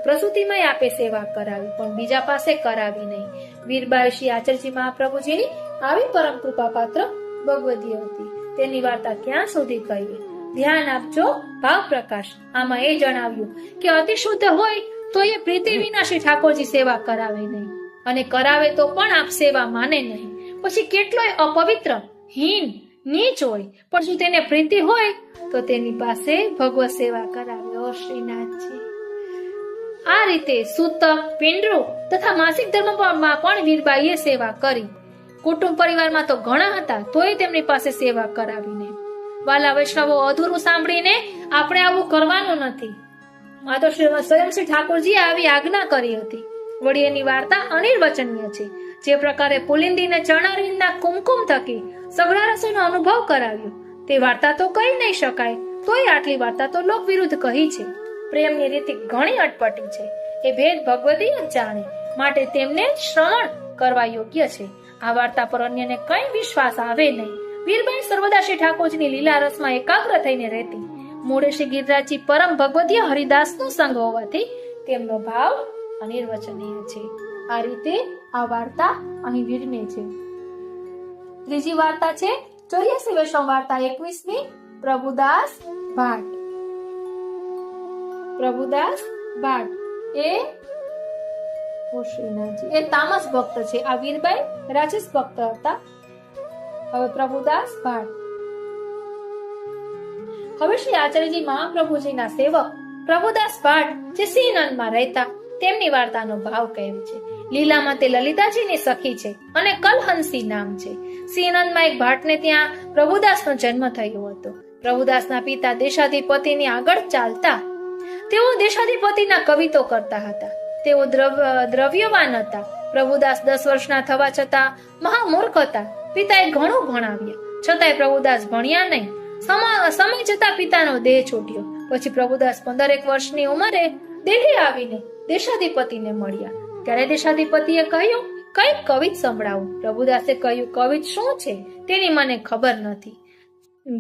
પ્રસૂતિમાં આપે સેવા કરાવી, પણ બીજા પાસે કરાવી નહીં. વીરબાઈ શ્રી આચાર્યજી મહાપ્રભુજીની આવી પરમ કૃપા પાત્ર ભગવતી હતી. તેની વાર્તા ક્યાં સુધી કહીએ? ધ્યાન આપજો. ભાવ પ્રકાશ આમાં એ જણાવ્યું કે અતિ શુદ્ધ હોય તો એ પ્રીતિ વિના શ્રી ઠાકોરજી સેવા કરાવે નહીં, અને કરાવે તો પણ આપ સેવા માને નહીં. પછી કેટલોય અપવિત્ર, હીન, નીચ હોય પણ જો તેને પ્રીતિ હોય તો તેની પાસે ભગવત સેવા કરાવે. ઓ શ્રીનાથજી! આ રીતે સૂતક, પિંડરૂ તથા માસિક ધર્મમાં પણ વીરબાઈએ સેવા કરી. કુટુંબ પરિવારમાં તો ઘણા હતા, તોય તેમની પાસે સેવા કરાવીને. વાલા વૈષ્ણવો, અધૂરું સાંભળીને આપણે આવું કરવાનું નથી. આ તો સ્વયં શ્રી ઠાકોરજીએ આવી આજ્ઞા કરી હતી. વળી એની વાર્તા અનિર્વચનીય છે. જે પ્રકારે પુલિંદીને ચણારીના કુમકુમ થકી સઘળા રસોઈનો અનુભવ કરાવ્યો, તે વાર્તા તો કહી નહીં શકાય. તોય આટલી વાર્તા તો લોક વિરુદ્ધ કહી છે. પ્રેમની રીતિ ઘણી અટપટી છે. એ ભેદ ભગવતી જ જાણે, માટે તેમને શ્રવણ કરવા યોગ્ય છે. આ વાર્તા પર અન્યને કઈ વિશ્વાસ આવે નહીં. વીરબાઈ સર્વદા શ્રી ઠાકોરજીની લીલા રસમાં એકાગ્ર થઈને રહેતી. મૂળે શ્રી ગિરિરાજજી પરમ ભગવતીય હરિદાસનો સંગ હોવાથી તેમનો ભાવ અનિર્વચનીય છે. આ રીતે આ વાર્તા અહીં વિરમે છે. ત્રીજી વાર્તા છે 84 વૈષ્ણવ વાર્તા 21મી, પ્રભુદાસ ભાટ. પ્રભુદાસ ભાટ એ તામસ ભક્ત છે. આ વીરબાઈ રાજસ ભક્ત હતા. હવે પ્રભુદાસ ભાટ. હવે શ્રી આચાર્યજી મહાપ્રભુજીના સેવક પ્રભુદાસ ભાટ જે સિંહનંદમાં રહેતા, તેમની વાર્તાનો ભાવ કહેવી છે. લીલામાં તે લલિતાજીની સખી છે અને કલહંસી નામ છે. સિંહનંદમાં એક ભાટને ત્યાં પ્રભુદાસનો જન્મ થયો હતો. પ્રભુદાસના પિતા દેશાધિપતિની આગળ ચાલતા. તેઓ દેશાધિપતિના કવિતો કરતા હતા. તેઓ દ્રવ્યવાન હતા. પ્રભુદાસ 10 વર્ષના થવા છતાં મહામૂર્ખ હતા. પિતાએ ઘણું ભણાવ્યા, છતાંય પ્રભુદાસ ભણ્યા નહીં. સમય જતા પિતાનો દેહ છૂટ્યો. પછી પ્રભુદાસ 15 વર્ષની ઉંમરે દિલ્હી આવીને દેશાધિપતિને મળ્યા. ત્યારે દેશાધિપતિએ કહ્યું, કઈક કવિત સંભળાવું. પ્રભુદાસે કહ્યું, કવિત શું છે તેની મને ખબર નથી.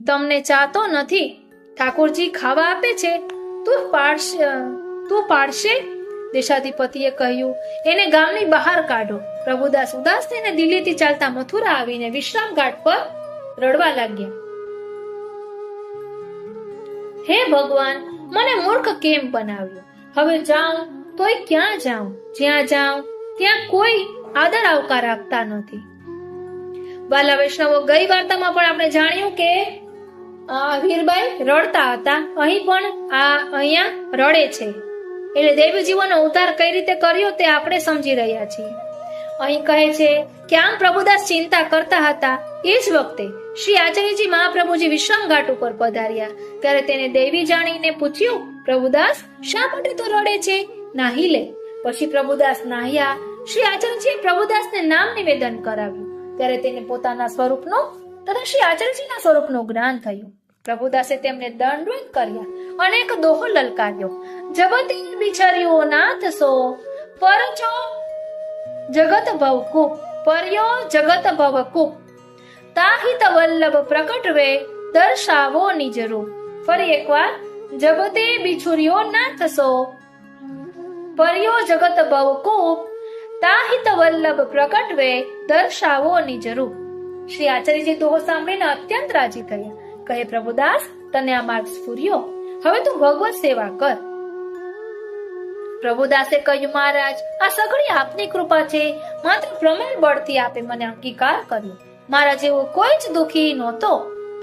તમને ચાહતો નથી, ઠાકોરજી ખાવા આપે છે, તું પાડશે? દેશાધિપતિએ કહ્યું, એને ગામની બહાર કાઢો. પ્રભુદાસ ઉદાસ થઈને દિલ્હીથી ચાલતા મથુરા આવીને વિશ્રામ ઘાટ પર રડવા લાગ્યા. હે ભગવાન, મને મૂર્ખ કેમ બનાવ્યો? હવે જાઉં તોય ક્યાં જાઉં? જ્યાં જાઉં ત્યાં કોઈ આદર આવકાર રાખતા નથી. વાલા વૈષ્ણવો, ગઈ વાર્તામાં પણ આપણે જાણ્યું કે વીરબાઈ રડતા હતા. અહીં પણ અહીંયા રડે છે. એટલે દૈવી જીવનનો ઉદ્ધાર કઈ રીતે કર્યો તે આપણે સમજી રહ્યા છીએ. અહીં કહે છે કે આમ પ્રભુદાસ ચિંતા કરતા હતા. એ જ વખતે શ્રી આચાર્યજી મહાપ્રભુજી વિશ્રામ ઘાટ ઉપર પધાર્યા. ત્યારે તેને દૈવી જાણીને પૂછ્યું, પ્રભુદાસ શા માટે તો રડે છે? નાહી લે. પછી પ્રભુદાસ નાહ્યા. શ્રી આચાર્યજીએ પ્રભુદાસને નામ નિવેદન કરાવ્યું. ત્યારે તેને પોતાના સ્વરૂપનો તથા શ્રી આચાર્યજીના સ્વરૂપનું જ્ઞાન થયું. પ્રભુદાસે તેમને દંડવત કર્યા. અનેક દોહો લલકાર્યો. જગતી બિચાર્યો નાથ સો પરચો જગત ભવકુપ, પર્યો જગત ભવકુપ, તાહિત વલ્લભ પ્રકટ વે દર્શાવો નિજ રૂપ. ફરી એકવાર, જગતે બિછુર્યો નાથ સો પર્યો જગત ભવકુપ, તાહિત વલ્લભ પ્રકટ વે દર્શાવો નિજ રૂપ. શ્રી આચાર્યજી દોહો સાંભળીને અત્યંત રાજી થયા. કહે, પ્રભુદાસ, તને આ માર્ગ સ્ફુર્યો. હવે તું ભગવત સેવા કર. પ્રભુદાસે કહ્યું, મહારાજ, આ સઘળી આપની કૃપા છે. માત્ર પ્રમેય બળથી આપે મને અંગીકાર કર્યો. મારા જેવો કોઈ જ દુઃખી નહોતો.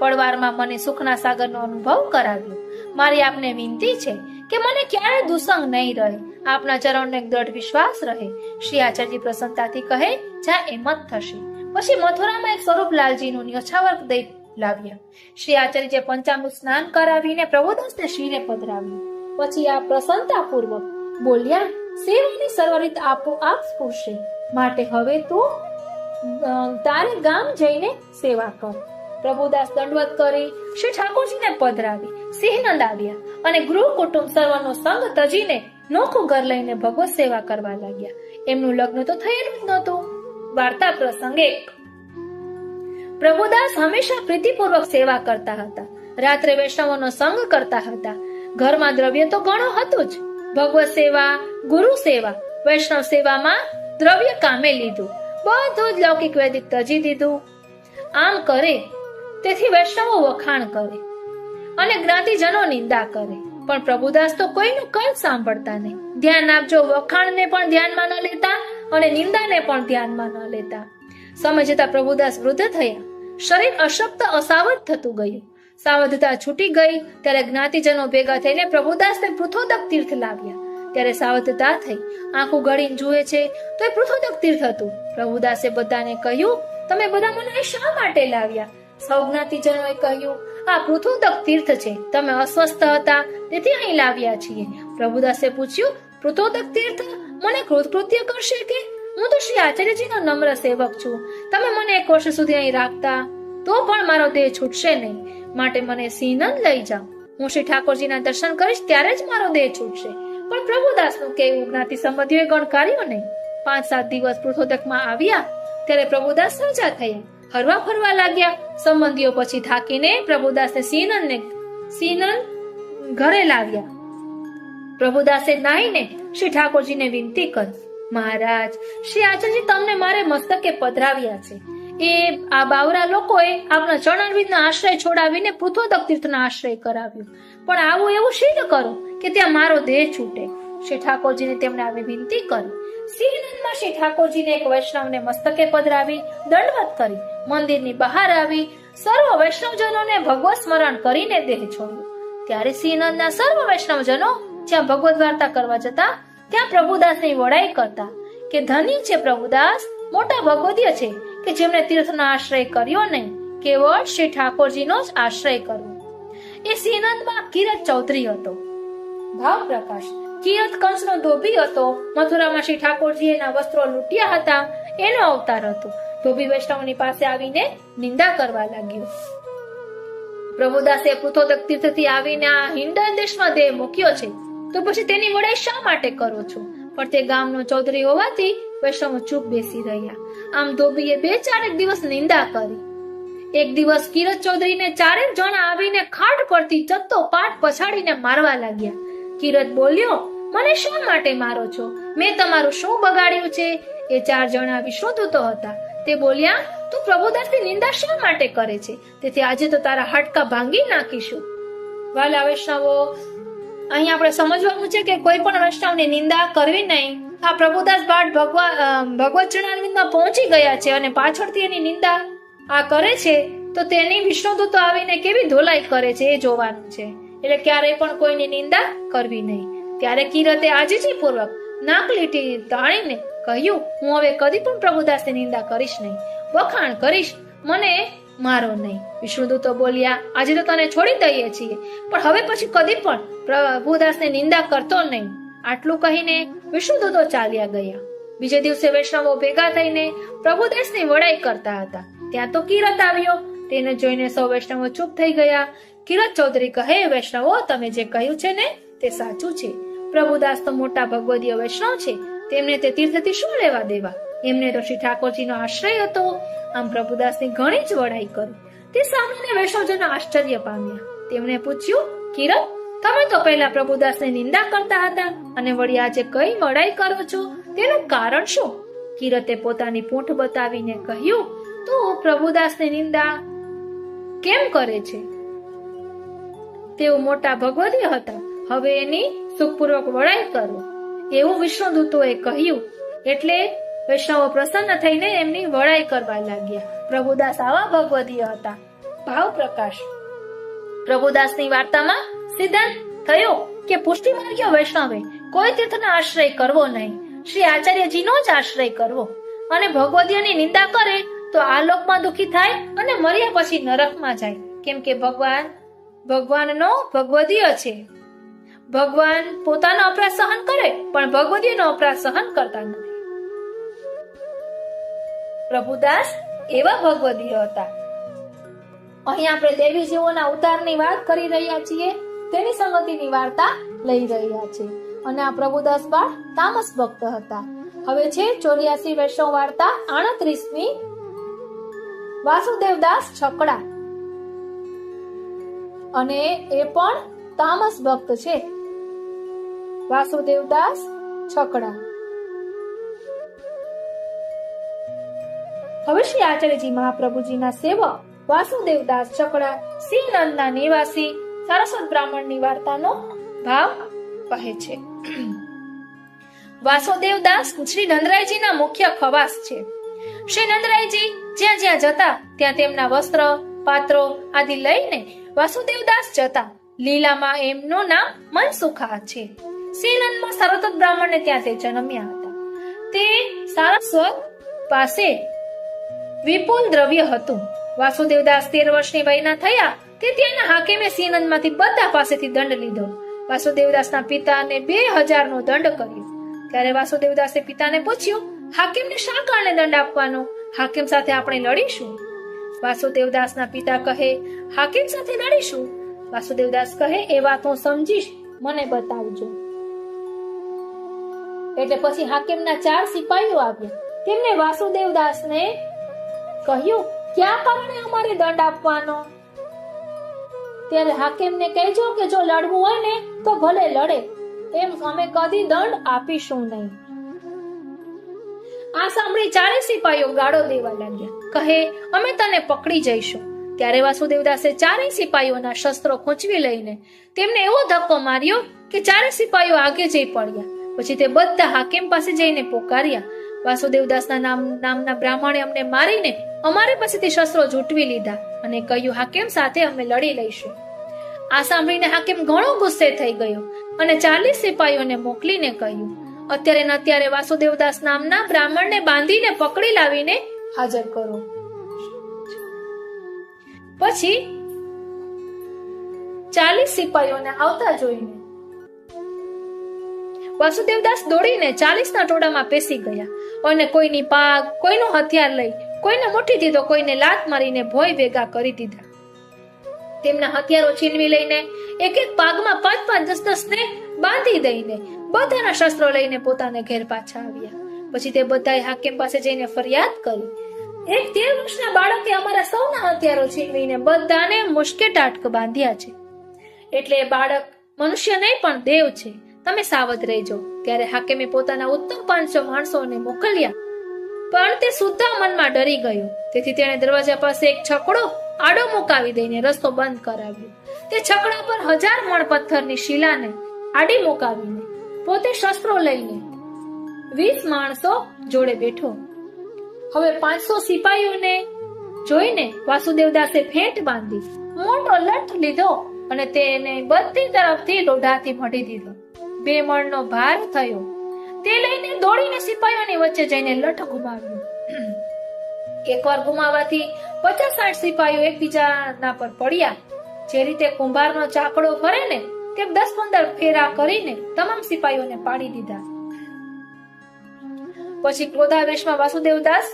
પડવારમાં મને સુખના સાગરનો અનુભવ કરાવ્યો. મારી આપને વિનંતી છે કે મને ક્યારે દુસંગ નહીં રહે. આપના ચરણનો એક દ્રઢ વિશ્વાસ રહે. શ્રી આચાર્યજી પ્રસન્નતાથી કહે, જા એમ જ થશે. પછી મથુરામાં એક સ્વરૂપલાલજીનું ન્યોછાવર દઈ લાવ્યા. શ્રી આચાર્યજીએ પંચામૃત સ્નાન કરાવીને પ્રભુદાસને શિરે પધરાવ્યું. પછી આ પ્રસન્નતાપૂર્વક બોલ્યા, સેવાની સર્વ રીત આપોઆપ સ્ફૂરશે. માટે હવે તું તારે ગામ જઈને સેવા કર. પ્રભુદાસ દંડવત કરી શ્રી ઠાકોરજીને પધરાવી. સિંહનંદ આવ્યા અને ગૃહ કુટુંબ સર્વનો સંગ તજીને નોખું ઘર લઈને ભગવત સેવા કરવા લાગ્યા. એમનું લગ્ન તો થયેલું જ નહોતું. વાર્તા પ્રસંગ 1. પ્રભુદાસ હંમેશા પ્રીતિપૂર્વક સેવા કરતા હતા. રાત્રે વૈષ્ણવોનો સંગ કરતા હતા. ઘરમાં દ્રવ્ય તો ઘણું હતું જ. ભગવત સેવા, ગુરુ સેવા, વૈષ્ણવ સેવામાં દ્રવ્ય કામે લીધું. બધું જ લૌકિક વૈદિક તજી દીધું. આમ કરે તેથી વૈષ્ણવો વખાણ કરે અને જ્ઞાતિજનો નિંદા કરે. પણ પ્રભુદાસ તો કોઈનું કંઈ સાંભળતા નહીં. ધ્યાન આપજો, વખાણને પણ ધ્યાનમાં ન લેતા અને નિંદાને પણ ધ્યાનમાં ન લેતા. સમય જતા પ્રભુદાસ વૃદ્ધ થયા. શરીર અશક્ત અસાવધ થતું ગયું. સાવધતા છૂટી ગઈ ત્યારે જ્ઞાતિજનો ભેગા થઈને પ્રભુદાસને પૃથોદક તીર્થ લાવ્યા. ત્યારે સાવધતા થઈ. આંખું ગળીને જુએ છે તો એ પૃથોદક તીર્થ હતું. પ્રભુદાસે બધાને કહ્યું, તમે બધા મને અહીં શા માટે લાવ્યા? સૌ જ્ઞાતિજનોએ કહ્યું, આ પૃથોદક તીર્થ છે. તમે અસ્વસ્થ હતા તેથી અહીં લાવ્યા છીએ. પ્રભુદાસે પૂછ્યું, પૃથોદક તીર્થ મને કૃતકૃત્ય કરશે કે? હું તો શ્રી આચાર્યજીનો નમ્ર સેવક છું. તમે મને 1 વર્ષ સુધી અહીં રાખતા તો પણ મારો દેહ છૂટશે નહીં. માટે મને સિંહનંદ લઈ જાઓ. હું શ્રી ઠાકોરજીના દર્શન કરીશ ત્યારે જ મારો દેહ છૂટશે. પણ પ્રભુદાસનું કહેવું જ્ઞાતિ સંબંધીઓએ ગણકાર્યું નહીં. 5-7 દિવસ પૃથોદકમાં આવ્યા ત્યારે પ્રભુદાસ સજા થયા. હરવા ફરવા લાગ્યા. સંબંધીઓ પછી થાકીને પ્રભુદાસને સિંહનંદ ઘરે લાવ્યા. પ્રભુદાસે નાહીને શ્રી ઠાકોરજીને વિનંતી કરી, મહારાજ, શ્રી આચાર્યજી તમને મારે મસ્તકે પધરાવ્યા છે. આ બાવરા લોકોએ આપણા ચરણારવિંદનો આશ્રય છોડાવીને પૃથોદક તીર્થનો આશ્રય કરાવ્યો. પણ આવું એવું સિદ્ધ કરો કે ત્યાં મારો દેહ છૂટે. શ્રી ઠાકોરજીને તેમણે આવી વિનંતી કરી. સિંહનંદમાં શ્રી ઠાકોરજીને એક વૈષ્ણવને મસ્તકે પધરાવી દંડવત કરી મંદિરની બહાર આવી સર્વ વૈષ્ણવજનોને ભગવત સ્મરણ કરીને દેહ છોડ્યો. ત્યારે સિંહનંદના સર્વ વૈષ્ણવજનો જ્યાં ભગવત વાર્તા કરવા જતા ત્યાં પ્રભુદાસની વડાઈ કરતા કે ધન્ય છે પ્રભુદાસ, મોટા ભગવદીય છે કે જેમણે તીર્થનો આશ્રય કર્યો નહીં, કેવળ શ્રી ઠાકોરજીનો જ આશ્રય કરવો. એ સિંહનંદમાં કિરત ચૌધરી હતો. ભાવ પ્રકાશ. કિરત કંસનો ધોબી હતો. મથુરામાં શ્રી ઠાકોરજી એના વસ્ત્રો લૂંટ્યા હતા એનો અવતાર હતો. ધોબી વૈષ્ણવની પાસે આવીને નિંદા કરવા લાગ્યો. પ્રભુદાસે પૃથોદક તીર્થથી આવીને આ હિંડન દેશમાં દેહ મૂક્યો છે તો પછી તેની વડાઈ શા માટે કરો છો? પણ તે ગામનો ચૌધરી હોવાથી વૈષ્ણવ ચૂપ બેસી રહ્યા. આમ ધોબીએ 2-4 દિવસ નિંદા કરી. એક દિવસ કિરત ચૌધરીને 4 જણા આવીને ખાટ પરથી ચત્તો પાટ પછાડીને મારવા લાગ્યા. કિરત બોલ્યો, મને શા માટે મારો છો? મેં તમારું શું બગાડ્યું છે? એ 4 જણા વિષ્ણુદૂતો હતા. તે બોલ્યા, તું પ્રભુદાસની નિંદા શા માટે કરે છે? તેથી આજે તો તારા હાડકા ભાંગી નાખીશું. વાલા વૈષ્ણવો, અહીં આપણે સમજવાનું છે કે કોઈ પણ વૈષ્ણવની નિંદા કરવી નહીં. આ પ્રભુદાસ ભાટ ભગવત ચરણારવિંદમાં પહોંચી ગયા છે અને પાછળથી એની નિંદા આ કરે છે તો તેની વિષ્ણુદૂતો આવીને કેવી ધોલાઈ કરે છે એ જોવાનું છે. એટલે ક્યારેય પણ કોઈની નિંદા કરવી નહીં. ત્યારે કિરતે આજીજીપૂર્વક નાક લીટી તાણીને કહ્યું, હું હવે કદી પણ પ્રભુદાસની નિંદા કરીશ નહીં, વખાણ કરીશ, મને મારો નહીં. વિષ્ણુદૂતો બોલ્યા, આજે તો તને છોડી દઈએ છીએ પણ હવે પછી કદી પણ પ્રભુદાસની નિંદા કરતો નહીં. આટલું કહીને વિષ્ણુદૂતો ચાલ્યા ગયા. બીજે દિવસે વૈષ્ણવો ભેગા થઈને પ્રભુદાસની વડાઈ કરતા હતા. ત્યાં તો કિરત આવ્યો. તેને જોઈને સૌ વૈષ્ણવો ચૂપ થઈ ગયા. કિરત ચૌધરી કહે, વૈષ્ણવો, તમે જે કહ્યું છે ને તે સાચું છે. પ્રભુદાસ તો મોટા ભગવદીય વૈષ્ણવ છે. તેમને તે તીર્થથી શું લેવા દેવા? એમને તો શ્રી ઠાકોરજીનો આશ્રય હતો. આમ પ્રભુદાસની ઘણી જ વડાઈ કરી. તે સાંભળીને વૈષ્ણવજનો આશ્ચર્ય પામ્યા. તેમણે પૂછ્યું, કિરત, તમે તો પહેલા પ્રભુદાસની નિંદા કરતા હતા અને વળી આજે કઈ વડાઈ કરો છો? તેનું કારણ શું? કિરતે પોતાની પૂંઠ બતાવીને કહ્યું, તું પ્રભુદાસની નિંદા કેમ કરે છે? તેઓ મોટા ભગવદી હતા, હવે એની સુખપૂર્વક વડાઈ કરો, એવું વિષ્ણુદૂતોએ કહ્યું. એટલે વૈષ્ણવો પ્રસન્ન થઈને એમની વડાઈ કરવા લાગ્યા. પ્રભુદાસ આવા ભગવદીય હતા. ભાવ પ્રકાશ. પ્રભુદાસની વાર્તામાં સિદ્ધાંત થયો કે પુષ્ટિમાર્ગીય વૈષ્ણવે કોઈ તીર્થનો આશ્રય કરવો નહીં, શ્રી આચાર્યજીનો જ આશ્રય કરવો. અને ભગવદીયની નિંદા કરે તો આ લોકમાં દુઃખી થાય અને મર્યા પછી નરકમાં જાય. કેમ કે ભગવાનનો ભગવદીય છે. ભગવાન પોતાનો અપરાધ સહન કરે પણ ભગવદીયનો અપરાધ સહન કરતા નથી. પ્રભુદાસ એવા ભગવદીય હતા. અહીં આપણે દેવીજીઓના ઉતારની વાત કરી રહ્યા છીએ, તેની સંગતિની વાર્તા લઈ રહ્યા છીએ. અને આ પ્રભુદાસ બાળ તામસ ભક્ત હતા. હવે છે 84 વૈષ્ણવ વાર્તા 38મી. વાસુદેવદાસ છકડા, અને એ પણ તામસ ભક્ત છે. વાસુદેવદાસ છકડા. હવે શ્રી આચાર્યજી મહાપ્રભુજીના સેવક વાસુદેવદાસ છકડા શ્રીનંદના નિવાસી સારસ્વત બ્રાહ્મણની વાર્તાનો ભાવ કહે છે. વાસુદેવદાસ શ્રી નંદરાયજીના મુખ્ય ખવાસ છે. શ્રી નંદરાયજી જ્યાં જ્યાં જતા ત્યાં તેમના વસ્ત્ર, પાત્રો આદિ લઈને વાસુદેવદાસ જતા. લીલામાં એમનું નામ મનસુખા છે. શ્રીનંદમાં સારસ્વત બ્રાહ્મણને ત્યાં તે જન્મ્યા હતા. તે સારસ્વત પાસે વિપુલ દ્રવ્ય હતું. વાસુદેવદાસ 13 વર્ષની વયના થયા તે ત્યાંના હાકીમે શ્રીનંદમાંથી બધા પાસેથી દંડ લીધો. વાસુદેવદાસના પિતાને 2000 નો દંડ કર્યો. ત્યારે વાસુદેવદાસે પિતાને પૂછ્યું, હાકીમને શા કારણે દંડ આપવાનો? હાકીમ સાથે આપણે લડીશું. વાસુદેવદાસના પિતા કહે, હાકીમ સાથે લડીશું? વાસુદેવદાસ કહે, એ વાત હું સમજીશ, મને બતાવજો. એટલે પછી હાકીમના 4 સિપાહીઓ આવ્યા. તેમને વાસુદેવદાસને કહ્યું, ક્યાં કારણે અમારે દંડ આપવાનો? ત્યારે હાકીમને કહેજો કે જો લડવું હોય ને તો ભલે લડે, એમ અમે કદી દંડ આપીશું નહીં. આ સાંભળી 4 સિપાહીઓ ગાળો દેવા લાગ્યા. કહે, અમે તને પકડી જઈશું. ત્યારે વાસુદેવદાસે 4 સિપાહીઓના શસ્ત્રો ખૂંચવી લઈને તેમને એવો ધક્કો માર્યો કે 4 સિપાહીઓ આગે જઈ પડ્યા. પછી તે બધા હાકીમ પાસે જઈને પોકાર્યા, વાસુદેવદાસના નામના બ્રાહ્મણે અમને મારીને અમારી પાસેથી શસ્ત્રો ઝૂંટવી લીધા અને કહ્યું, હાકીમ સાથે અમે લડી લઈશું. આ સાંભળીને હાકીમ ઘણો ગુસ્સે થઈ ગયો અને 40 સિપાહીઓને મોકલીને કહ્યું, અત્યારે ને અત્યારે વાસુદેવદાસ નામના બ્રાહ્મણને બાંધીને પકડી લાવીને હાજર કરો. પછી 40 સિપાહીઓને આવતા જોઈને વાસુદેવદાસ દોડીને 40ના ટોળામાં પેસી ગયા અને કોઈની પાગ, કોઈનું હથિયાર લઈ, કોઈને મુઠ્ઠીથી તો કોઈને લાત મારીને ભોય ભેગા કરી દીધા. તેમના હથિયારો છીનવી લઈને એક એક પાગમાં 5-5, 10-10 ને બાંધી દઈને બધાના શસ્ત્રો લઈને પોતાને ઘેર પાછા આવ્યા. પછી તે બધાએ હાકીમ પાસે જઈને ફરિયાદ કરી, એક 13 વર્ષના બાળકે અમારા સૌના હથિયારો છીનવીને બધાને મુશ્કે ટાટક બાંધ્યા છે. એટલે બાળક મનુષ્ય નહીં પણ દેવ છે, તમે સાવધ રહેજો. ત્યારે હાકીમે પોતાના ઉત્તમ 500 માણસોને મોકલ્યા, પણ તે સુદ્ધા મનમાં ડરી ગયો. તેથી તેણે દરવાજા પાસે એક છકડો આડો મુકાવી દઈને રસ્તો બંધ કરાવ્યો. તે છકડા પર 1000 મણ પથ્થરની શિલાને આડી મુકાવીને પોતે શસ્ત્રો લઈને 20 માણસો જોડે બેઠો. હવે 500 સિપાહીઓને જોઈને વાસુદેવદાસે ફેંટ બાંધી મોટો લઠ લીધો અને તેને બધી તરફથી લોઢાથી મઢી દીધો. 2 મણનો ભાર થયો. તે લઈને દોડીને સિપાહીઓની વચ્ચે જઈને લઠ ઘુમાવ્યો. એકવાર ઘુમાવાથી 50-60 સિપાહીઓ એકબીજાના પર પડ્યા. જે રીતે કુંભારનો ચાકડો ફરે ને તેમ 10-15 ફેરા કરીને તમામ સિપાહીઓને પાડી દીધા. પછી ક્રોધાવેશમાં વાસુદેવદાસ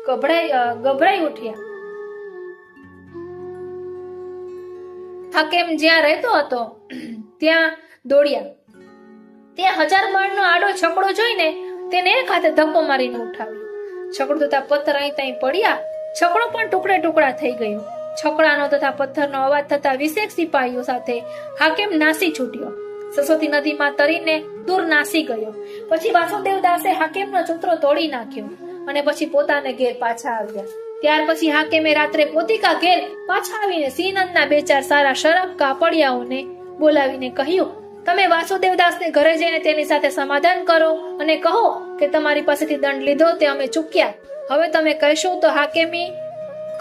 ગભરાઈ ઉઠ્યા. હાકીમ જ્યાં રહેતો હતો ત્યાં દોડ્યા. ત્યાં 1000 મણનો આડો છકડો જોઈને તેને એક હાથે ધક્કો મારીને ઉઠાવ્યો. છકડો તથા પથ્થર અહીં ત્યાં પડ્યા. છકડો પણ ટુકડે ટુકડા થઈ ગયો. છકડાનો તથા પથ્થરનો અવાજ થતા 20 સિપાહીઓ સાથે હાકીમ નાસી છૂટ્યો. સરસ્વતી નદીમાં તરીને દૂર નાસી ગયો. પછી વાસુદેવદાસે હાકીમનો ચૂતરો તોડી નાખ્યો અને પછી પોતાને ઘેર પાછા આવ્યા. ત્યાર પછી હાકેમે રાત્રે પોતિકા ઘેર પાછા આવીને સિંહનંદના બે ચાર સારા શરફ કાપડિયાઓને બોલાવીને કહ્યું, તમે વાસુદેવદાસને ઘરે જઈને તેની સાથે સમાધાન કરો અને કહો કે તમારી પાસેથી દંડ લીધો તે અમે ચૂક્યા. હવે તમે કહેશો તો હાકેમી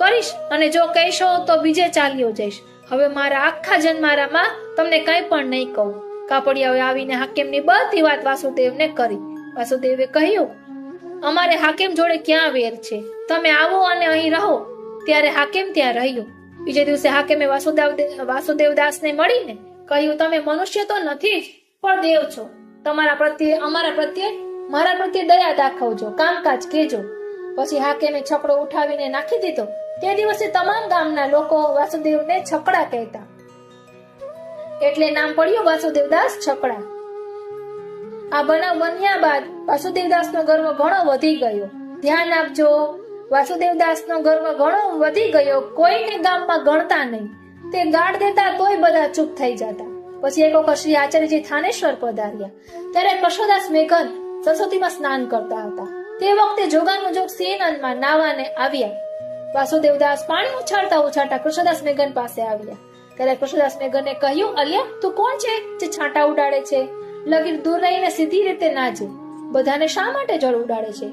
કરીશ અને જો કહેશો તો બીજે ચાલ્યો જઈશ. હવે મારા આખા જન્મારામાં તમને કંઈ પણ નહીં કહું. કાપડિયાઓએ આવીને હાકેમની બધી વાત વાસુદેવને કરી. વાસુદેવે કહ્યું, અમારે હાકેમ જોડે ક્યાં વેર છે? તમે આવો અને અહીં રહો. ત્યારે હાકેમ ત્યાં રહ્યો. બીજે દિવસે હાકેમે વાસુદેવદાસને મળીને કહ્યું, તમે મનુષ્ય તો નથી જ પણ દેવ છો. તમારા પ્રત્યે મારા પ્રત્યે દયા દાખવજો, કામકાજ કેજો. પછી હાકેમે છકડો ઉઠાવીને નાખી દીધો. તે દિવસે તમામ ગામના લોકો વાસુદેવને છકડા કહેતા, એટલે નામ પડ્યું વાસુદેવદાસ છકડા. આ બનાવ બન્યા બાદ વાસુદેવદાસનો ગર્વ ઘણો વધી ગયો. ધ્યાન આપજો, વાસુદેવદાસનો ગર્વ ઘણો વધી ગયો. કોઈને ગામમાં ગણતા નહીં. તે ગાળ દેતા તોય બધા ચૂપ થઈ જતા. પછી એક વખત શ્રી આચાર્યજી થાનેશ્વર પધાર્યા. ત્યારે કૃષ્ણદાસ મેઘન સરસ્વતીમાં સ્નાન કરતા હતા. તે વખતે જોગાનું જોગ સિંહનંદમાં નાવાને આવ્યા. વાસુદેવદાસ પાણી ઉછાળતા કૃષ્ણદાસ મેઘન પાસે આવ્યા. ત્યારે કૃષ્ણદાસ મેઘને કહ્યું, અલ્યા તું કોણ છે જે છાંટા ઉડાડે છે? લગીર દૂર રહીને સીધી રીતે નાજે. બધાને શા માટે જળ ઉડાડે છે?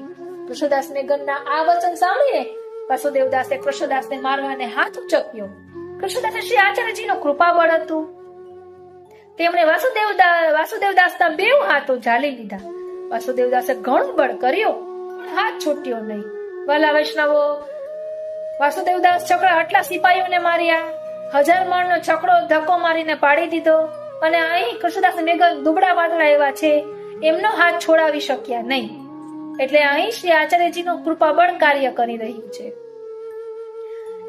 કૃષ્ણદાસ મેઘનના આ વચન સાંભળીને વાસુદેવદાસે કૃષ્ણદાસને મારવાને હાથ ઉચક્યો. કૃષ્ણદાસે શ્રી આચાર્યજીનું કૃપાબળ હતું. તેમણે વાસુદેવદાસના બેઉ હાથો ઝાલી લીધા. વાસુદેવદાસે ઘણું બળ કર્યો પણ હાથ છૂટ્યો નહીં. વાલા વૈષ્ણવો, વાસુદેવદાસ છકડા આટલા સિપાહીઓને માર્યા. 1000 મણનો છકડો ધક્કો મારીને પાડી દીધો અને અહીં કૃષ્ણદાસ મેઘન દુબળા પાતળા એવા છે, એમનો હાથ છોડાવી શક્યા નહીં. એટલે અહીં શ્રી આચાર્યજીનું કૃપાબળ કાર્ય કરી રહ્યું છે.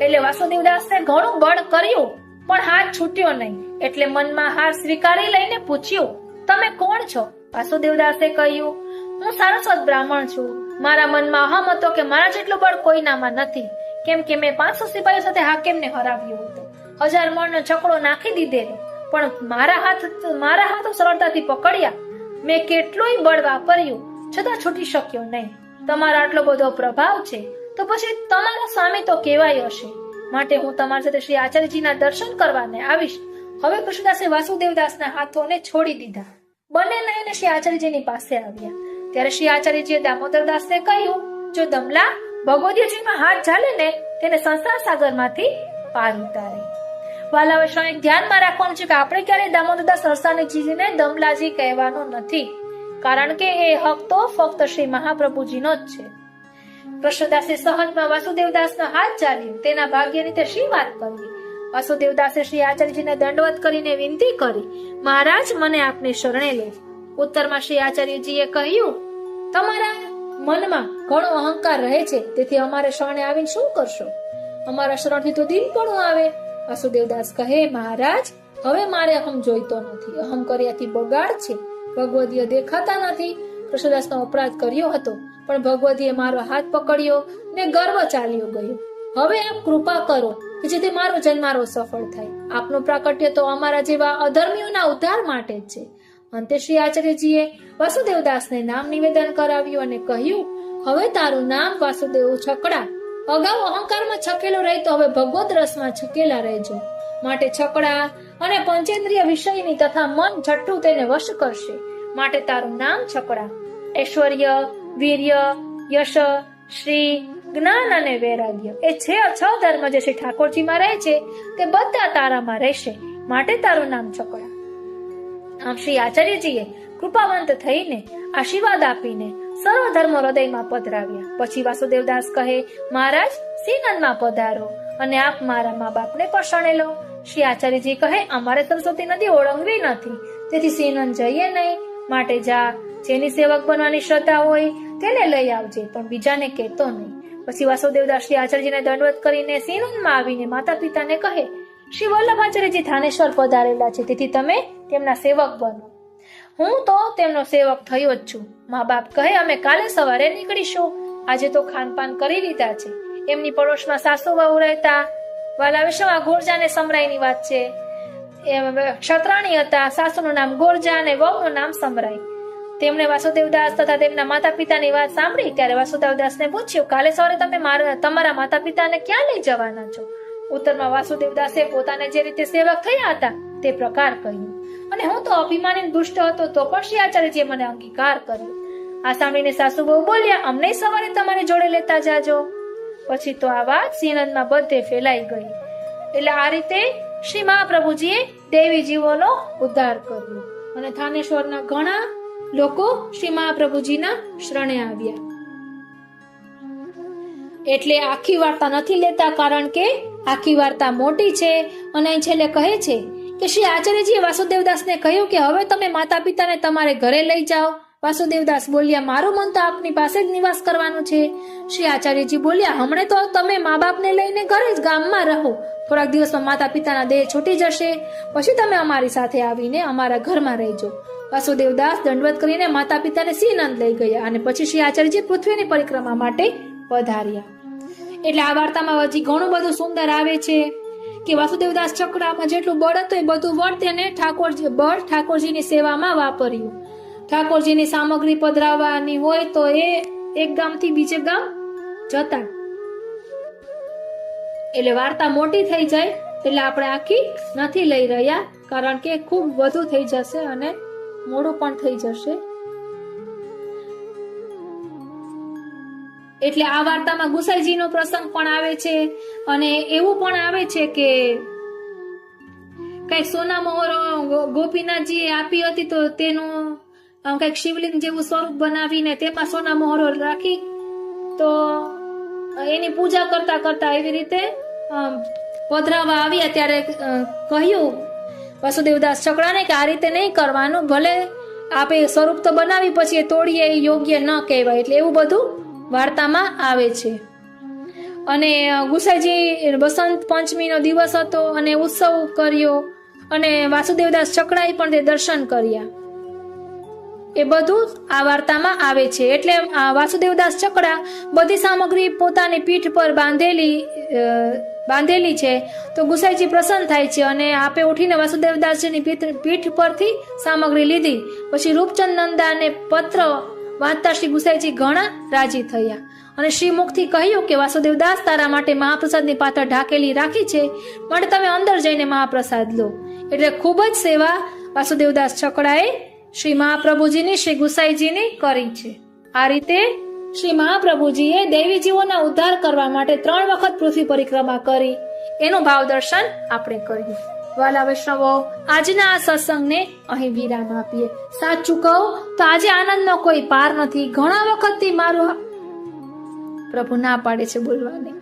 એટલે વાસુદેવદાસને ઘણું બળ કર્યું પણ હાથ છૂટ્યો નહીં. એટલે મનમાં હાર સ્વીકારી લઈને પૂછ્યું, તમે કોણ છો? વાસુદેવદાસે કહ્યું, હું સારસ્વત બ્રાહ્મણ છું. મારા મનમાં અહમ હતો કે મારા જેટલું બળ કોઈનામાં નથી, કેમ કે મેં 500 સિપાહીઓ સાથે હાકેમને હરાવ્યો હતો. 1000 મણનો છકડો નાખી દીધેલો, પણ મારા હાથો સરળતાથી પકડ્યા. મેં કેટલુંય બળ વાપર્યું છતાં છૂટી શક્યો નહીં. તમારો આટલો બધો પ્રભાવ છે તો પછી તમારા સ્વામી તો કેવાય હશે. માટે હું તમારી સાથે શ્રી આચાર્યજીના દર્શન કરવાને આવીશ. હવે કૃષ્ણદાસે વાસુદેવદાસના હાથોને છોડી દીધા. બંને લઈને શ્રી આચાર્યજીની પાસે આવ્યા. ત્યારે શ્રી આચાર્યજીએ દામોદરદાસને કહ્યું, જો દમલા ભગવદીજીમાં હાથ ઝાલે ને તેને સંસાર સાગરમાંથી પાર ઉતારે. વાલા વૈષ્ણવ, એક ધ્યાનમાં રાખવાનું છે કે આપણે ક્યારેય દામોદરદાસ સરસાણીજીને દમલાજી કહેવાનો નથી, કારણ કે એ હક તો ફક્ત શ્રી મહાપ્રભુજીનો જ છે. કૃષ્ણદાસે સહજમાં વાસુદેવદાસનો હાથ ઝાલ્યો. તેના ભાગ્યની તે શી વાત કરવી. વાસુદેવદાસે શ્રી આચાર્યજીને દંડવત કરીને વિનંતી કરી, મહારાજ મને આપની શરણે લે. ઉત્તરમાં શ્રી આચાર્યજીએ કહ્યું, તમારા મનમાં ઘણો અહંકાર રહે છે, તેથી અમારે શરણે આવીને શું કરશો? અમારા શરણથી તો દિનપણું આવે. વાસુદેવદાસ કહે, મહારાજ હવે મારે અહમ જોઈતો નથી. અહમ કર્યાથી બગાડ છે. ભગવદીય દેખાતા નથી. કૃષ્ણદાસનો અપરાધ કર્યો હતો, પણ ભગવદીએ મારો હાથ પકડ્યો ને ગર્વ ચાલ્યો ગયો. હવે આપ કૃપા કરો કે જેથી મારો જન્મારો સફળ થાય. આપનું પ્રાકટ્ય તો અમારા જેવા અધર્મીઓના ઉદ્ધાર માટે જ છે. અંતે શ્રી આચાર્યજીએ વાસુદેવદાસને નામ નિવેદન કરાવ્યું અને કહ્યું, હવે તારું નામ વાસુદેવ છકડા. અગાઉ અહંકારમાં છકેલો રહેતો, હવે ભગવત રસમાં છકેલા રહેજો. માટે છકડા અને પંચેન્દ્રિય વિષયની તથા મન છઠ્ઠું તેને વશ કરશે. માટે તારું નામ છકડા. ઐશ્વર્ય, વીર્ય, યશ, શ્રી, જ્ઞાન અને વૈરાગ્ય એ 6 ધર્મ જે શ્રી ઠાકોરજીમાં રહે છે તે બધા તારામાં રહેશે. માટે તારું નામ છકડા. આમ શ્રી આચાર્યજીએ કૃપાવંત થઈને આશીર્વાદ આપીને સર્વ ધર્મ હૃદયમાં પધરાવ્યા. પછી વાસુદેવદાસ કહે, મહારાજ સિંહનંદમાં પધારો અને આપ મારા મા બાપને પણ શરણે લો. શ્રી આચાર્યજી કહે, અમારે સરસ્વતી નદી ઓળંગવી નથી, તેથી સિંહનંદ જઈએ નહીં. માટે જા, જેની સેવક બનવાની શ્રદ્ધા હોય તેને લઈ આવજે, પણ બીજાને કહેતો નહીં. પછી વાસુદેવદાસ શ્રી આચાર્યજીને દંડવત કરીને સિંહનંદમાં આવીને માતા પિતાને કહે, શ્રી વલ્લભાચાર્યજી થાનેશ્વર પધારેલા છે, તેથી તમે તેમના સેવક બનો. હું તો તેમનો સેવક થયો જ છું. મા બાપ કહે, અમે કાલે સવારે નીકળીશું. આજે તો ખાનપાન કરી લીધા છે. એમની પડોશમાં સાસુ વહુ રહેતા. વાલા વિશ્વમાં ગોરજા ને સમરાઈની વાત છે. એ ક્ષત્રાણી હતા. સાસુનું નામ ગોરજા અને વહુનું નામ સમરાઈ. તેમણે વાસુદેવદાસ તથા તેમના માતા પિતાની વાત સાંભળી ત્યારે વાસુદેવદાસને પૂછ્યું, કાલે સવારે તમે તમારા માતા પિતાને ક્યાં લઈ જવાના છો? ઉત્તરમાં વાસુદેવદાસે પોતાને જે રીતે સેવક થયા હતા તે પ્રકાર કહ્યું, અને હું તો અભિમાની દુષ્ટ હતો તો પણ શ્રી આચાર્યજીએ મને અંગીકાર કર્યો. આ સાંભળીને સાસુ બહુ બોલ્યા, અમને સવારે તમારી જોડે લેતા જાજો. પછી તો આ વાત શ્રીનંદમાં બધે ફેલાઈ ગઈ. એટલે આ રીતે શ્રી મહાપ્રભુજીએ દેવી જીવોનો ઉદ્ધાર કર્યો અને થાનેશ્વરના ઘણા લોકો શ્રી મહાપ્રભુજીના શરણે આવ્યા. એટલે આખી વાર્તા નથી લેતા, કારણ કે આખી વાર્તા મોટી છે. અને છેલ્લે કહે છે કે શ્રી આચાર્યજીએ વાસુદેવદાસને કહ્યું કે હવે તમે માતા પિતાને તમારે ઘરે લઈ જાઓ. વાસુદેવદાસ બોલ્યા, મારું મન તો આપની પાસે જ નિવાસ કરવાનું છે. શ્રી આચાર્યજી બોલ્યા, હમણે તો તમે મા બાપને લઈને ઘરે જ ગામમાં રહો. થોડાક દિવસમાં માતા પિતાના દેહ છૂટી જશે, પછી તમે અમારી સાથે આવીને અમારા ઘરમાં રહેજો. વાસુદેવદાસ દંડવત કરીને માતા પિતાને શ્રીનંદ લઈ ગયા અને પછી શ્રી આચાર્યજી પૃથ્વીની પરિક્રમા માટે પધાર્યા. એટલે આ વાર્તામાં હજી ઘણું બધું સુંદર આવે છે કે વાસુદેવદાસ ચક્રામાં જેટલું બળ હતું એ બધું બળ તેને ઠાકોરજીની સેવામાં વાપર્યું. ઠાકોરજીની સામગ્રી પધરાવવાની હોય તો એ એક ગામથી બીજે ગામ જતા. એટલે વાર્તા મોટી થઈ જાય એટલે આપણે આખી નથી લઈ રહ્યા, કારણ કે ખૂબ વધુ થઈ જશે અને મોડું પણ થઈ જશે. એટલે આ વાર્તામાં ગુસાઈજીનો પ્રસંગ પણ આવે છે અને એવું પણ આવે છે કે કઈક સોના મોહરો ગોપીનાથજીએ આપી હતી તો તેનું કઈક શિવલિંગ જેવું સ્વરૂપ બનાવીને તેમાં સોના મોહરો રાખી તો એની પૂજા કરતા કરતા એવી રીતે પધરાવા આવ્યા ત્યારે કહ્યું વાસુદેવદાસ ચક્રાને કે આ રીતે નહીં કરવાનું, ભલે આપે સ્વરૂપ તો બનાવી પછી એ તોડીએ એ યોગ્ય ન કહેવાય. એટલે એવું બધું વાર્તામાં આવે છે. અને ગુસાઈજી વસંત પંચમીનો દિવસ હતો અને ઉત્સવ કર્યો અને વાસુદેવદાસ ચક્રાએ પણ તે દર્શન કર્યા. એ બધું આ વાર્તામાં આવે છે. એટલે વાસુદેવદાસ ચક્રા બધી સામગ્રી પોતાની પીઠ પર બાંધેલી છે તો ગુસાઈજી પ્રસન્ન થાય છે અને આપે ઉઠીને વાસુદેવદાસજીની પીઠ પરથી સામગ્રી લીધી. પછી રૂપચંદ નંદાને પત્ર વાંચતા શ્રી ગુસાઈજી ઘણા રાજી થયા અને શ્રી મુખથી કહ્યું કે વાસુદેવદાસ તારા માટે મહાપ્રસાદની પાત્ર ઢાંકેલી રાખી છે, માટે તમે અંદર જઈને મહાપ્રસાદ લો. એટલે ખૂબ જ સેવા વાસુદેવદાસ ચક્રાએ શ્રી મહાપ્રભુજીની શ્રી ગુસાઈજીની કરી છે. આ રીતે શ્રી મહાપ્રભુજીએ દેવી જીવોના ઉદ્ધાર કરવા માટે 3 વખત પૃથ્વી પરિક્રમા કરી એનું ભાવ દર્શન આપણે કર્યું. વાલા વૈષ્ણવો, આજના આ સત્સંગને અહીં વિરામ આપીએ. સાચું કહું તો આજે આનંદનો કોઈ પાર નથી. ઘણા વખતથી મારું પ્રભુ ના પાડે છે બોલવાની.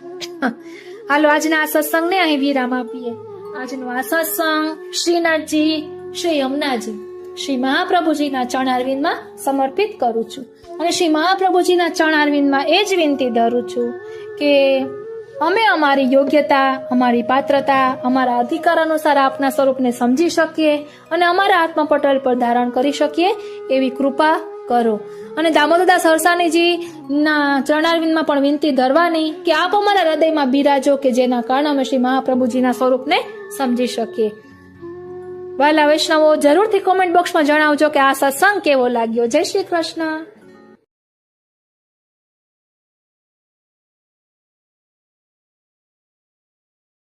હાલો આજના આ સત્સંગને અહીં વિરામ આપીએ. આજનો આ સત્સંગ શ્રીનાથજી, શ્રી યમુનાજી, શ્રી મહાપ્રભુજીના ચરણારવિંદમાં સમર્પિત કરું છું અને શ્રી મહાપ્રભુજીના ચરણારવિંદમાં એ જ વિનંતી ધરું છું કે અમે અમારી યોગ્યતા, અમારી પાત્રતા, અમારા અધિકાર અનુસાર આપના સ્વરૂપને સમજી શકીએ અને અમારા આત્મપટલ પર ધારણ કરી શકીએ એવી કૃપા કરો. અને દામોદરદાસ હરસાણીજી ના ચરણારવિંદમાં પણ વિનંતી ધરવાની કે આપ અમારા હૃદયમાં બિરાજો કે જેના કારણે અમે શ્રી મહાપ્રભુજીના સ્વરૂપને સમજી શકીએ. વાલા વૈષ્ણવો, જરૂરથી કોમેન્ટ બોક્સમાં જણાવજો કે આ સત્સંગ કેવો લાગ્યો. જય શ્રી કૃષ્ણ.